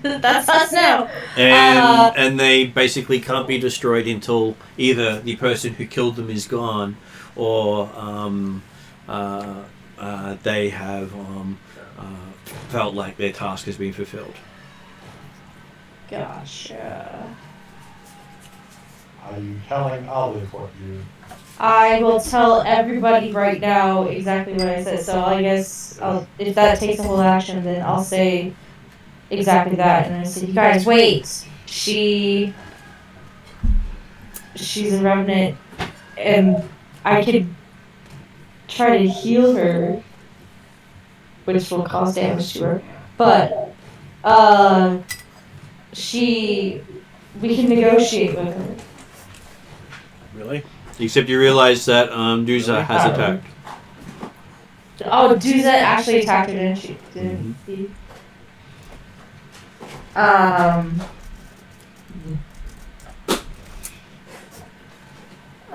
that's us now. And they basically can't be destroyed until either the person who killed them is gone or they have felt like their task has been fulfilled. Gotcha. Are you telling others what you... I will tell everybody right now exactly what I said. So I guess if that takes a whole action, then I'll say exactly that. And I said, you guys, wait. She's a revenant, and I could try to heal her, which will cause damage to her. But we can negotiate with her. Really? Except you realize that Duza has attacked. Oh, Duza actually attacked her, didn't she?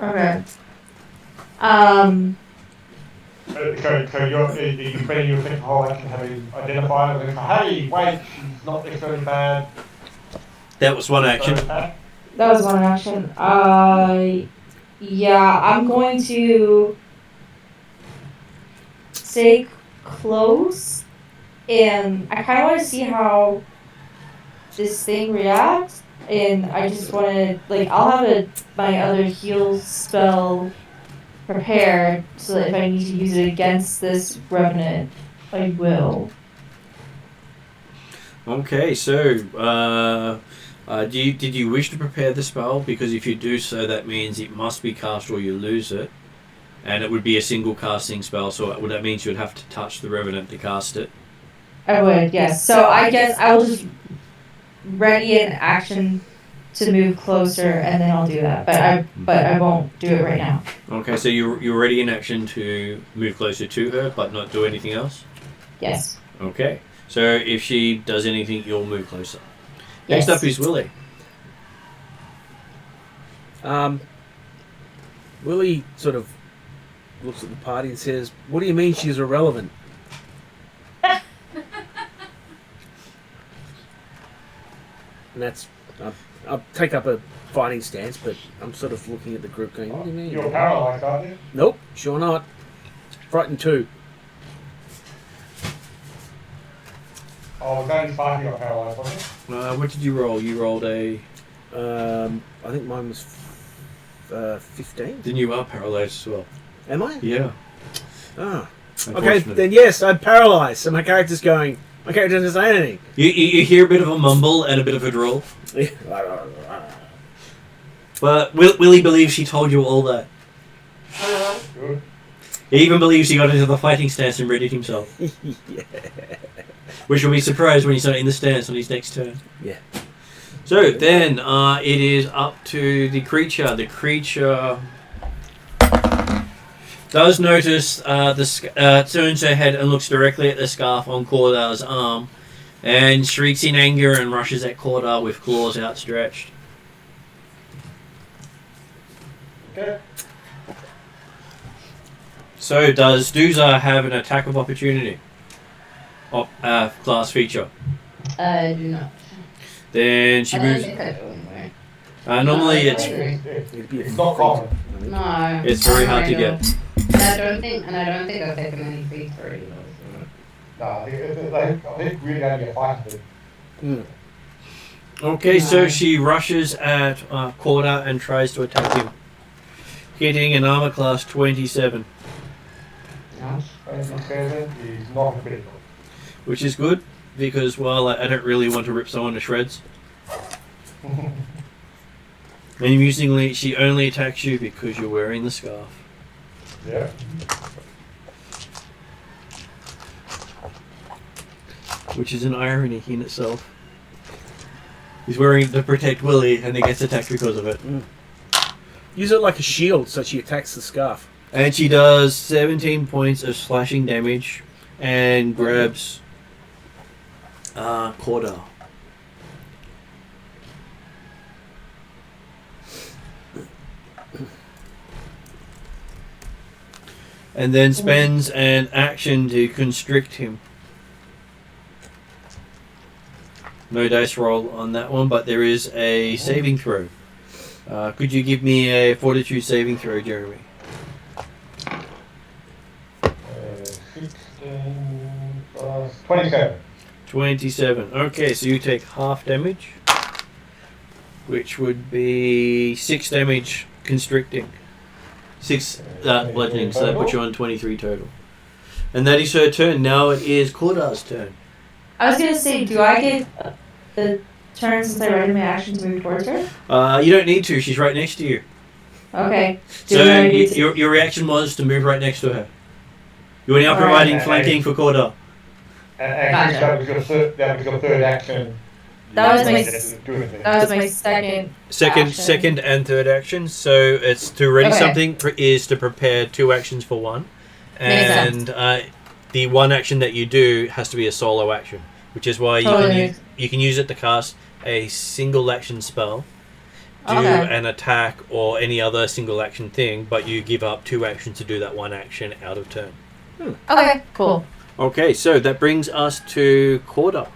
Okay. So you're spending your second whole action having identified her and hey, wait, she's not necessarily bad. That was one action. That was one action. Yeah, I'm going to stay close, and I kind of want to see how this thing reacts, and I just want to, I'll have my other heal spell prepared, so that if I need to use it against this revenant, I will. Okay, so did you wish to prepare the spell? Because if you do so, that means it must be cast or you lose it, and it would be a single casting spell. So that means you would have to touch the revenant to cast it. I would, yes. So I guess I will just ready an action to move closer, and then I'll do that. But I won't do it right now. Okay, so you're ready in action to move closer to her, but not do anything else? Yes. Okay, so if she does anything, you'll move closer. Yes. Next up is Willie. Willie sort of looks at the party and says, "What do you mean she's irrelevant?" And that's... I'll take up a fighting stance, but I'm sort of looking at the group going, what do you mean? You're paralyzed, aren't you? Nope, sure not. Frightened too. Oh, it was only 5 you're paralyzed, wasn't it? What did you roll? You rolled a... I think mine was 15. Then you are paralysed as well. Am I? Yeah. Ah. Okay, then yes, I'm paralysed. So my character doesn't say anything. You hear a bit of a mumble and a bit of a drawl. But Willie believes she told you all that. Good. He even believes he got into the fighting stance and readied himself. Yeah. Which will be surprised when he's not in the stance on his next turn. Yeah. So then it is up to the creature. The creature does notice turns her head and looks directly at the scarf on Cordar's arm and shrieks in anger and rushes at Cordar with claws outstretched. Okay. So does Duza have an attack of opportunity? Class feature. I do not. Then she I don't moves. think I do anyway. Normally it's It's not common. No. it's very hard to get. And I don't think I've taken any V3. No, I think really only a 5. Okay, so she rushes at Corda and tries to attack him, hitting an armor class 27, 27 is not critical. which is good because, well, I don't really want to rip someone to shreds. And amusingly, she only attacks you because you're wearing the scarf. Yeah. Which is an irony in itself. He's wearing it to protect Willie and he gets attacked because of it. Use it like a shield so she attacks the scarf. And she does 17 points of slashing damage and grabs Corda. And then spends an action to constrict him. No dice roll on that one, but there is a saving throw. Could you give me a fortitude saving throw, Jeremy? 16 plus 27. 27. Okay, so you take half damage, which would be 6 damage constricting. 6 bludgeoning, so that puts you on 23 total. And that is her turn. Now it is Corda's turn. I was gonna say, do I get the turn since I read my action to move towards her? You don't need to, she's right next to you. Okay. So your reaction was to move right next to her. You are now providing flanking for Corda. And that was your third action. That was my Second and third action. So it's to ready something is to prepare 2 actions for one, and the one action that you do has to be a solo action, which is why you can use it to cast a single action spell, do an attack or any other single action thing, but you give up 2 actions to do that one action out of turn. Okay, cool. Okay, so that brings us to Corda.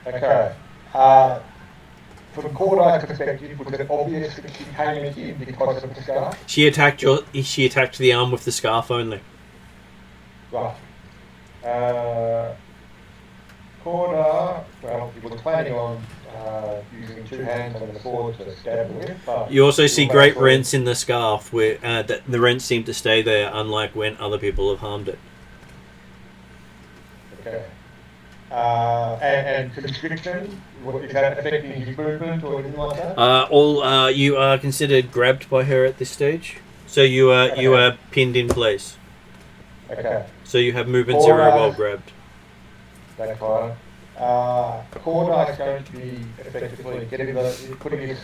Okay. From Corda's perspective, was it obvious that she came at him because of the scarf? She attacked the arm with the scarf only. Right. Corda, well, he was planning on using 2 hands on the sword to stab him with, but... You also see great rents in the scarf, where that the rents seem to stay there, unlike when other people have harmed it. Okay. And constriction, is that affecting his movement or anything like that? You are considered grabbed by her at this stage, so you are pinned in place. Okay. So you have movement 0 while grabbed. That's fine. Corda is going to be effectively putting his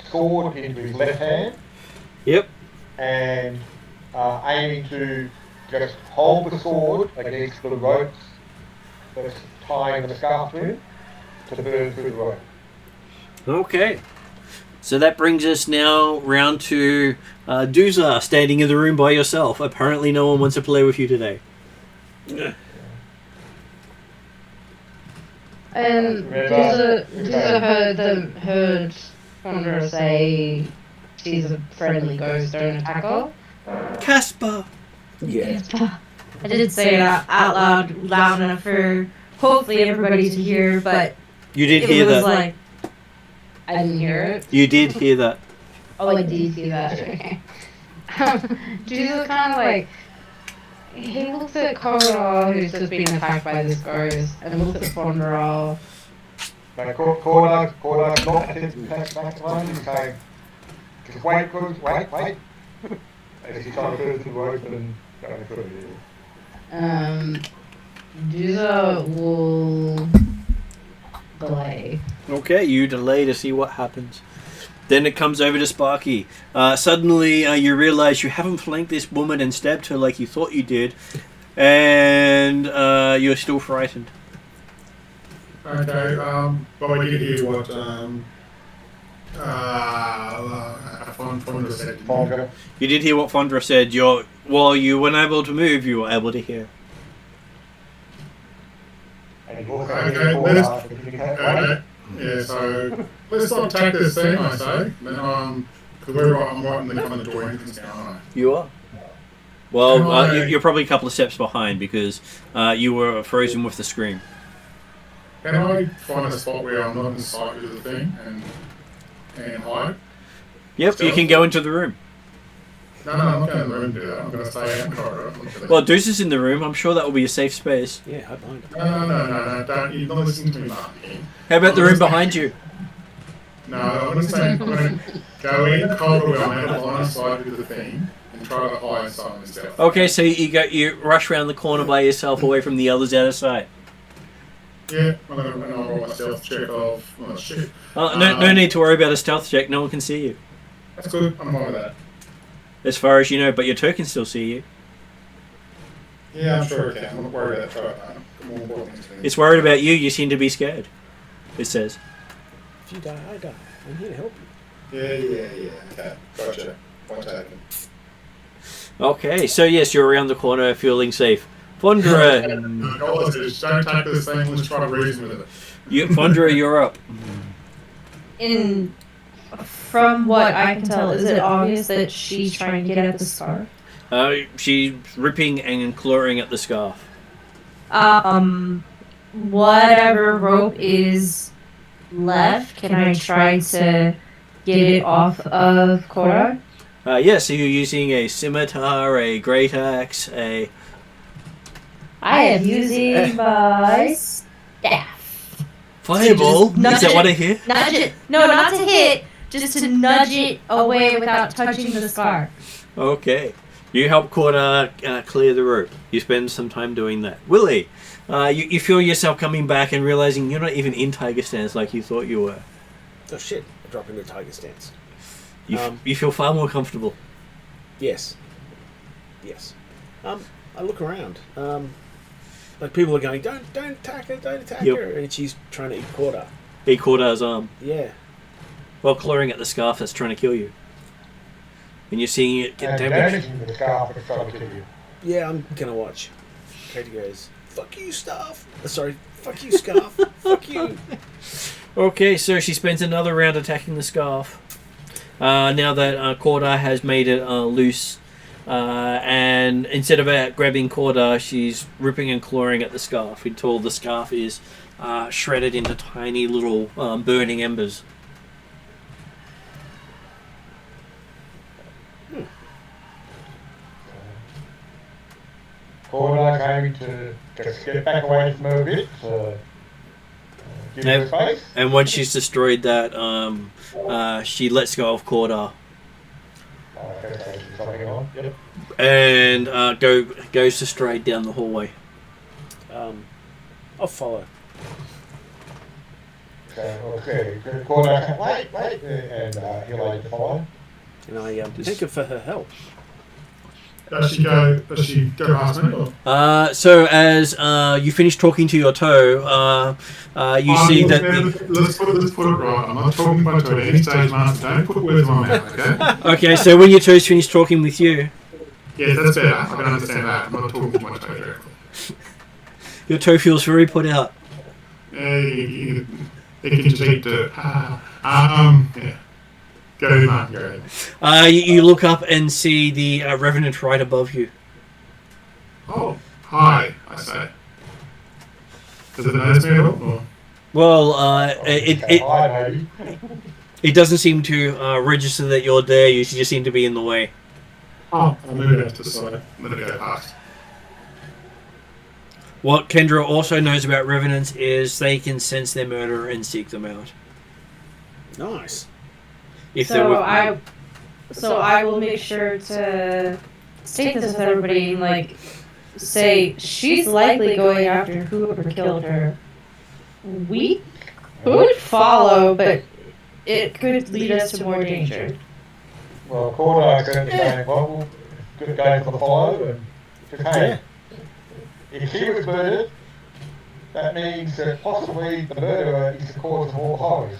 sword into his left hand. Yep. And aiming to just hold the sword against the ropes that's tying the scarf to him to burn through the rope. Okay. So that brings us now round to Duza, standing in the room by yourself. Apparently no one wants to play with you today. And Duza heard Fondra say she's a friendly ghost, don't attack her. Casper! Yeah. I didn't say it out loud enough for hopefully everybody to hear, but You did hear that. Like, I didn't hear it. You did hear that. Oh, I did hear that. Okay. Duza kind of like... He looks at Corda, who's just been attacked by this ghost, and looks at Fondra. But Corda's not attempting to attack back line, he's saying, just wait, wait. As he's trying to burn through the rope and going through it. Duza will delay. Okay, you delay to see what happens. Then it comes over to Sparky. Suddenly, you realise you haven't flanked this woman and stabbed her like you thought you did, and you're still frightened. Okay, but we did hear what Fondra said. You did hear what Fondra said. While you weren't able to move, you were able to hear. And he also Okay, Yeah, so let's not attack this thing, I say. Then because I'm right in the kind of door entrance now, aren't I? You are. Well, you're probably a couple of steps behind because you were frozen with the scream. Can I find a spot where I'm not in sight of the thing and hide? Yep, you can go into the room. No, I'm not going to the room to do that. I'm going to stay out in the corridor. Well, Deuce is in the room. I'm sure that will be a safe space. Yeah, hide behind it. No. Don't. You're not listening to me, Martin. How about the room behind you? No, I'm going to go in the corridor where I'm out of line of sight with the thing and try to hide some of stuff. Okay, so you rush around the corner by yourself away from the others out of sight. Yeah, I'm going to roll my stealth check of... Oh, shit. No need to worry about a stealth check. No one can see you. That's good. I'm fine with that. As far as you know, but your toe can still see you. Yeah, I'm sure it can. I'm not worried about that. It's worried about you. You seem to be scared. It says. If you die, I die. I'm here to help you. Yeah. Okay, gotcha. Point taken. Okay, so yes, you're around the corner feeling safe. Fondra. Don't take this thing. Let's try to reason with it. Fondra, you're up. From what I can tell, is it obvious that she's trying to get at the scarf? She's ripping and clawing at the scarf. Whatever rope is left, can I try to get it off of Cora? Yeah, so you're using a scimitar, a great axe, I am using my staff. Fireball? Is that what I hear? Nudge it. No, not to hit. Just to nudge it away without touching the scarf. Okay. You help Cora clear the rope. You spend some time doing that. Willie, you feel yourself coming back and realizing you're not even in tiger stance like you thought you were. Oh shit, I drop into tiger stance. You feel far more comfortable. Yes. I look around. Like people are going, don't attack her, her. And she's trying to eat Cora. Eat Cora's arm. Yeah. While clawing at the scarf that's trying to kill you. And you're seeing it get damaged. The scarf that's trying to kill you. Yeah, I'm gonna watch. Katie goes, fuck you, Scarf. Fuck you, Scarf. Fuck you. Okay, so she spends another round attacking the scarf. Now that Corda has made it loose. And instead of grabbing Corda, she's ripping and clawing at the scarf until the scarf is shredded into tiny little burning embers. Corda came to just get back away from her a bit, give her space. And once she's destroyed that, she lets go of Corda. Yep. And goes to straight down the hallway. I'll follow. Okay. Corda, wait, and he'll aid the follow. And I thank her for her help. Does she go past me? Or? So as you finish talking to your toe, you see that... Let's put it right. I'm not talking to my toe at any stage, Master. Don't put words in my mouth, okay? Okay, so when your toe's finished talking with you... Yeah, that's better. I can understand that. I'm not talking to my toe directly. Your toe feels very put out. It can just eat dirt. Yeah. Go ahead, Mark. Go ahead. You look up and see the Revenant right above you. Oh, hi, I say. Does it notice me at all? Or? Well, it doesn't seem to register that you're there. You just seem to be in the way. Oh, I'll move it out to the side. Let it go past. What Kendra also knows about Revenants is they can sense their murderer and seek them out. Nice. So I will make sure to state this with everybody and like say she's likely going after whoever killed her. We would follow, but it could lead us to more danger. Well, Corda is going, well, good going for the follow, and just hey, if she was murdered, that means that possibly the murderer is the cause of all horrors.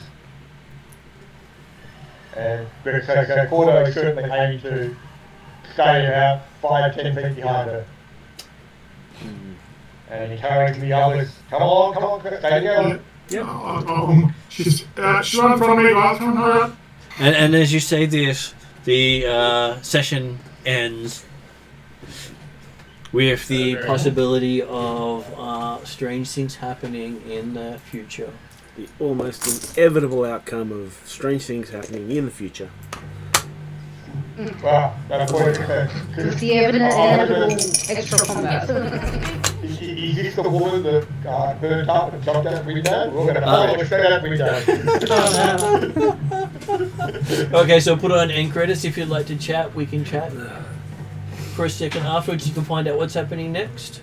And so Cordo is certainly aiming to stay about 5-10 feet behind her. And encouraging the others, come on, stay together. Yeah. she's right in front of me, guys. Come on, hurry up. And as you say this, the session ends with the possibility of strange things happening in the future. The almost inevitable outcome of strange things happening in the future. Well, that's what It's the inevitable extra combat. Is this the woman that burnt up and jumped out the window? We're going to follow her straight out the window. Okay, so put on end credits if you'd like to chat. We can chat for a second afterwards. You can find out what's happening next.